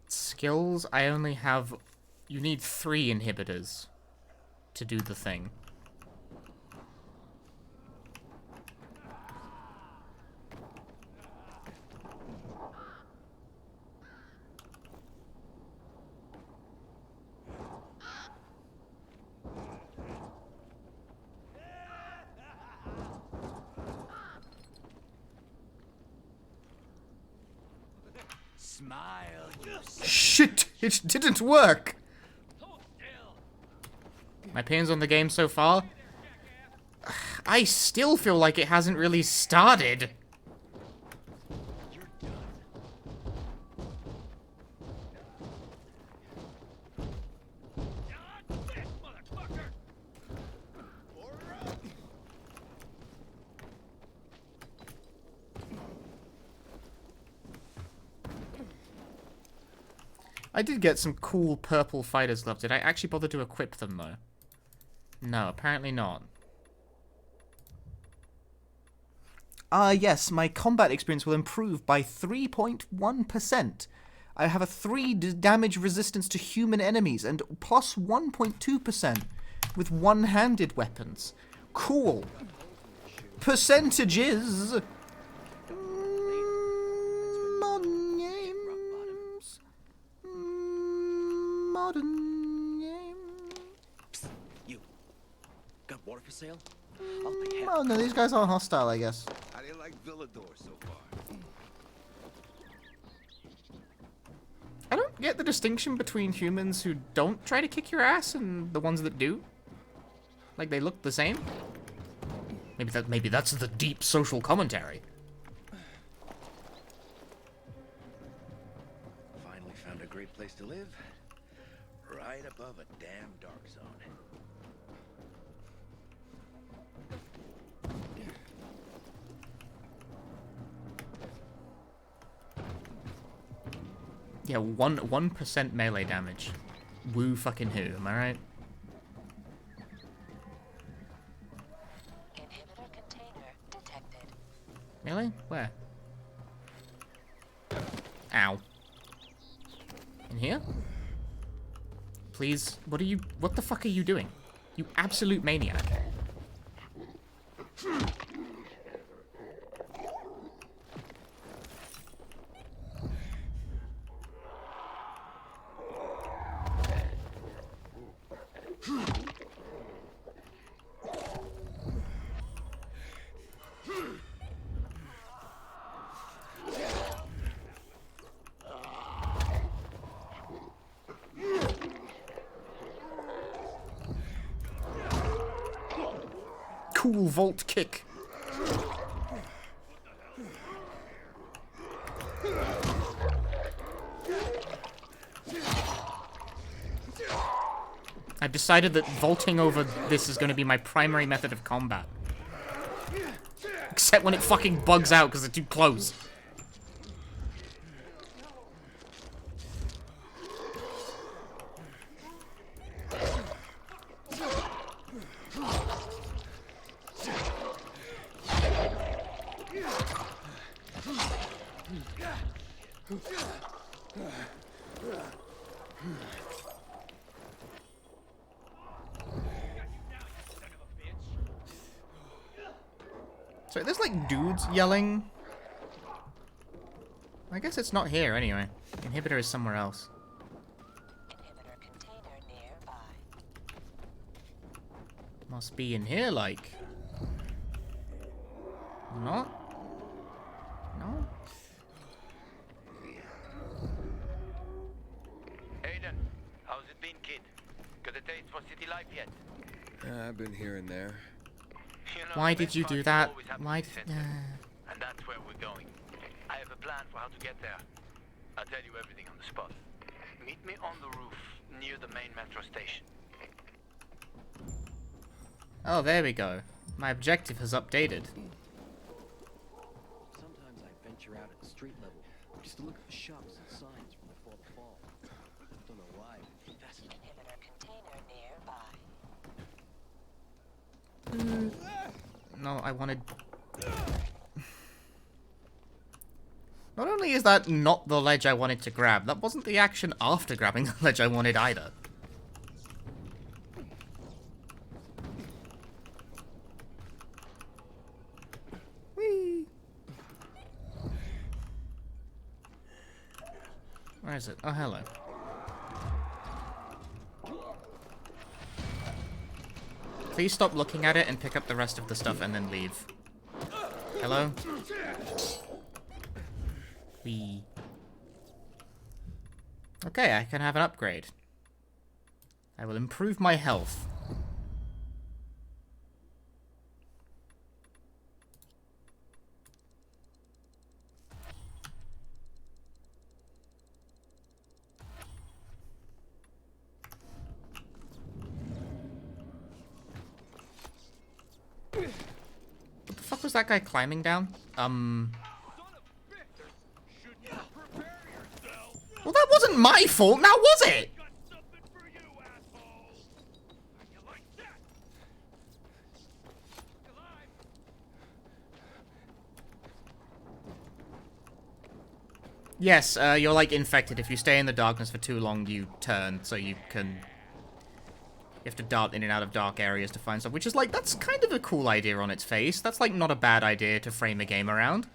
Skills, I only have... You need 3 inhibitors to do the thing. Smile, you Shit! It didn't work! My opinions on the game so far? I still feel like it hasn't really started. I did get some cool purple fighter's gloves. Did I actually bother to equip them, though? No, apparently not. Yes, my combat experience will improve by 3.1%. I have a 3 damage resistance to human enemies and plus 1.2% with one-handed weapons. Cool. Percentages. Modern games. Modern games. Psst, you. Got water for sale? I'll pay half. Oh no, these guys aren't hostile, I guess. How do you like Villador so far? I don't get the distinction between humans who don't try to kick your ass and the ones that do. Like, they look the same. Maybe that's the deep social commentary. Finally found a great place to live. Right above a damn dark zone. Yeah, 1% melee damage. Woo fucking who, am I right? Inhibitor container detected. Really? Where? Ow. In here? Please, what the fuck are you doing? You absolute maniac. Cool vault kick. I've decided that vaulting over this is going to be my primary method of combat. Except when it fucking bugs out because they're too close. So there's like dudes yelling. I guess it's not here anyway. Inhibitor is somewhere else. Inhibitor container nearby. Must be in here, like. Not? No? Aiden, how's it been, kid? Got a taste for city life yet? I've been here and there. You know, Why did you do that? Why? And that's where we're going. I have a plan for how to get there. I'll tell you everything on the spot. Meet me on the roof near the main metro station. Oh, there we go. My objective has updated. Sometimes I venture out at street level just to look at the shops and signs from before the fall. Don't know why. Fascinating. Inhibitor container nearby. No, I wanted... Not only is that not the ledge I wanted to grab, that wasn't the action after grabbing the ledge I wanted either. Whee! Where is it? Oh, hello. Please stop looking at it and pick up the rest of the stuff and then leave. Hello? Whee. Okay, I can have an upgrade. I will improve my health. What the fuck was that guy climbing down? Well, that was wasn't my fault, now was it? Yes, you're like infected. If you stay in the darkness for too long, you turn, so you can... You have to dart in and out of dark areas to find stuff, which is like, that's kind of a cool idea on its face. That's like not a bad idea to frame a game around.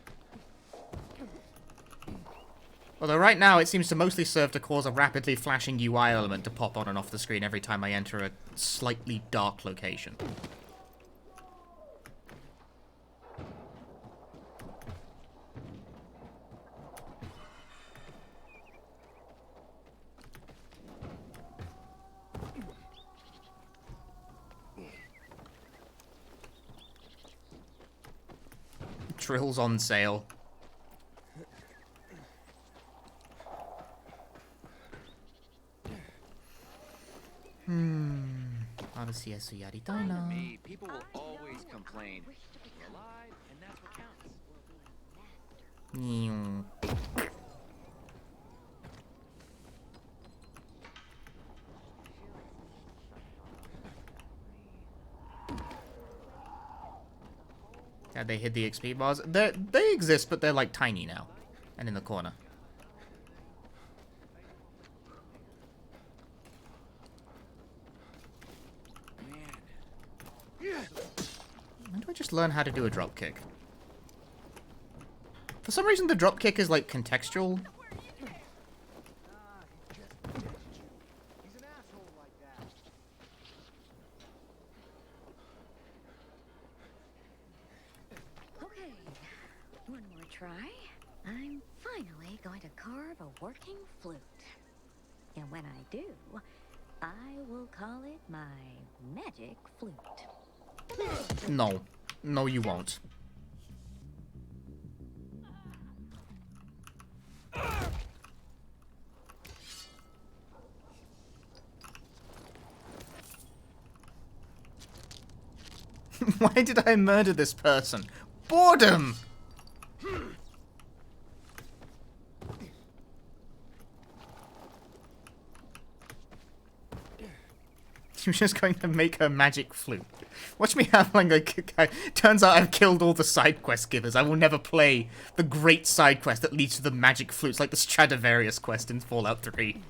Although right now it seems to mostly serve to cause a rapidly flashing UI element to pop on and off the screen every time I enter a slightly dark location. Drills on sale. Odyssey su yaritona. Me, people will always complain. We're alive, and that's what counts. Yeah, they hid the XP bars. They exist, but they're like tiny now. And in the corner. When do I just learn how to do a dropkick? For some reason the dropkick is like contextual. Okay, one more try. I'm finally going to carve a working flute. And when I do, I will call it my magic flute. No. No, you won't. Why did I murder this person? Boredom! She was just going to make her magic flute. Watch me have like a... Turns out I've killed all the side quest givers. I will never play the great side quest that leads to the magic flutes, like the Stradivarius quest in Fallout 3.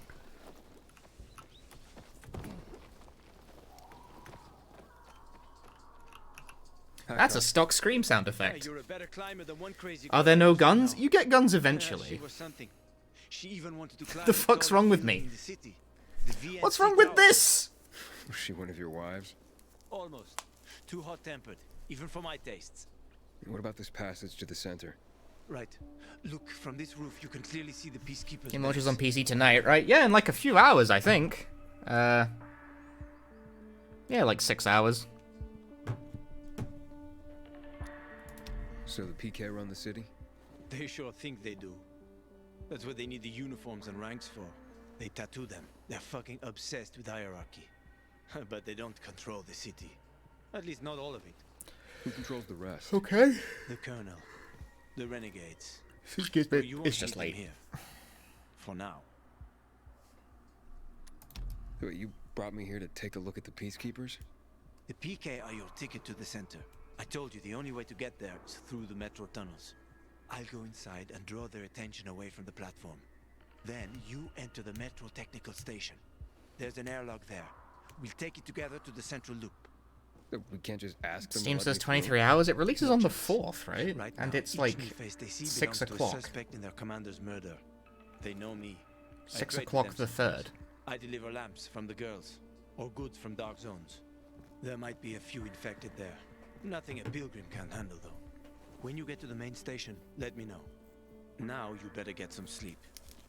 That's a stock scream sound effect. You're a better climber than one crazy Are there no guns? You get guns eventually. She was something. She even wanted to climb The fuck's wrong with me? What's wrong with this? Was she one of your wives? Almost. Too hot-tempered, even for my tastes. What about this passage to the center? Right. Look, from this roof you can clearly see the peacekeepers. Game launches on PC tonight, right? Yeah, in like a few hours, I think. Yeah, like 6 hours. So the PK run the city? They sure think they do. That's what they need the uniforms and ranks for. They tattoo them. They're fucking obsessed with hierarchy. But they don't control the city. At least not all of it. Who controls the rest? Okay. The Colonel. The Renegades. Excuse me. You won't It's just meet them late. Here. For now. Wait, you brought me here to take a look at the Peacekeepers? The PK are your ticket to the center. I told you the only way to get there is through the metro tunnels. I'll go inside and draw their attention away from the platform. Then you enter the metro technical station. There's an airlock there. We'll take it together to the central loop. We can't just ask them. Steam to let says me through? 23 hours. It releases on the 4th, right? Right And now, it's each like new face they see 6 belongs to a o'clock. suspect in their commander's murder. They know me. I 6 trade o'clock with the them 3rd. I deliver lamps from the girls, or goods from dark zones. There might be a few infected there. Nothing a pilgrim can't handle, though. When you get to the main station, let me know. Now you better get some sleep.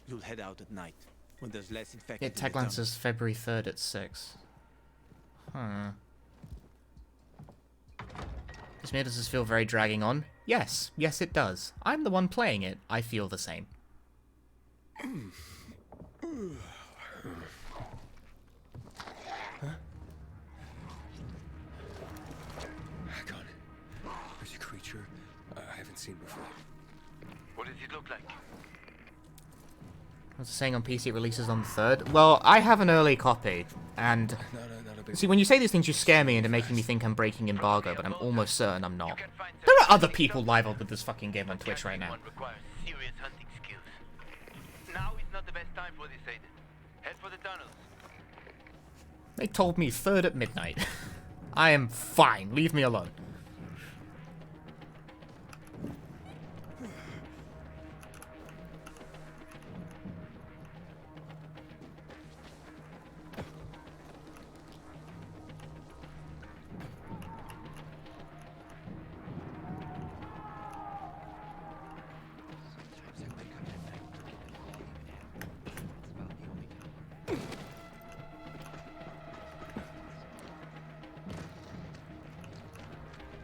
You'll head out at night, when there's less infected Yeah, in the Techland tunnel. says February 3rd at 6. Huh. This made us feel very dragging on. Yes, yes it does. I'm the one playing it. I feel the same. Hakon, there's a creature I haven't seen before. What does it look like? What's it saying on PC it releases on the 3rd? Well, I have an early copy, and... See, when you say these things, you scare me into making me think I'm breaking embargo, but I'm almost certain I'm not. There are other people live on with this fucking game on Twitch right now. Serious hunting skills. Now is not the best time for this, Aiden. Head for the tunnels. They told me 3rd at midnight. I am fine. Leave me alone.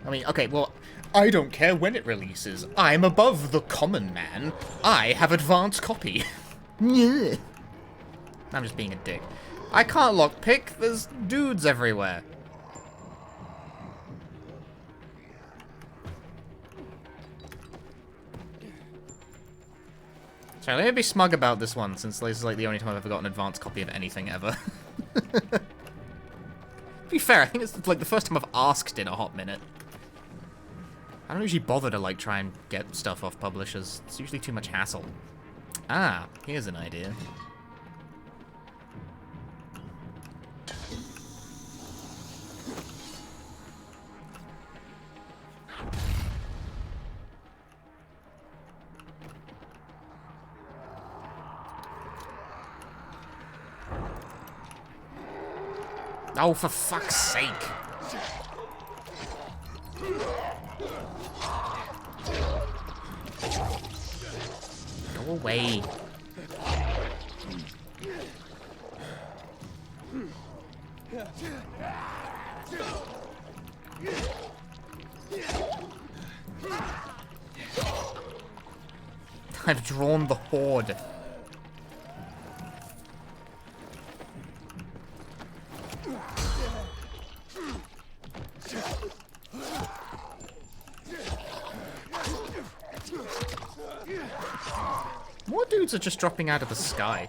I mean, okay, well, I don't care when it releases. I'm above the common man. I have advanced copy. I'm just being a dick. I can't lockpick. There's dudes everywhere. Sorry, let me be smug about this one, since this is like the only time I've ever got an advanced copy of anything ever. To be fair, I think it's like the first time I've asked in a hot minute. I don't usually bother to, like, try and get stuff off publishers. It's usually too much hassle. Ah, here's an idea. Oh, for fuck's sake. Go away. I've drawn the horde. More dudes are just dropping out of the sky.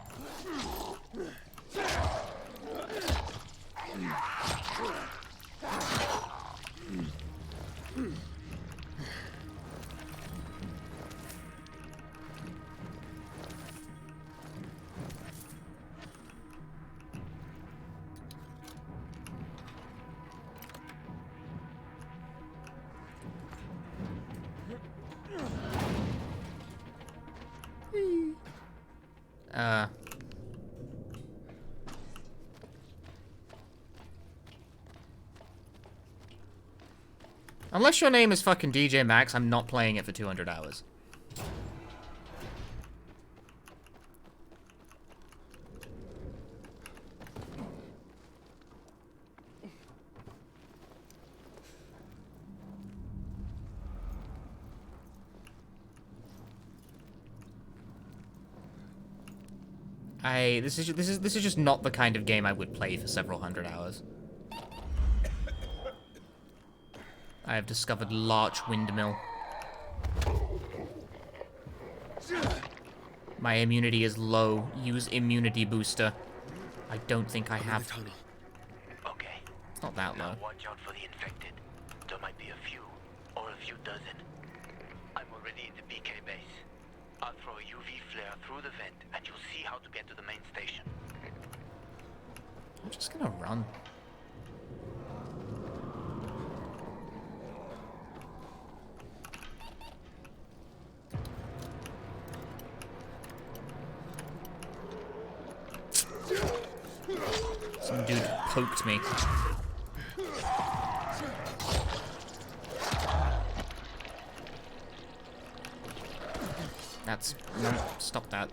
Unless your name is fucking DJ Max, I'm not playing it for 200 hours. This is just not the kind of game I would play for several hundred hours. I have discovered Larch Windmill. My immunity is low. Use immunity booster. I don't think I have. Okay. It's not that low. Now watch out for the infected. There might be a few, or a few dozen. I'm already in the BK base. I'll throw a UV flare through the vent, and you'll see how to get to the main station. I'm just gonna run. Some dude poked me. That's... no, stop that.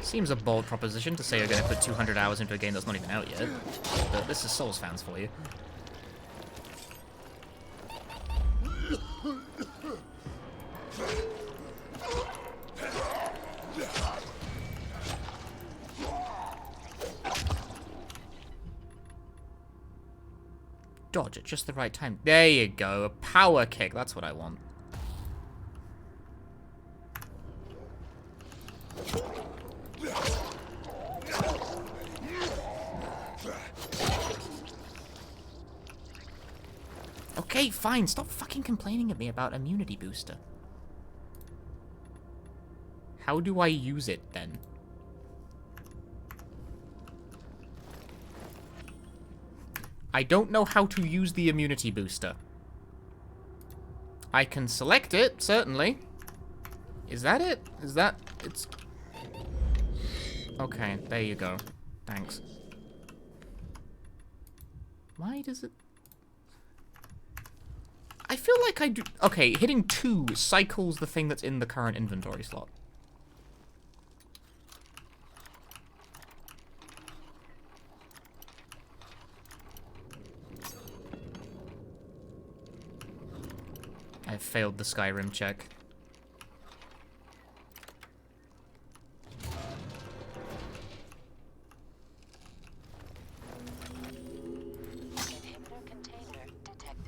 Seems a bold proposition to say you're going to put 200 hours into a game that's not even out yet. But this is Souls fans for you. dodge at just the right time. There you go. A power kick. That's what I want. Okay, fine. Stop fucking complaining at me about immunity booster. How do I use it, then? I don't know how to use the immunity booster. I can select it, certainly. Is that it? Is that... it's... Okay, there you go. Thanks. Why does it... I feel like I do... Okay, hitting 2 cycles the thing that's in the current inventory slot. I failed the Skyrim check.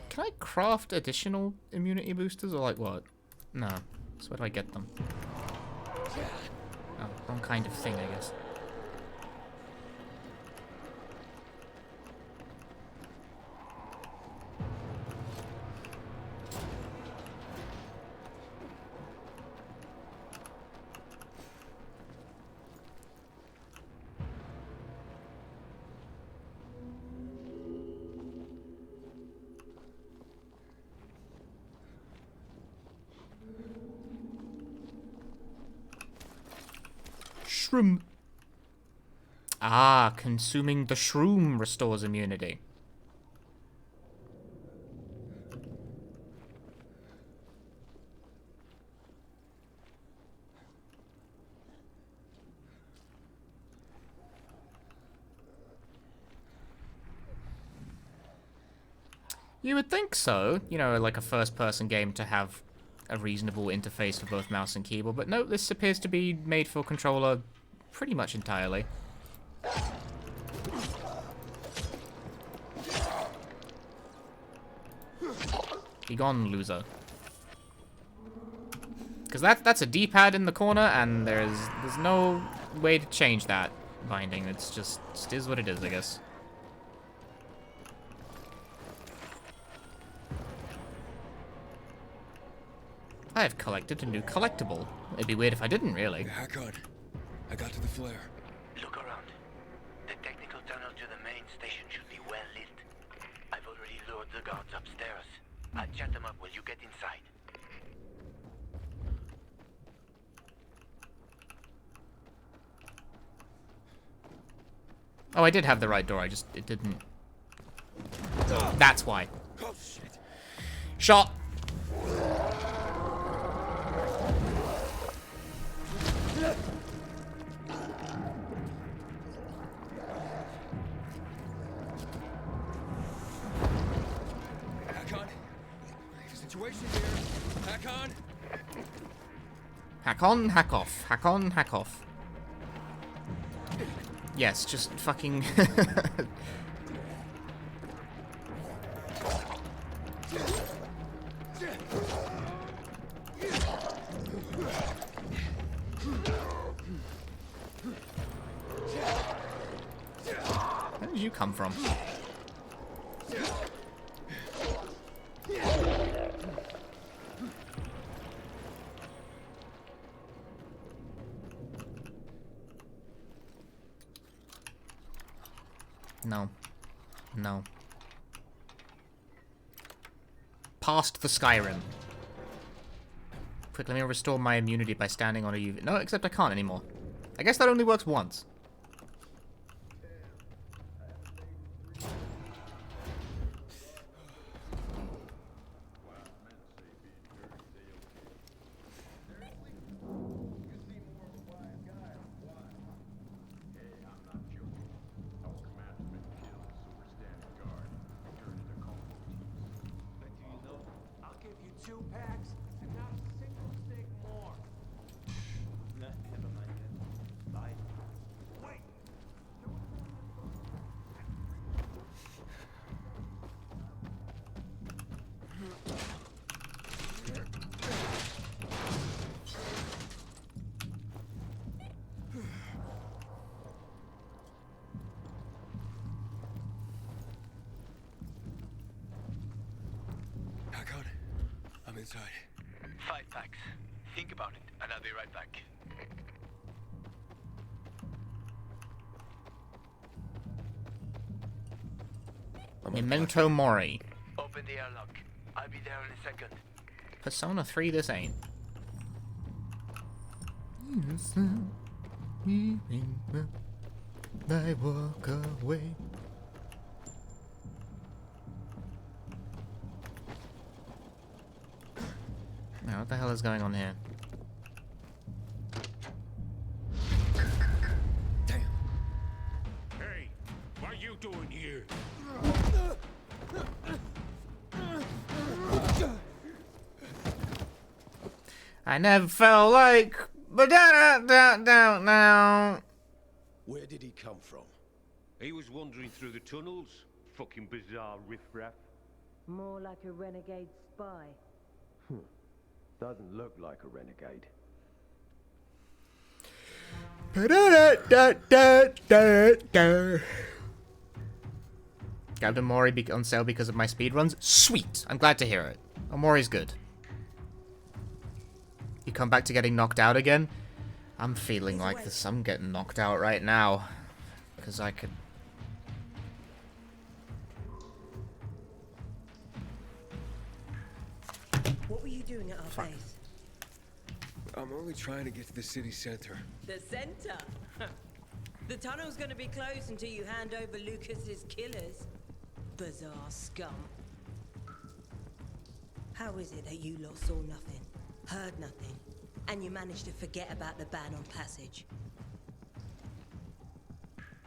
Can I craft additional immunity boosters or like what? No. So where do I get them? Oh, wrong kind of thing, I guess. Shroom. Ah, consuming the shroom restores immunity. You would think so, you know, like a first-person game to have a reasonable interface for both mouse and keyboard, but no, this appears to be made for controller pretty much entirely. Be gone, loser. Because that's a D-pad in the corner, and there's no way to change that binding. It's just is what it is, I guess. I have collected a new collectible. It'd be weird if I didn't, really. Hack on. I got to the flare. Look around. The technical tunnel to the main station should be well lit. I've already lured the guards upstairs. I'll chat them up while you get inside. Oh, I did have the right door. It didn't. That's why. Oh, shit. Shot. Situation here. Hack on. Hack on, hack off. Hack on, hack off. Yes, just fucking... Where did you come from? No. No. Past the Skyrim. Quick, let me restore my immunity by standing on a UV. No, except I can't anymore. I guess that only works once. inside. 5 packs. Think about it, and I'll be right back. Memento Mori. Open the airlock. I'll be there in a second. Persona 3 this ain't. I walk away. Now, what the hell is going on here? Damn. Hey, what are you doing here? I never felt like, but now. Where did he come from? He was wandering through the tunnels. Fucking bizarre riffraff. More like a renegade spy. Doesn't look like a renegade. Grabbed Omori on sale because of my speedruns. Sweet! I'm glad to hear it. Omori's good. You come back to getting knocked out again? I'm feeling like I'm getting knocked out right now. Because I could... What were you doing at our base? I'm only trying to get to the city center. The center? The tunnel's gonna be closed until you hand over Lucas's killers. Bizarre scum. How is it that you lot saw nothing, heard nothing, and you managed to forget about the ban on passage?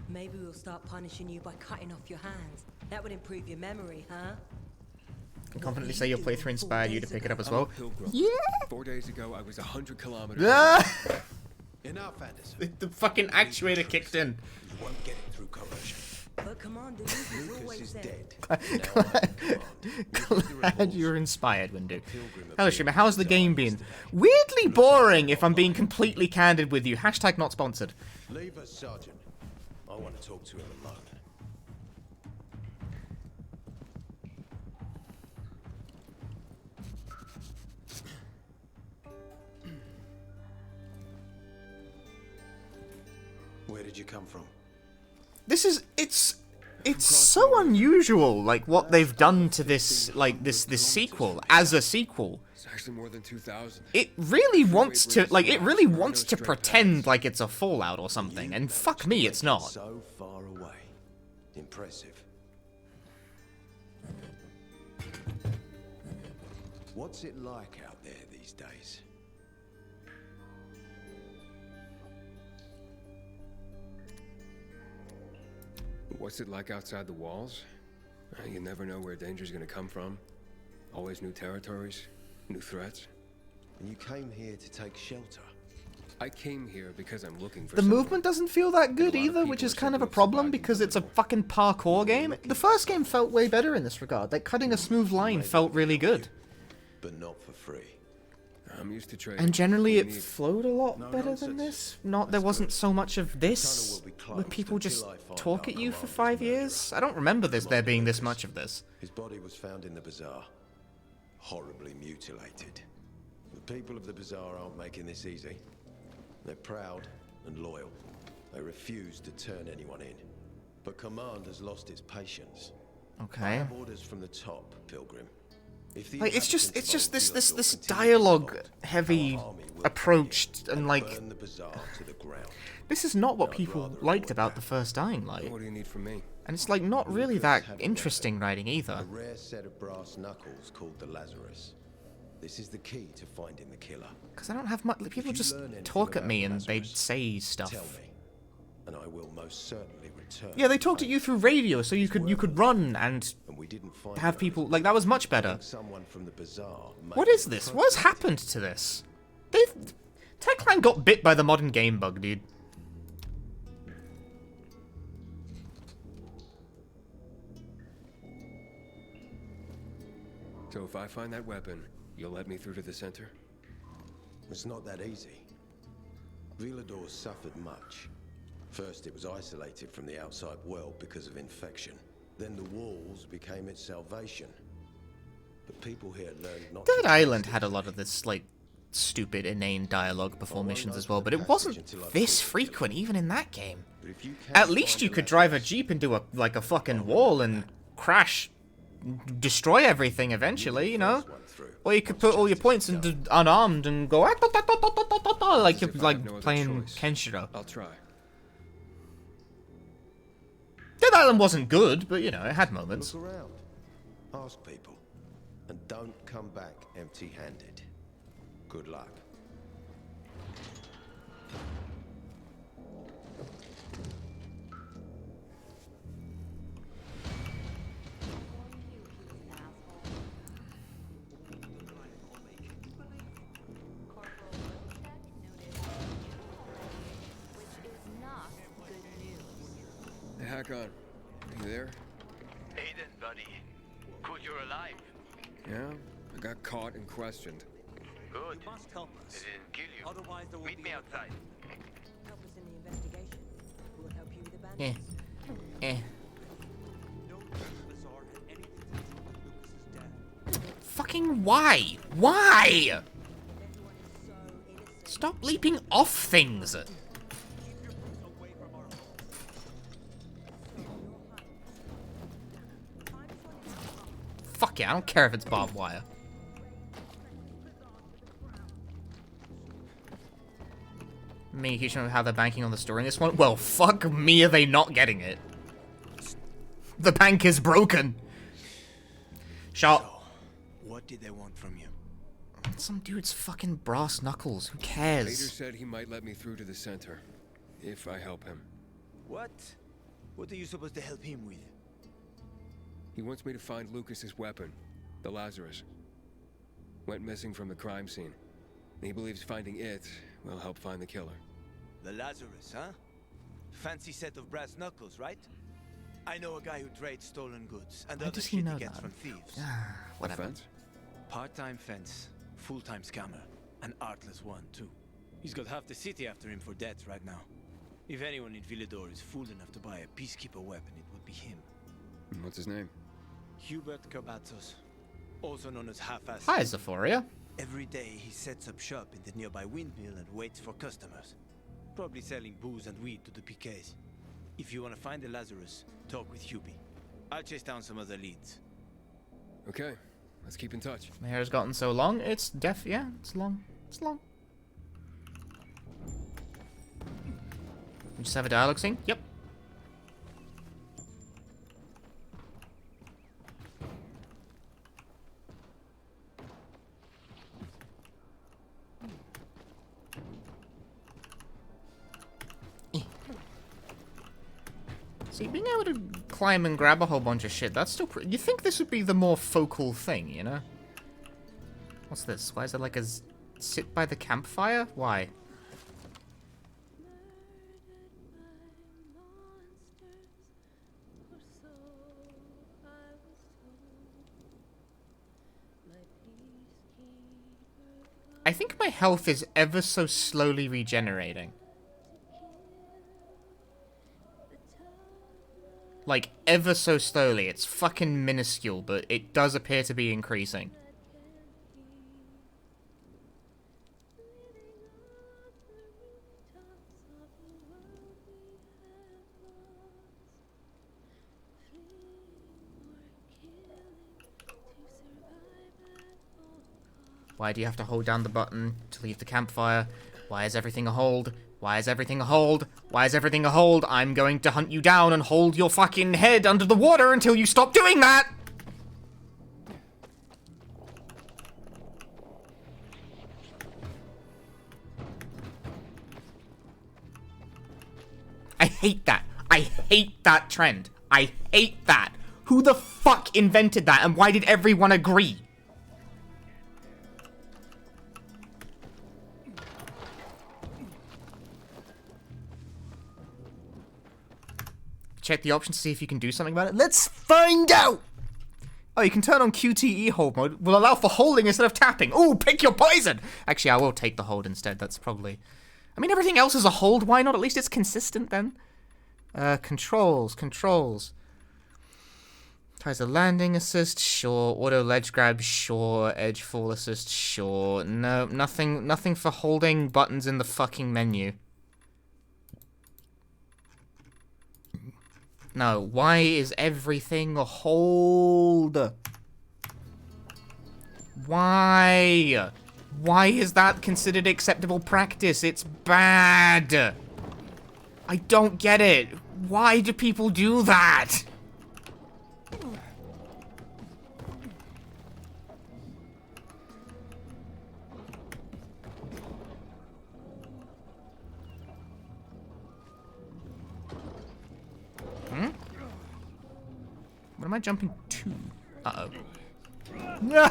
Maybe we'll start punishing you by cutting off your hands. That would improve your memory, huh? Can confidently say your playthrough inspired you to pick it up as well. Yeah! 4 days ago, I was 100 kilometers Enough, Anderson. The fucking actuator kicked in. You won't get it through coercion. But Commander Lucas is dead. Glad you were inspired, Windu. Hello, streamer. How's the game been? Weirdly boring, if I'm being completely candid with you. Hashtag not sponsored. Leave us, Sergeant. I want to talk to him alone. Where did you come from? This is it's so unusual, like what they've done to this, like this sequel as a sequel. It's actually more than 2,000. It really wants to pretend like it's a Fallout or something, and fuck me, it's not. So far away. Impressive. What's it like out there these days? What's it like outside the walls? You never know where danger's gonna come from. Always new territories, new threats. And you came here to take shelter? I came here because I'm looking for The someone. movement doesn't feel that good either, which is kind of a problem because it's a fucking parkour game. The first game felt way better in this regard. Like, cutting a smooth line felt really good. But not for free. I'm used to trading. And generally it flowed a lot better than this. There wasn't so much of this, where people just talk at you for 5 years. I don't remember there being this much of this. His body was found in the bazaar. Horribly mutilated. The people of the bazaar aren't making this easy. They're proud and loyal. They refuse to turn anyone in. But command has lost its patience. Okay. I have orders from the top, Pilgrim. Like, it's just this dialogue heavy approach, and like, this is not what people liked about the first Dying Light. What do you need from me? And it's like not really that interesting writing either. A rare set of brass knuckles called the Lazarus. This is the key to finding the killer. Because I don't have much. People just talk at me and they say stuff. Tell me, and I will most certainly return. Yeah, they talked at you through radio, so you could run and have people like that was much better. Someone from the bazaar. What is this? What has happened to this? Techland got bit by the modern game bug, dude. So if I find that weapon, you'll let me through to the center? It's not that easy. Villador suffered much. First, it was isolated from the outside world because of infection. Then the walls became its salvation. but people here learned not Dead to Island trust had a it. lot of this, like, stupid, inane dialogue before missions as well, but it wasn't this frequent even in that game. At least you could drive a Jeep into a fucking wall and crash, destroy everything eventually, you know? Or you could put all your points into unarmed and go like you're like playing Kenshiro. I'll try. Dead Island wasn't good, but you know, it had moments. Look around. Ask people. And don't come back empty-handed. Good luck. Hey, Hakon. You there? Aiden, buddy. Good you're alive. Yeah? I got caught and questioned. Good. You must help us. They didn't kill you. Otherwise, there will Meet be me outside. Help us in the investigation. We'll help you with the Eh. bandits. no Bazaar had anything to do with Lucas's death. Fucking why? Why? Stop leaping off things. Fuck yeah, I don't care if it's barbed wire. Me, you know how they're banking on the story in this one? Well, fuck me, are they not getting it? The bank is broken. Shot. What did they want from you? Some dude's fucking brass knuckles. Who Vader cares? said he might let me through to the center. If I help him. What? What are you supposed to help him with? He wants me to find Lucas's weapon, the Lazarus. Went missing from the crime scene. He believes finding it will help find the killer. The Lazarus, huh? Fancy set of brass knuckles, right? I know a guy who trades stolen goods and Why other does he shit know he gets that? from thieves. Whatever. Fence? Part-time fence, full-time scammer, an artless one too. He's got half the city after him for debts right now. If anyone in Villador is fool enough to buy a peacekeeper weapon, it would be him. What's his name? Hubert Carbatzos, also known as Half-Ass. Hi, Zephoria. Every day he sets up shop in the nearby windmill and waits for customers. Probably selling booze and weed to the PKs. If you want to find the Lazarus, talk with Hubie. I'll chase down some other leads. Okay, let's keep in touch. My hair's gotten so long, it's yeah, it's long. It's long. We just have a dialogue scene? Yep. See, being able to climb and grab a whole bunch of shit, that's still pretty... You think this would be the more focal thing, you know? What's this? Why is it like a sit by the campfire? Why? I think my health is ever so slowly regenerating. Like, ever so slowly. It's fucking minuscule, but it does appear to be increasing. Why do you have to hold down the button to leave the campfire? Why is everything a hold? Why is everything a hold? Why is everything a hold? I'm going to hunt you down and hold your fucking head under the water until you stop doing that! I hate that. I hate that trend. I hate that. Who the fuck invented that and why did everyone agree? Check the options to see if you can do something about it. Let's find out! Oh, you can turn on QTE hold mode. Will allow for holding instead of tapping. Ooh, pick your poison! Actually, I will take the hold instead. That's probably... I mean, everything else is a hold. Why not? At least it's consistent then. Controls. Applies a landing assist, sure. Auto ledge grab, sure. Edge fall assist, sure. No, nothing for holding buttons in the fucking menu. No, why is everything a hold? Why? Why is that considered acceptable practice? It's bad. I don't get it. Why do people do that? What am I jumping to? Uh-oh. No!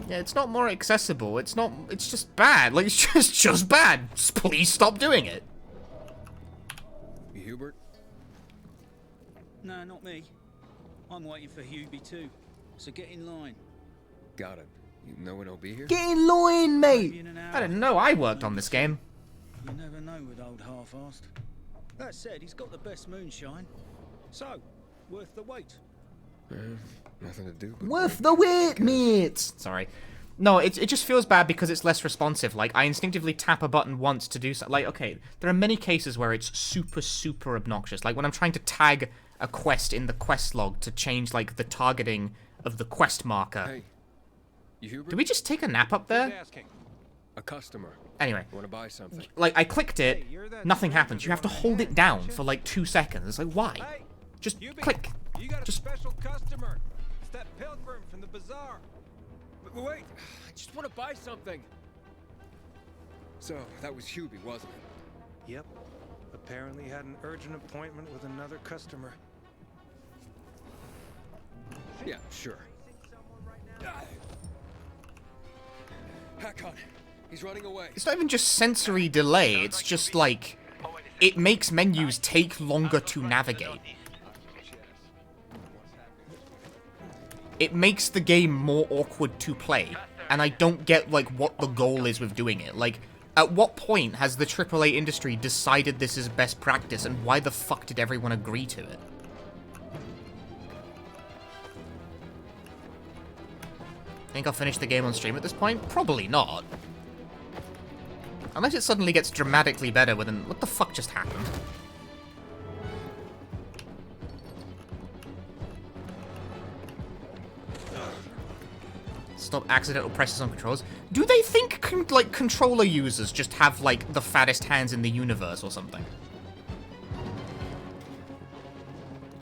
Yeah, it's not more accessible. It's not. It's just bad. Like, it's just bad. Just please stop doing it. Hubert? No, not me. I'm waiting for Hubie too. So get in line. Got it. You know when I'll be here? Get in line, mate! I didn't know I worked on this game. You never know with old half-assed. That said, he's got the best moonshine. So, worth the wait. Nothing to do but Worth the wait, mate! Sorry. No, it just feels bad because it's less responsive. Like, I instinctively tap a button once to do something. Like, okay, there are many cases where it's super obnoxious. Like, when I'm trying to tag a quest in the quest log to change, like, the targeting of the quest marker. Hey, you Hubert? Did we just take a nap up there? A customer. Anyway. Want to buy something? Like, I clicked it, nothing happens. You have to hold it down for, like, 2 seconds. It's like, why? Just click. You got a Just... special customer. It's that pilgrim from the bazaar. Wait, I just want to buy something. So, that was Hubie, wasn't it? Yep. Apparently had an urgent appointment with another customer. Yeah, sure. Hack on. He's running away. It's not even just sensory delay, it's just like... It makes menus take longer to navigate. It makes the game more awkward to play, and I don't get, like, what the goal is with doing it. Like, at what point has the AAA industry decided this is best practice, and why the fuck did everyone agree to it? Think I'll finish the game on stream at this point? Probably not. Unless it suddenly gets dramatically better within... What the fuck just happened? Stop accidental presses on controls. Do they think, like, controller users just have, like, the fattest hands in the universe or something?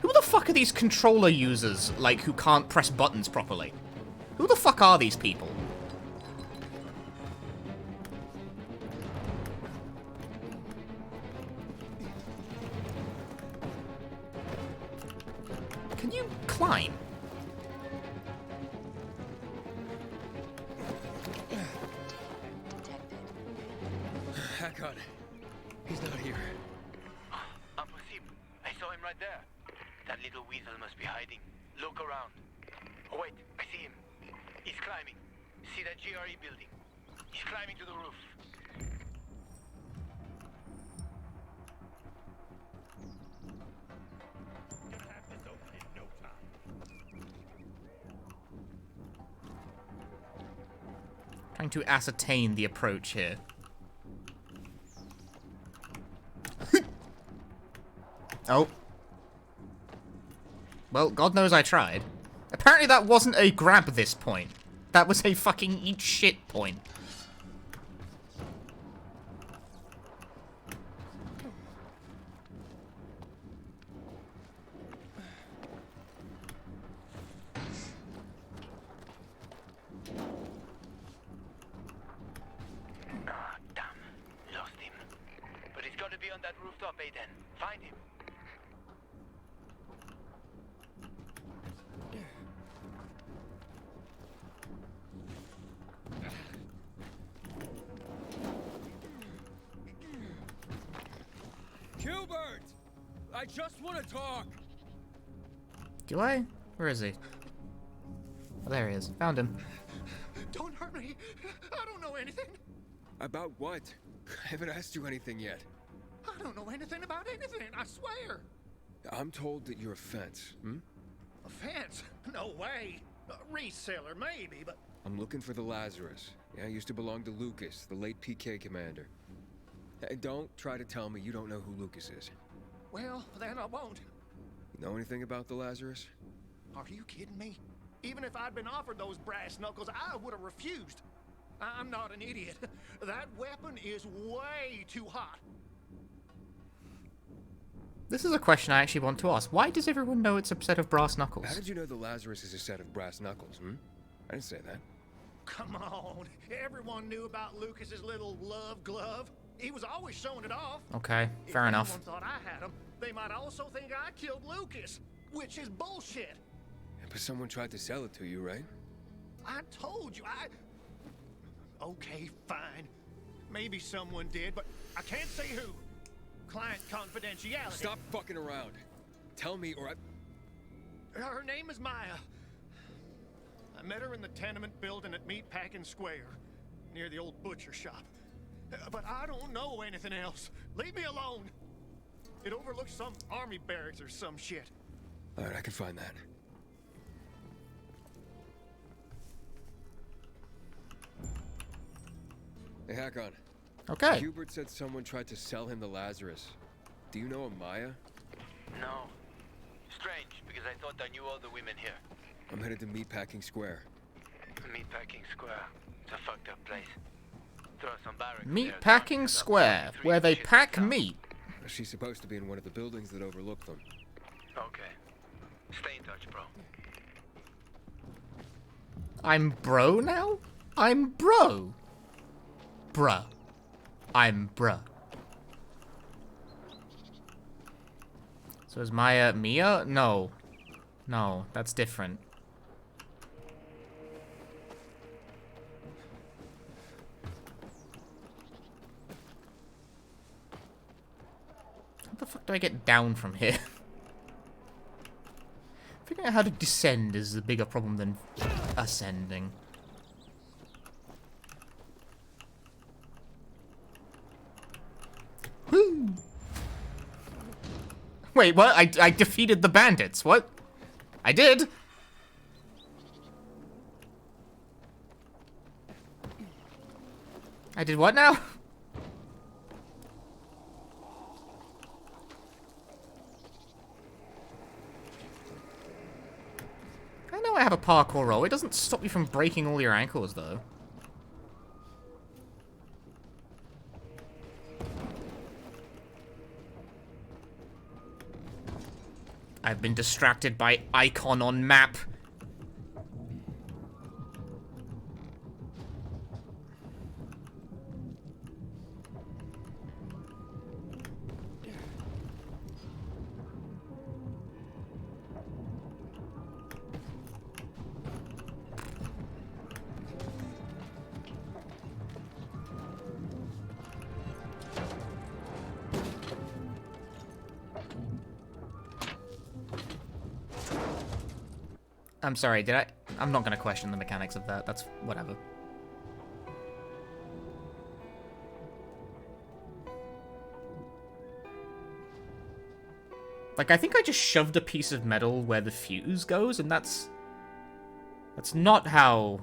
Who the fuck are these controller users, like, who can't press buttons properly? Who the fuck are these people? Can you climb? Hack on. He's not here. Impossible. I saw him right there. That little weasel must be hiding. Look around. Oh, wait. I see him. He's climbing. See that GRE building? He's climbing to the roof. Gonna have this open in no time. Trying to ascertain the approach here. Oh. Well, God knows I tried. Apparently that wasn't a grab this point. That was a fucking eat shit point. Ah, damn. Lost him. But he's got to be on that rooftop, Aiden. Find him. Hubert! I just want to talk! Do I? Where is he? Oh, there he is. Found him. I don't know anything. About what? I haven't asked you anything yet. I don't know anything about anything, I swear. I'm told that you're a fence, A fence? No way. A reseller, maybe, but... I'm looking for the Lazarus. Yeah, used to belong to Lucas, the late PK commander. Hey, don't try to tell me you don't know who Lucas is. Well, then I won't. You know anything about the Lazarus? Are you kidding me? Even if I'd been offered those brass knuckles, I would have refused. I'm not an idiot. That weapon is way too hot. This is a question I actually want to ask. Why does everyone know it's a set of brass knuckles? How did you know the Lazarus is a set of brass knuckles, I didn't say that. Come on. Everyone knew about Lucas's little love glove. He was always showing it off. Okay, fair enough. If anyone thought I had him, they might also think I killed Lucas, which is bullshit. But someone tried to sell it to you, right? I told you, Okay, fine. Maybe someone did, but I can't say who. Client confidentiality. Stop fucking around. Tell me or I... Her name is Maya. I met her in the tenement building at Meatpacking Square, near the old butcher shop. But I don't know anything else. Leave me alone. It overlooks some army barracks or some shit. All right, I can find that. Hey, Hakon. Okay. Hubert said someone tried to sell him the Lazarus. Do you know a Maya? No. Strange, because I thought I knew all the women here. I'm headed to Meatpacking Square. Meatpacking Square. It's a fucked up place. Throw some barracks there. Meatpacking Square, where they pack meat. She's supposed to be in one of the buildings that overlook them. Okay. Stay in touch, bro. I'm bro now? I'm bro. Bruh. I'm bruh. So is Maya Mia? No. No, that's different. How the fuck do I get down from here? Figuring out how to descend is a bigger problem than ascending. Woo! Wait, what? I defeated the bandits. What? I did. I did what now? I know I have a parkour roll. It doesn't stop you from breaking all your ankles, though. I've been distracted by icon on map. I'm sorry, did I? I'm not gonna question the mechanics of that. That's whatever. Like, I think I just shoved a piece of metal where the fuse goes, and that's not how...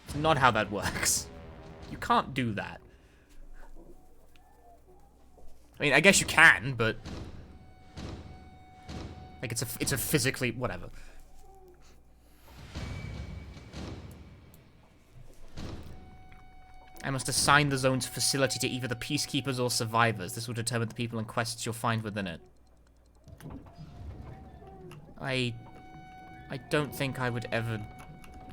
It's not how that works. You can't do that. I mean, I guess you can, but... Like, it's a physically... whatever. I must assign the zone's facility to either the peacekeepers or survivors. This will determine the people and quests you'll find within it. I don't think I would ever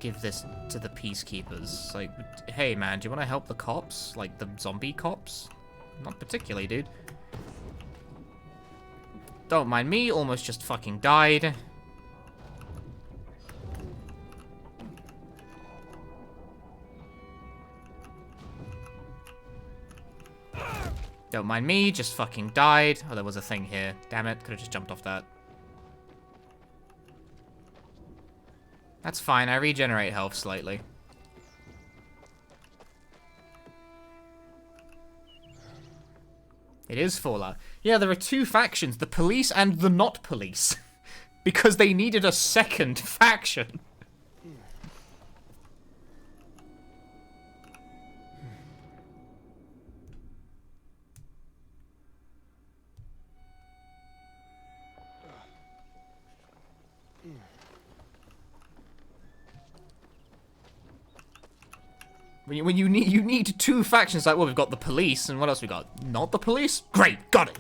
give this to the peacekeepers. Like, hey man, do you want to help the cops? Like, the zombie cops? Not particularly, dude. Don't mind me, almost just fucking died. Don't mind me, just fucking died. Oh, there was a thing here. Damn it, could have just jumped off that. That's fine, I regenerate health slightly. It is Fallout. Yeah, there are two factions, the police and the not police. Because they needed a second faction. When you need two factions, like, well, we've got the police, and what else we got? Not the police? Great, got it.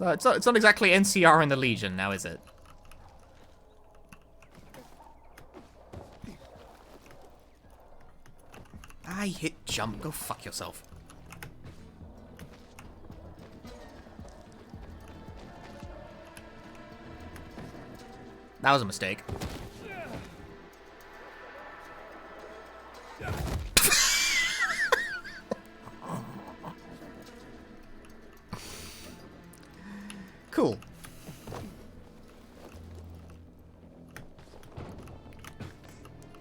It's not exactly NCR and the Legion now, is it? I hit jump. Go fuck yourself. That was a mistake. Cool.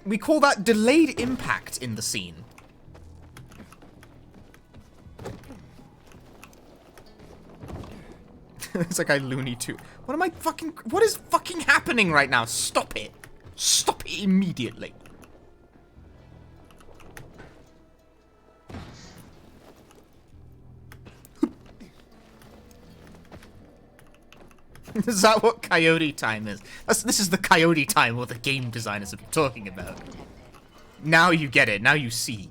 We call that delayed impact in the scene. It's like I Looney Tunes. What am I fucking... What is fucking happening right now? Stop it. Stop it immediately. Is that what coyote time is? This is the coyote time what the game designers have been talking about. Now you get it. Now you see.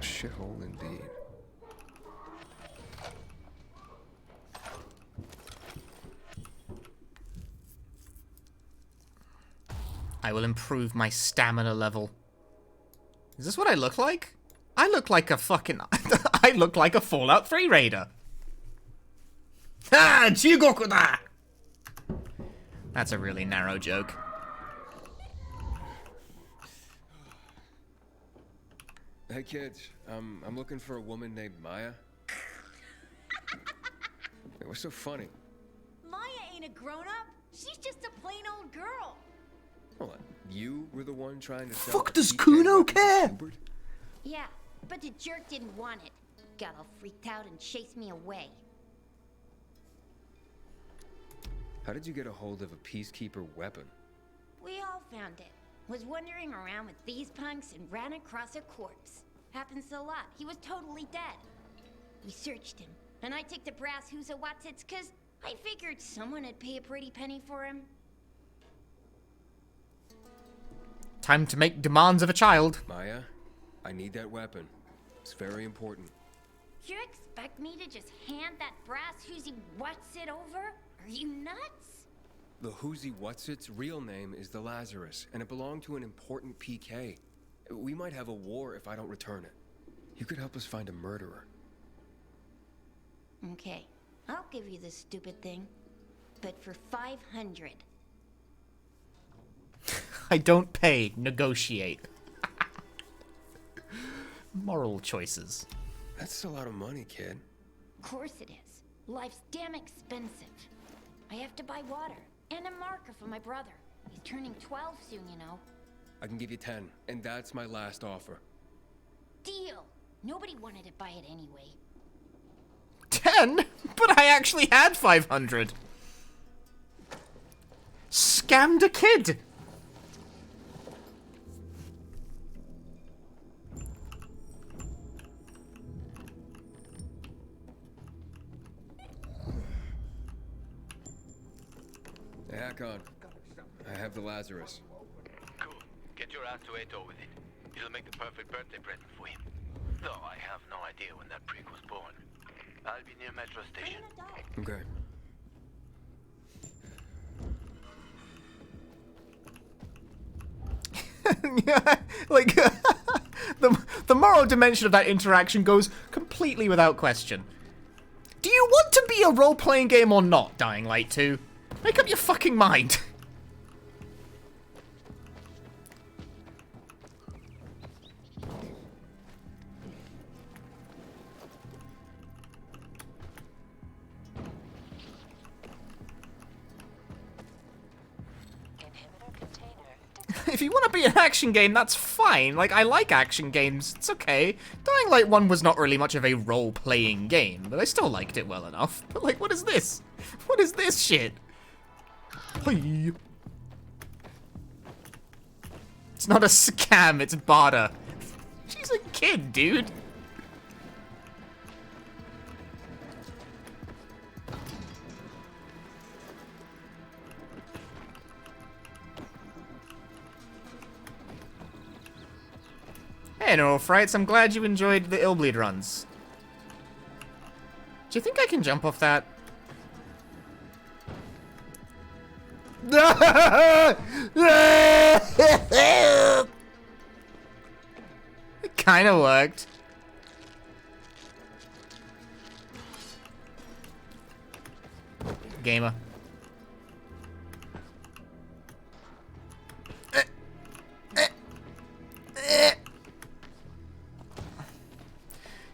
Shithole indeed. I will improve my stamina level. Is this what I look like? I look like a fucking... I look like a Fallout 3 raider. Ah, Jigoku da! That's a really narrow joke. Hey kids, I'm looking for a woman named Maya. Hey, what's so funny? Maya ain't a grown-up. She's just a plain old girl. Hold on, you were the one trying to sell. Fuck does Kuno care? Yeah, but the jerk didn't want it. Got all freaked out and chased me away. How did you get a hold of a peacekeeper weapon? We all found it. Was wandering around with these punks and ran across a corpse. Happens a lot. He was totally dead. We searched him, and I took the brass Huzawatsits cause I figured someone would pay a pretty penny for him. Time to make demands of a child. Maya, I need that weapon. It's very important. You expect me to just hand that brass Huzawatsits over? Are you nuts? The Huzawatsits' real name is the Lazarus, and it belonged to an important PK. We might have a war if I don't return it. You could help us find a murderer. Okay, I'll give you this stupid thing, but for 500. I don't pay, negotiate. Moral choices. That's a lot of money, kid. Of course it is. Life's damn expensive. I have to buy water and a marker for my brother. He's turning 12 soon, you know. I can give you 10, and that's my last offer. Deal. Nobody wanted to buy it anyway. 10? But I actually had 500. Scammed a kid. Hey, Hakon. I have the Lazarus. Cool. Get your ass to Ato with it. It'll make the perfect birthday present for him. Though I have no idea when that prick was born. I'll be near Metro Station. Okay. Yeah, like, the moral dimension of that interaction goes completely without question. Do you want to be a role-playing game or not, Dying Light 2? Make up your fucking mind. If you want to be an action game, that's fine. Like, I like action games. It's okay. Dying Light 1 was not really much of a role-playing game, but I still liked it well enough. But, like, what is this? What is this shit? Hey. It's not a scam, it's barter. She's a kid, dude. Hey, Neural Frights, I'm glad you enjoyed the Illbleed runs. Do you think I can jump off that? It kinda worked. Gamer.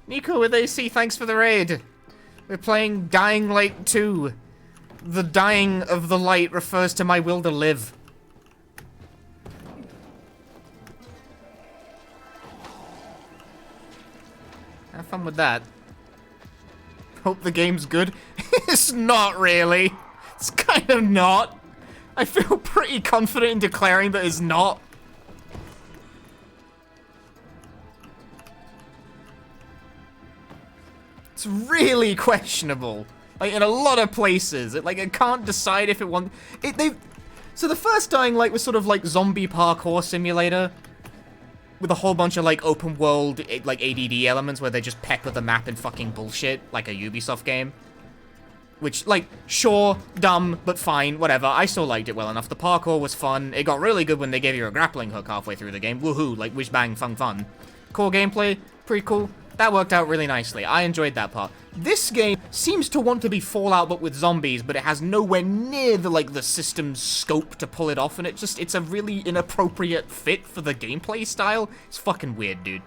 Nico with AC, thanks for the raid. We're playing Dying Light 2. The dying of the light refers to my will to live. Have fun with that. Hope the game's good. It's not really. It's kind of not. I feel pretty confident in declaring that it's not. It's really questionable. Like, in a lot of places. It can't decide if it wants... So the first Dying Light was sort of like zombie parkour simulator. With a whole bunch of, like, open world, like, ADD elements where they just pepper the map in fucking bullshit. Like a Ubisoft game. Which, like, sure, dumb, but fine, whatever. I still liked it well enough. The parkour was fun. It got really good when they gave you a grappling hook halfway through the game. Woohoo, like, whiz bang, fun fun. Core gameplay, pretty cool. That worked out really nicely. I enjoyed that part. This game seems to want to be Fallout but with zombies, but it has nowhere near the system's scope to pull it off, and it's a really inappropriate fit for the gameplay style. It's fucking weird, dude.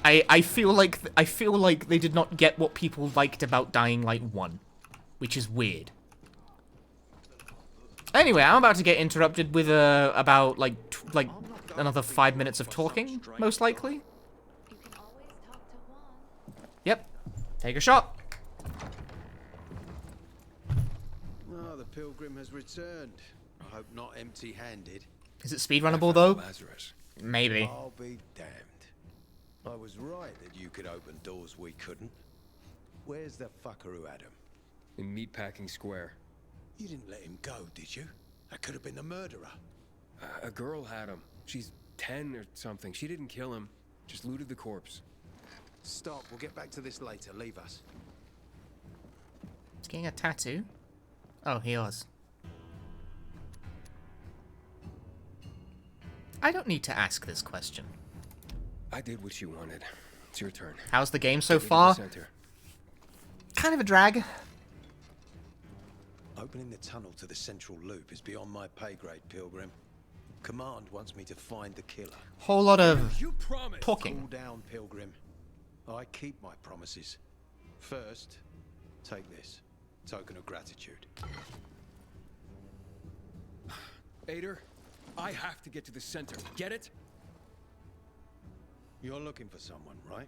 I feel like they did not get what people liked about Dying Light 1, which is weird. Anyway, I'm about to get interrupted with about like another 5 minutes of talking, most likely. Yep. Take a shot. Oh, the pilgrim has returned. I hope not empty-handed. Is it speedrunnable though? Lazarus. Maybe. I'll be damned. I was right that you could open doors we couldn't. Where's the fucker who had him? In Meatpacking Square. You didn't let him go, did you? That could have been the murderer. A girl had him. She's 10 or something. She didn't kill him. Just looted the corpse. Stop. We'll get back to this later. Leave us. He's getting a tattoo? Oh, he was. I don't need to ask this question. I did what you wanted. It's your turn. How's the game so far? Kind of a drag. Opening the tunnel to the central loop is beyond my pay grade, Pilgrim. Command wants me to find the killer. Whole lot of talking. Cool down, Pilgrim. I keep my promises. First, take this. Token of gratitude. Ader, I have to get to the center. Get it? You're looking for someone, right?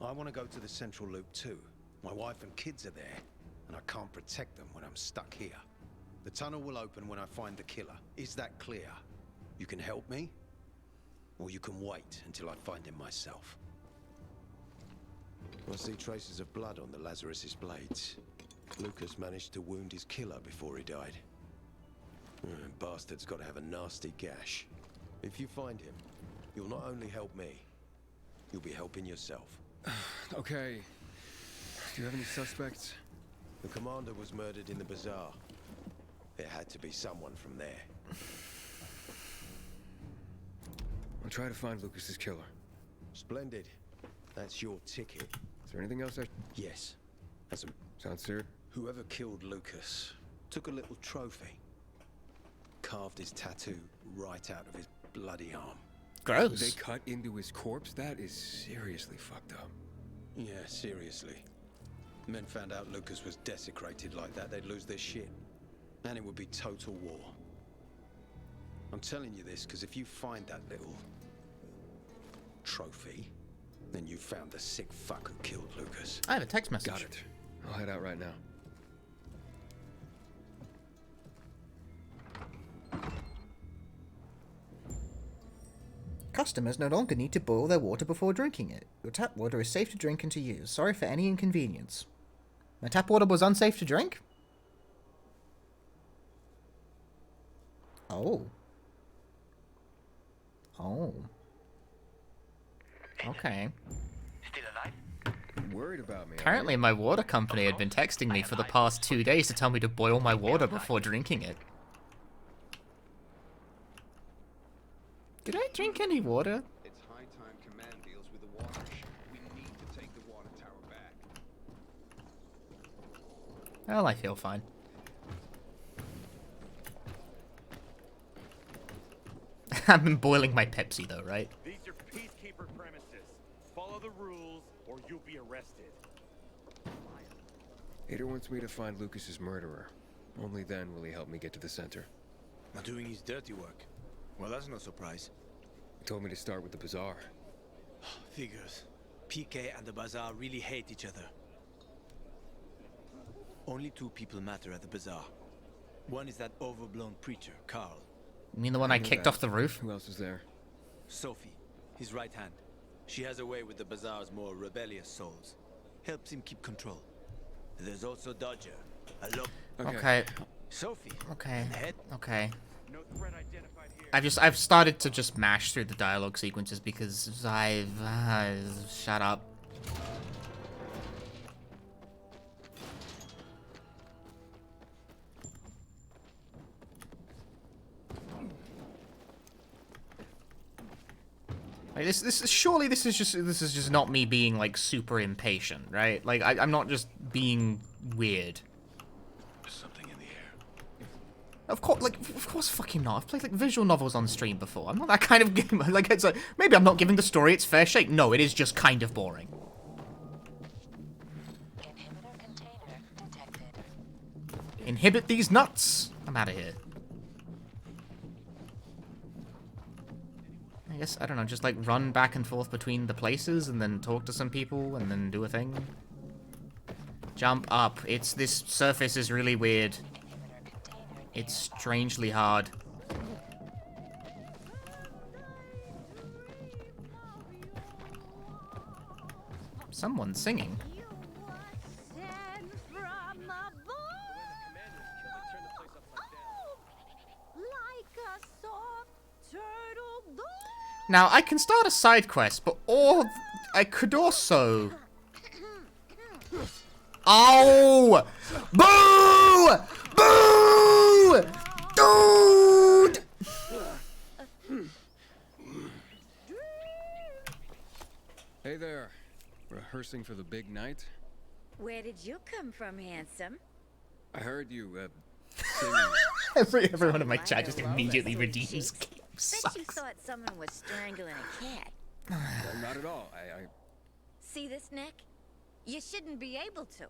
I want to go to the central loop too. My wife and kids are there, and I can't protect them when I'm stuck here. The tunnel will open when I find the killer. Is that clear? You can help me, or you can wait until I find him myself. I see traces of blood on the Lazarus's blades. Lucas managed to wound his killer before he died. Bastard's got to have a nasty gash. If you find him, you'll not only help me, you'll be helping yourself. Okay. Do you have any suspects? The commander was murdered in the bazaar. It had to be someone from there. I'll try to find Lucas's killer. Splendid. That's your ticket. Is there anything else Yes. As a... Sounds serious? Whoever killed Lucas took a little trophy. Carved his tattoo right out of his bloody arm. Gross. They cut into his corpse? That is seriously fucked up. Yeah, seriously. Men found out Lucas was desecrated like that, they'd lose their shit. And it would be total war. I'm telling you this because if you find that little trophy, then you found the sick fuck who killed Lucas. I have a text message. Got it. I'll head out right now. Customers no longer need to boil their water before drinking it. Your tap water is safe to drink and to use. Sorry for any inconvenience. My tap water was unsafe to drink? Oh. Oh. Okay. Still alive? Worried about me? Apparently my water company had been texting me for the past 2 days to tell me to boil my water before drinking it. Did I drink any water? It's high time command deals with the water issue. We need to take the water tower back. Well, I feel fine. I've been boiling my Pepsi though, right? These are peacekeeper premises. Follow the rules or you'll be arrested. Ader wants me to find Lucas's murderer. Only then will he help me get to the center. Not doing his dirty work. Well, that's no surprise. He told me to start with the bazaar. Figures. PK and the bazaar really hate each other. Only 2 people matter at the bazaar. One is that overblown preacher, Carl. You mean the one I kicked off the roof? Who else is there? Sophie, his right hand. She has a way with the bazaar's more rebellious souls. Helps him keep control. There's also Dodger. I love... Okay. Sophie. Okay. Head. Okay. No threat identified here. I've started to just mash through the dialogue sequences because I've shut up. Like, this is surely this is just not me being like super impatient, right? Like I'm not just being weird. There's something in the air. Of course fucking not. I've played like visual novels on stream before. I'm not that kind of gamer. Like it's like maybe I'm not giving the story its fair shake. No, it is just kind of boring. Inhibitor container detected. Inhibit these nuts. I'm out of here. I guess, I don't know, just like run back and forth between the places and then talk to some people and then do a thing. Jump up. This surface is really weird. It's strangely hard. Someone's singing. Now, I can start a side quest, or I could also... Oh! Boo! Boo! Dude! Hey there. Rehearsing for the big night? Where did you come from, handsome? I heard you, Every one of my chat just immediately redeems game. Bet you thought someone was strangling a cat. Not at all. I See this neck? You shouldn't be able to.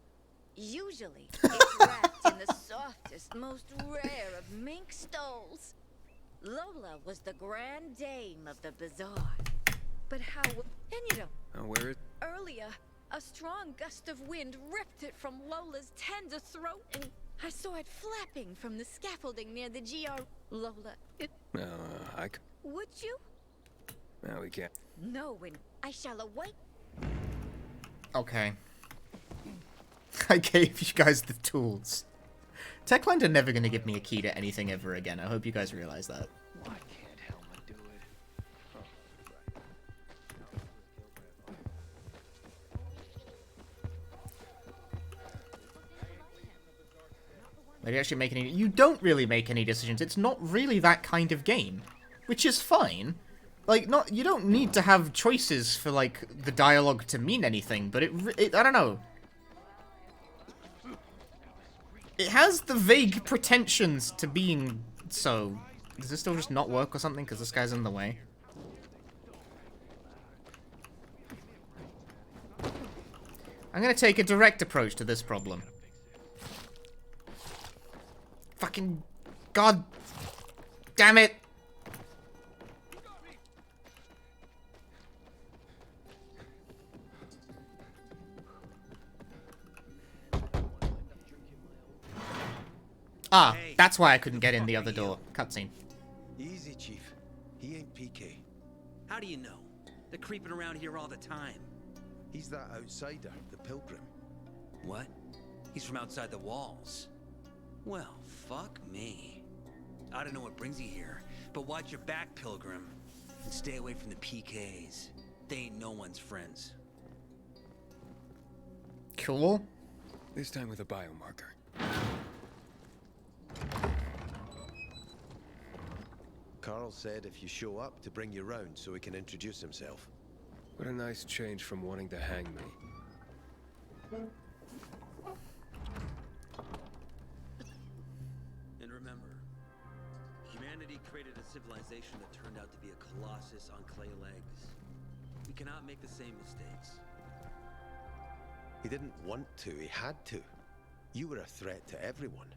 Usually, it's wrapped in the softest, most rare of mink stoles. Lola was the grand dame of the bazaar. But how... And you know... where it... Earlier, a strong gust of wind ripped it from Lola's tender throat, and I saw it flapping from the scaffolding near the GR... Lola, Would you? No, we can't. No, when I shall await. Okay. I gave you guys the tools. Techland are never going to give me a key to anything ever again. I hope you guys realize that. Why can't Helma do it? Like, you actually make any... You don't really make any decisions. It's not really that kind of game. Which is fine. Like, not... You don't need to have choices for, like, the dialogue to mean anything, but it I don't know. It has the vague pretensions to being so. Does this still just not work or something? Because this guy's in the way. I'm gonna take a direct approach to this problem. Fucking... God... Damn it! Ah, that's why I couldn't get in the other door. Cutscene. Easy, Chief. He ain't PK. How do you know? They're creeping around here all the time. He's that outsider, the Pilgrim. What? He's from outside the walls. Well, fuck me. I don't know what brings you here, but watch your back, Pilgrim. And stay away from the PKs. They ain't no one's friends. Cool. This time with a biomarker. Carl said if you show up to bring you round so he can introduce himself. What a nice change from wanting to hang me. And remember, humanity created a civilization that turned out to be a colossus on clay legs. We cannot make the same mistakes. He didn't want to, he had to. You were a threat to everyone.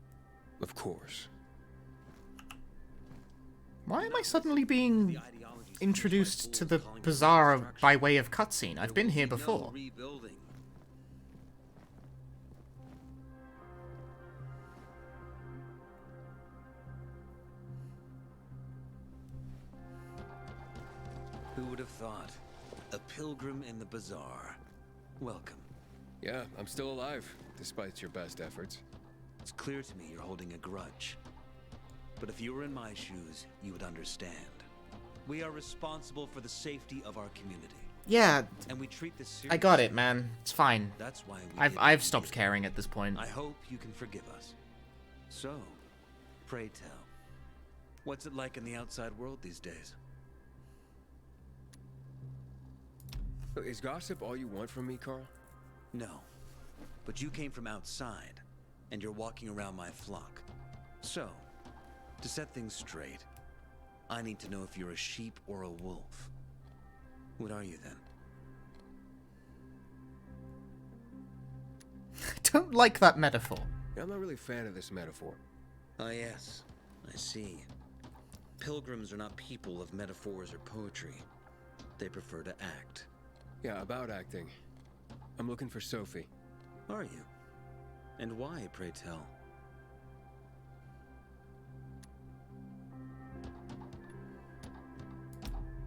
Of course. Why am I suddenly being introduced to the Bazaar by way of cutscene? I've been here before. Who would have thought? A pilgrim in the bazaar. Welcome. Yeah, I'm still alive, despite your best efforts. It's clear to me you're holding a grudge. But if you were in my shoes, you would understand. We are responsible for the safety of our community. Yeah, and we treat this seriously. I got it, man. It's fine. That's why I've stopped caring at this point. I hope you can forgive us. So, pray tell, what's it like in the outside world these days? Is gossip all you want from me, Carl? No, but you came from outside, and you're walking around my flock. So, to set things straight, I need to know if you're a sheep or a wolf. What are you then? I don't like that metaphor. Yeah, I'm not really a fan of this metaphor. Ah, yes. I see. Pilgrims are not people of metaphors or poetry. They prefer to act. Yeah, about acting. I'm looking for Sophie. Are you? And why, pray tell?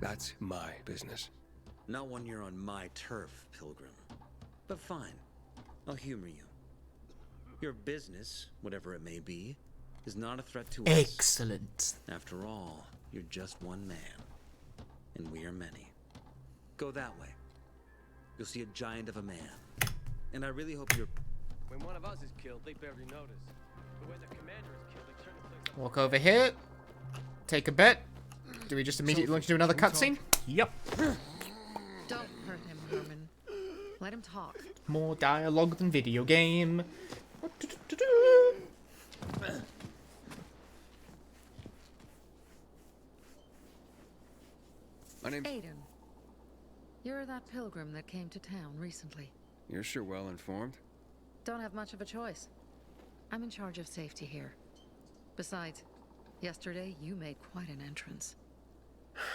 That's my business. Not when you're on my turf, Pilgrim. But fine. I'll humor you. Your business, whatever it may be, is not a threat to us. Excellent. After all, you're just one man. And we are many. Go that way. You'll see a giant of a man. And I really hope you're... When one of us is killed, they barely notice. But when the commander is killed, they turn the place up. Walk over here. Take a bet. Do we just immediately want to do another cutscene? Yep. Don't hurt him, Herman. Let him talk. More dialogue than video game. My name's... Aiden. You're that pilgrim that came to town recently. You're sure well informed. Don't have much of a choice. I'm in charge of safety here. Besides, yesterday you made quite an entrance.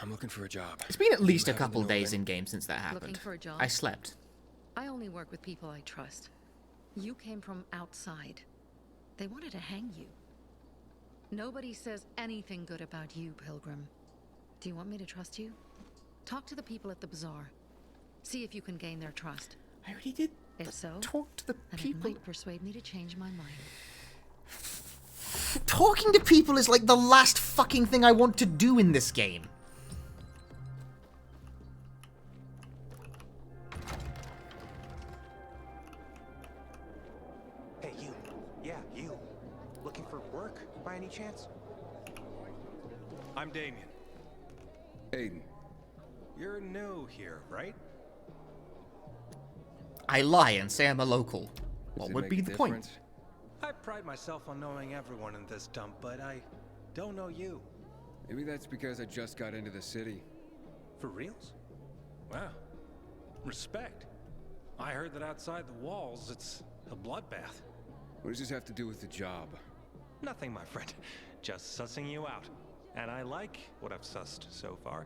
I'm looking for a job. It's been at least a couple days in game since that happened. Looking for a job? I slept. I only work with people I trust. You came from outside. They wanted to hang you. Nobody says anything good about you, Pilgrim. Do you want me to trust you? Talk to the people at the bazaar. See if you can gain their trust. I already did. If so, talk to the people. It might persuade me to change my mind. Talking to people is like the last fucking thing I want to do in this game. Hey, you. Yeah, you. Looking for work, by any chance? I'm Damien. Aiden. You're new here, right? I lie and say I'm a local. Does What it would make be a the point? difference? I pride myself on knowing everyone in this dump, but I don't know you. Maybe that's because I just got into the city. For reals? Wow. Respect. I heard that outside the walls, it's a bloodbath. What does this have to do with the job? Nothing, my friend. Just sussing you out. And I like what I've sussed so far.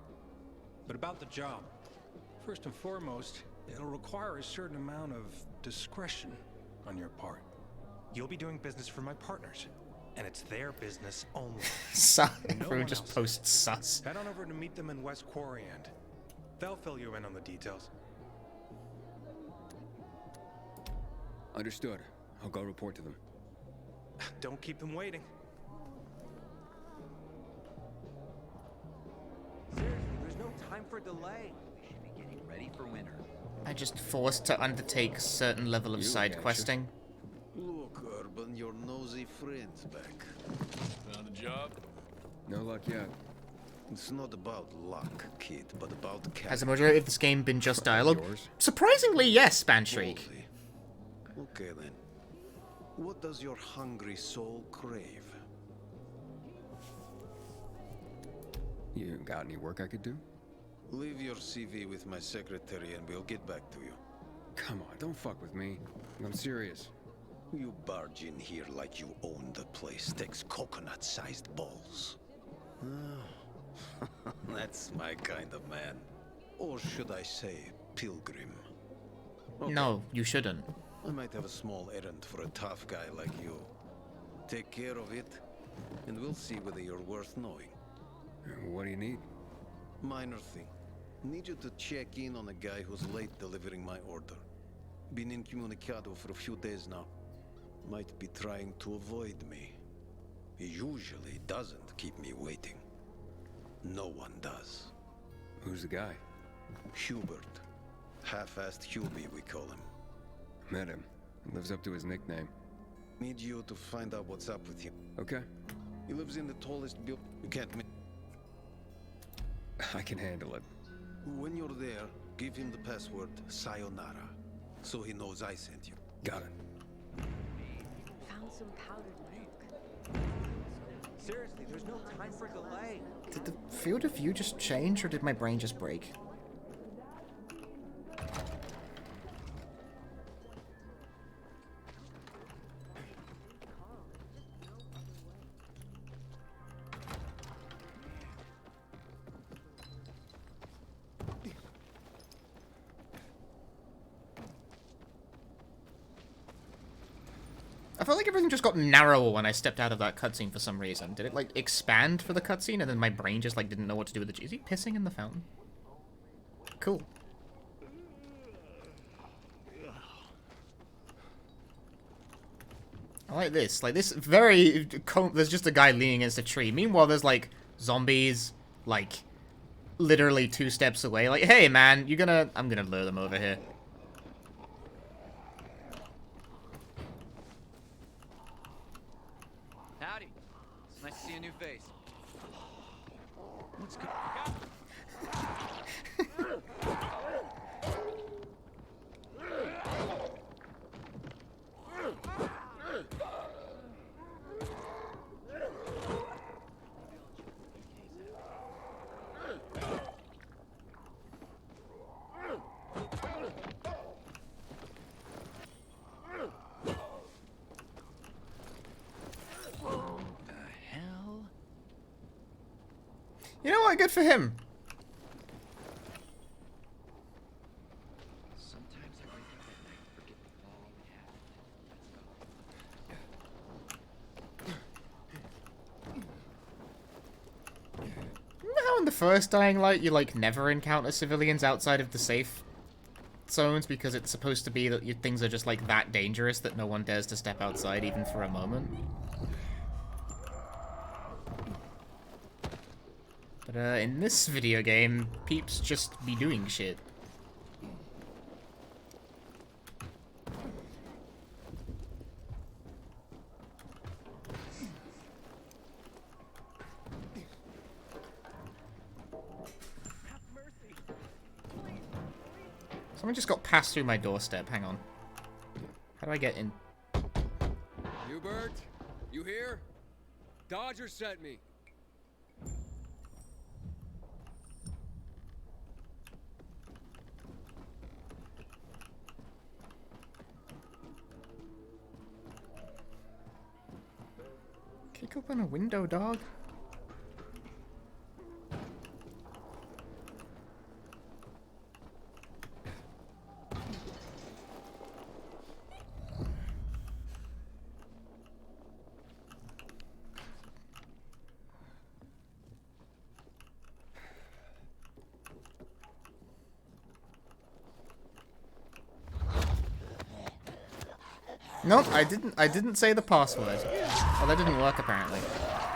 But about the job. First and foremost, it'll require a certain amount of discretion on your part. You'll be doing business for my partners, and it's their business only. Everyone just posts sus. Head on over to meet them in West Quarry End. They'll fill you in on the details. Understood. I'll go report to them. Don't keep them waiting. Seriously, there's no time for delay. We should be getting ready for winter. I just forced to undertake certain level of side questing. Look, Urban, your nosy friend's back. Found a job? No luck yet. It's not about luck, kid, but about Has the majority of this game been just dialogue? Surprisingly, yes, Banshreek. Okay then. What does your hungry soul crave? You got any work I could do? Leave your CV with my secretary and we'll get back to you. Come on, don't fuck with me. I'm serious. You barge in here like you own the place. Takes coconut-sized balls. That's my kind of man. Or should I say, pilgrim. Okay. No, you shouldn't. I might have a small errand for a tough guy like you. Take care of it, and we'll see whether you're worth knowing. What do you need? Minor thing. Need you to check in on a guy who's late delivering my order. Been incommunicado for a few days now. Might be trying to avoid me. He usually doesn't keep me waiting. No one does. Who's the guy? Hubert. Half-assed Hubie, we call him. Met him. Lives up to his nickname. Need you to find out what's up with him. Okay. He lives in the tallest building. You can't I can handle it. When you're there, give him the password Sayonara, so he knows I sent you. Got it. Found some powdered milk. Seriously, there's no time for delay. Did the field of view just change, or did my brain just break? I felt like everything just got narrower when I stepped out of that cutscene for some reason. Did it, like, expand for the cutscene and then my brain just, like, didn't know what to do with it? Is he pissing in the fountain? Cool. I like this. Like, this very... There's just a guy leaning against a tree. Meanwhile, there's, like, zombies, like, literally 2 steps away. Like, hey, man, you gonna... I'm gonna lure them over here. Howdy. It's nice to see a new face. What's good? You know what? Good for him. Sometimes I wake up at night forgetting all we have. Remember how in the first Dying Light you, like, never encounter civilians outside of the safe zones because it's supposed to be that things are just, like, that dangerous that no one dares to step outside even for a moment? But, in this video game, peeps just be doing shit. Someone just got passed through my doorstep. Hang on. How do I get in? Hubert, you here? Dodger sent me. Kick open a window, dog. Nope, I didn't say the password. Oh, that didn't work apparently.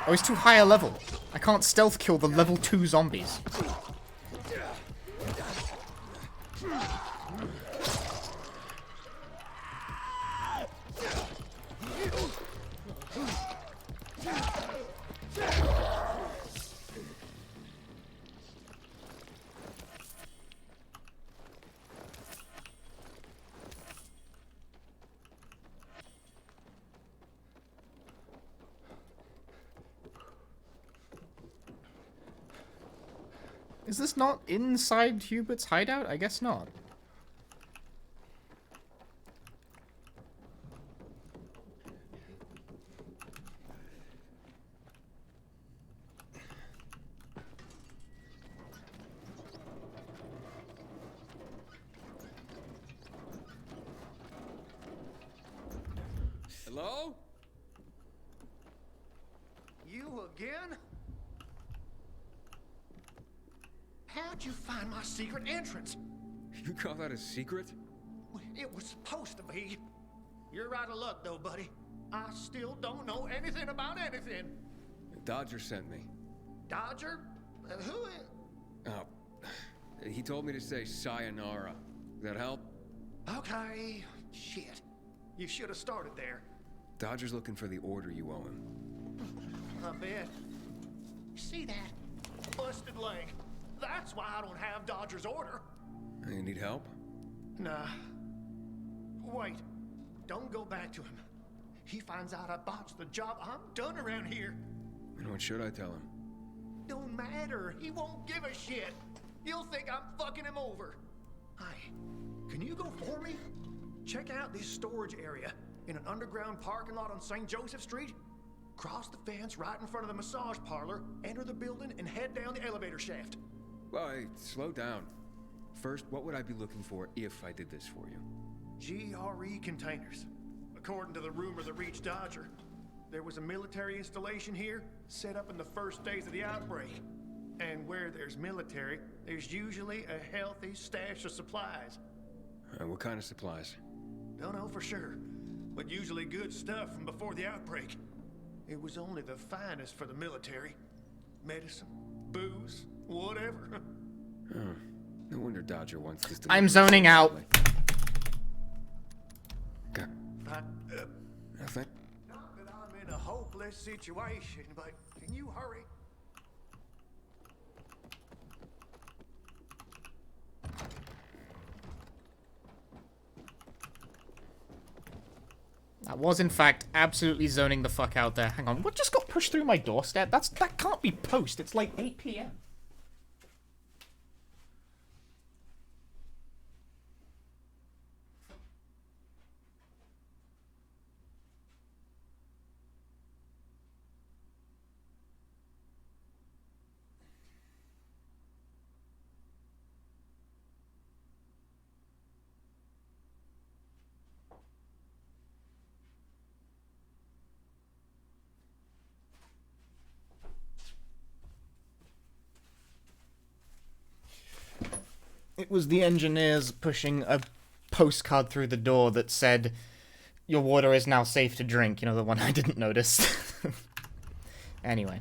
Oh, he's too high a level. I can't stealth kill the level 2 zombies. Is this not inside Hubert's hideout? I guess not. Hello? You again? How'd you find my secret entrance? You call that a secret? It was supposed to be. You're out of luck, though, buddy. I still don't know anything about anything. Dodger sent me. Dodger? Who is... Oh, he told me to say sayonara. Does that help? Okay. Shit. You should have started there. Dodger's looking for the order you owe him. I bet. You see that? Busted leg. That's why I don't have Dodger's order. You need help? Nah. Wait. Don't go back to him. He finds out I botched the job. I'm done around here. And what should I tell him? Don't matter. He won't give a shit. He'll think I'm fucking him over. Hey, can you go for me? Check out this storage area in an underground parking lot on St. Joseph Street. Cross the fence right in front of the massage parlor, enter the building, and head down the elevator shaft. Well, hey, slow down. First, what would I be looking for if I did this for you? GRE containers. According to the rumor that reached Dodger, there was a military installation here set up in the first days of the outbreak. And where there's military, there's usually a healthy stash of supplies. What kind of supplies? Don't know for sure, but usually good stuff from before the outbreak. It was only the finest for the military. Medicine, booze, whatever. Oh, no wonder Dodger wants this to... I'm zoning out. Okay. Nothing. Not that I'm in a hopeless situation, but can you hurry? I was in fact absolutely zoning the fuck out there. Hang on, what just got pushed through my doorstep? That can't be post. It's like 8 PM. It was the engineers pushing a postcard through the door that said, "Your water is now safe to drink." You know, the one I didn't notice. Anyway.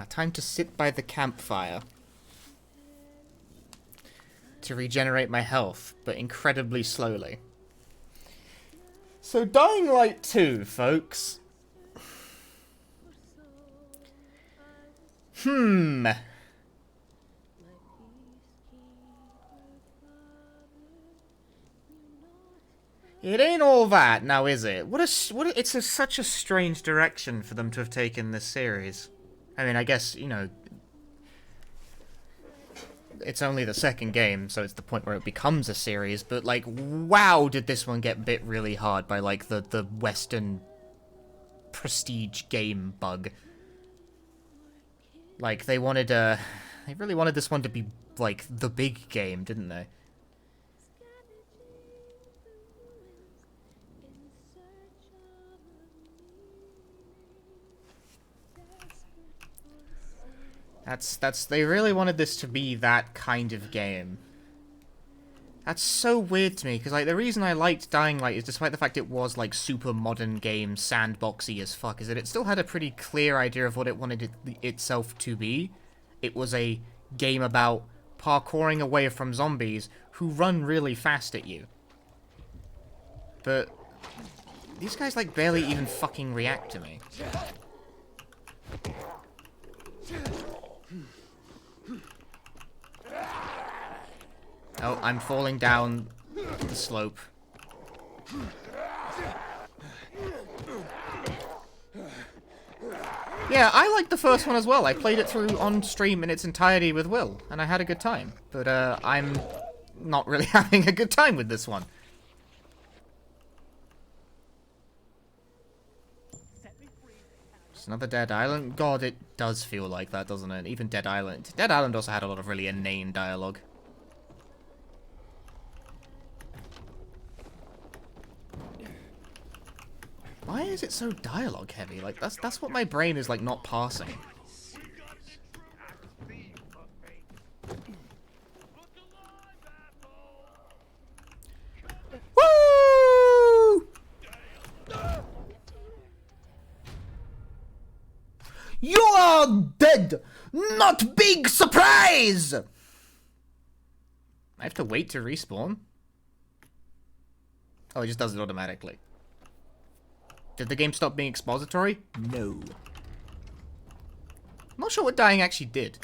Time to sit by the campfire. To regenerate my health, but incredibly slowly. So Dying Light 2, folks. Hmm. It ain't all that, now is it? It's such a strange direction for them to have taken this series. I mean, I guess, you know, it's only the second game, so it's the point where it becomes a series, but, like, wow, did this one get bit really hard by, like, the Western prestige game bug. Like, they really wanted this one to be, like, the big game, didn't they? They really wanted this to be that kind of game. That's so weird to me, because, like, the reason I liked Dying Light is, despite the fact it was, like, super modern game, sandboxy as fuck, is that it still had a pretty clear idea of what it wanted itself to be. It was a game about parkouring away from zombies who run really fast at you. But these guys, like, barely even fucking react to me. Oh, I'm falling down the slope. Yeah, I liked the first one as well. I played it through on stream in its entirety with Will, and I had a good time. But I'm not really having a good time with this one. Just another Dead Island? God, it does feel like that, doesn't it? Even Dead Island. Dead Island also had a lot of really inane dialogue. Why is it so dialogue heavy? Like, that's what my brain is, like, not parsing. Woo! You are dead! Not big surprise! I have to wait to respawn? Oh, it just does it automatically. Did the game stop being expository? No. I'm not sure what dying actually did.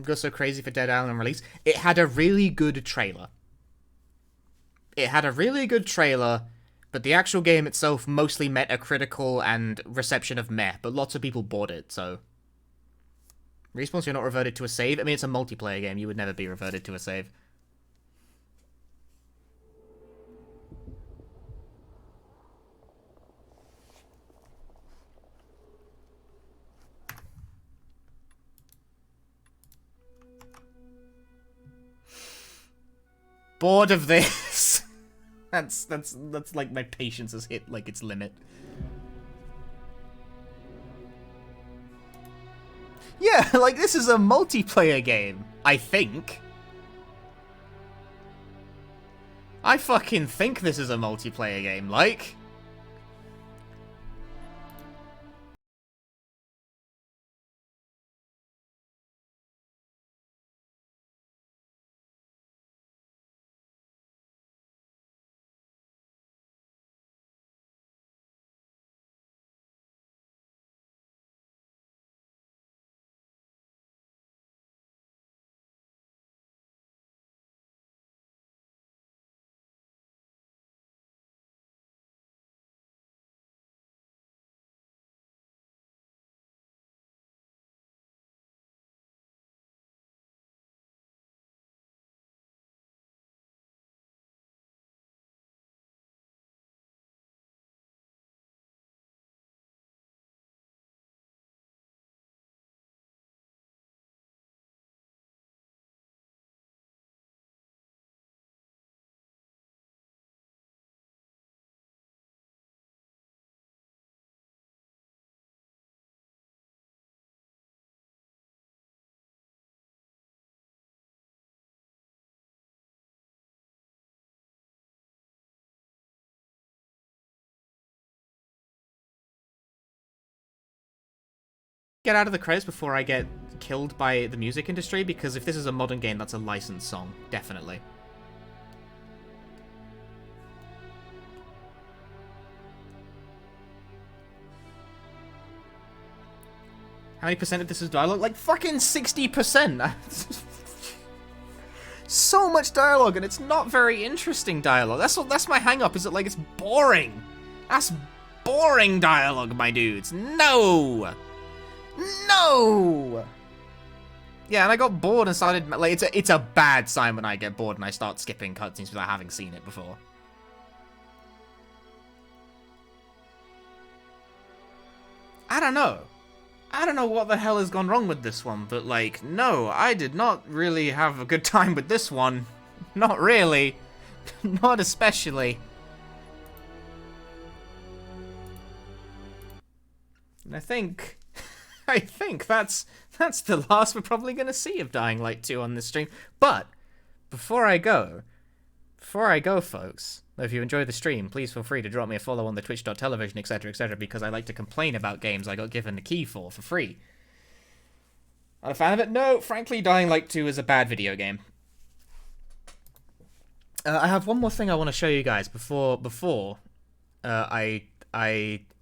Go so crazy for Dead Island release. It had a really good trailer. It had a really good trailer, but the actual game itself mostly met a critical and reception of meh, but lots of people bought it, so... Respawns, you're not reverted to a save? I mean, it's a multiplayer game. You would never be reverted to a save. Bored of this. That's like my patience has hit like its limit. Yeah, like, this is a multiplayer game, I think. I fucking think this is a multiplayer game, like. Get out of the credits before I get killed by the music industry, because if this is a modern game, that's a licensed song, definitely. How many percent of this is dialogue? Like fucking 60%! So much dialogue, and it's not very interesting dialogue. That's my hang-up, is that, like, it's boring. That's boring dialogue, my dudes. No! No! Yeah, and I got bored and started, like, it's a bad sign when I get bored and I start skipping cutscenes without having seen it before. I don't know. I don't know what the hell has gone wrong with this one, but, like, no, I did not really have a good time with this one. Not really. Not especially. And I think that's the last we're probably going to see of Dying Light 2 on this stream. But, before I go, folks, if you enjoy the stream, please feel free to drop me a follow on the twitch.tv, etc., because I like to complain about games I got given the key for free. Not a fan of it? No, frankly, Dying Light 2 is a bad video game. I have one more thing I want to show you guys before I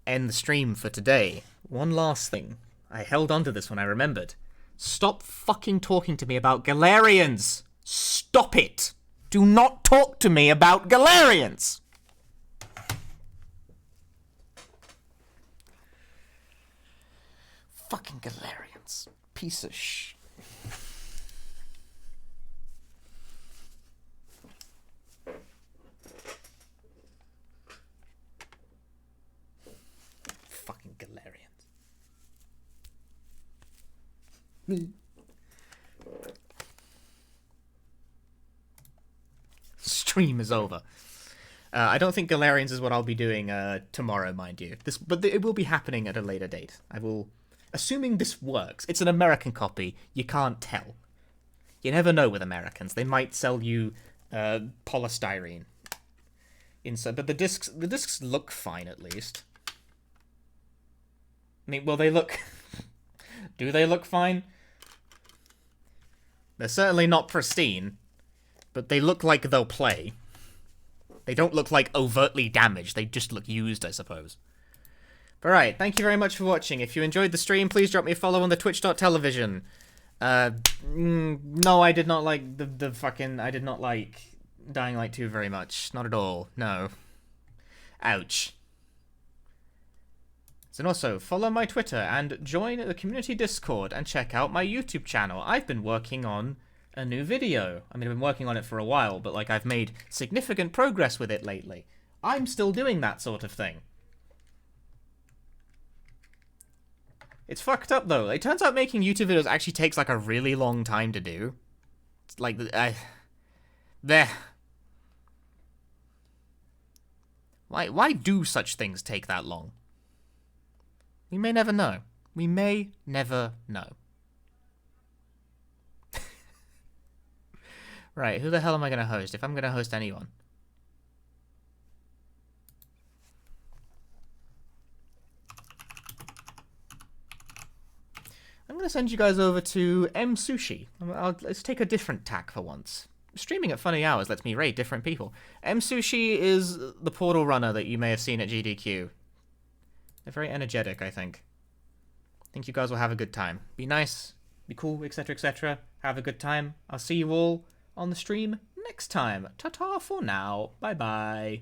end the stream for today. One last thing. I held on to this when I remembered. Stop fucking talking to me about Galarians! Stop it! Do not talk to me about Galarians! Fucking Galarians. Piece of sh... Fucking Galarians. Stream is over. I don't think Galarians is what I'll be doing tomorrow, mind you. But it will be happening at a later date. I will, assuming this works. It's an American copy. You can't tell. You never know with Americans. They might sell you polystyrene inside, but the discs look fine at least. I mean, well, they look. Do they look fine? They're certainly not pristine. But they look like they'll play. They don't look like overtly damaged. They just look used, I suppose. But right, thank you very much for watching. If you enjoyed the stream, please drop me a follow on the twitch.tv. No, I did not like the fucking... I did not like Dying Light 2 very much. Not at all. No. Ouch. And also, follow my Twitter and join the community Discord and check out my YouTube channel. I've been working on a new video. I mean, I've been working on it for a while, but, like, I've made significant progress with it lately. I'm still doing that sort of thing. It's fucked up, though. It turns out making YouTube videos actually takes, like, a really long time to do. It's like, Why do such things take that long? We may never know. We may never know. Right, who the hell am I going to host? If I'm going to host anyone. I'm going to send you guys over to M Sushi. Let's take a different tack for once. Streaming at funny hours lets me raid different people. M Sushi is the portal runner that you may have seen at GDQ. They're very energetic, I think. I think you guys will have a good time. Be nice, be cool, etc., etc. Have a good time. I'll see you all on the stream next time. Ta-ta for now. Bye-bye.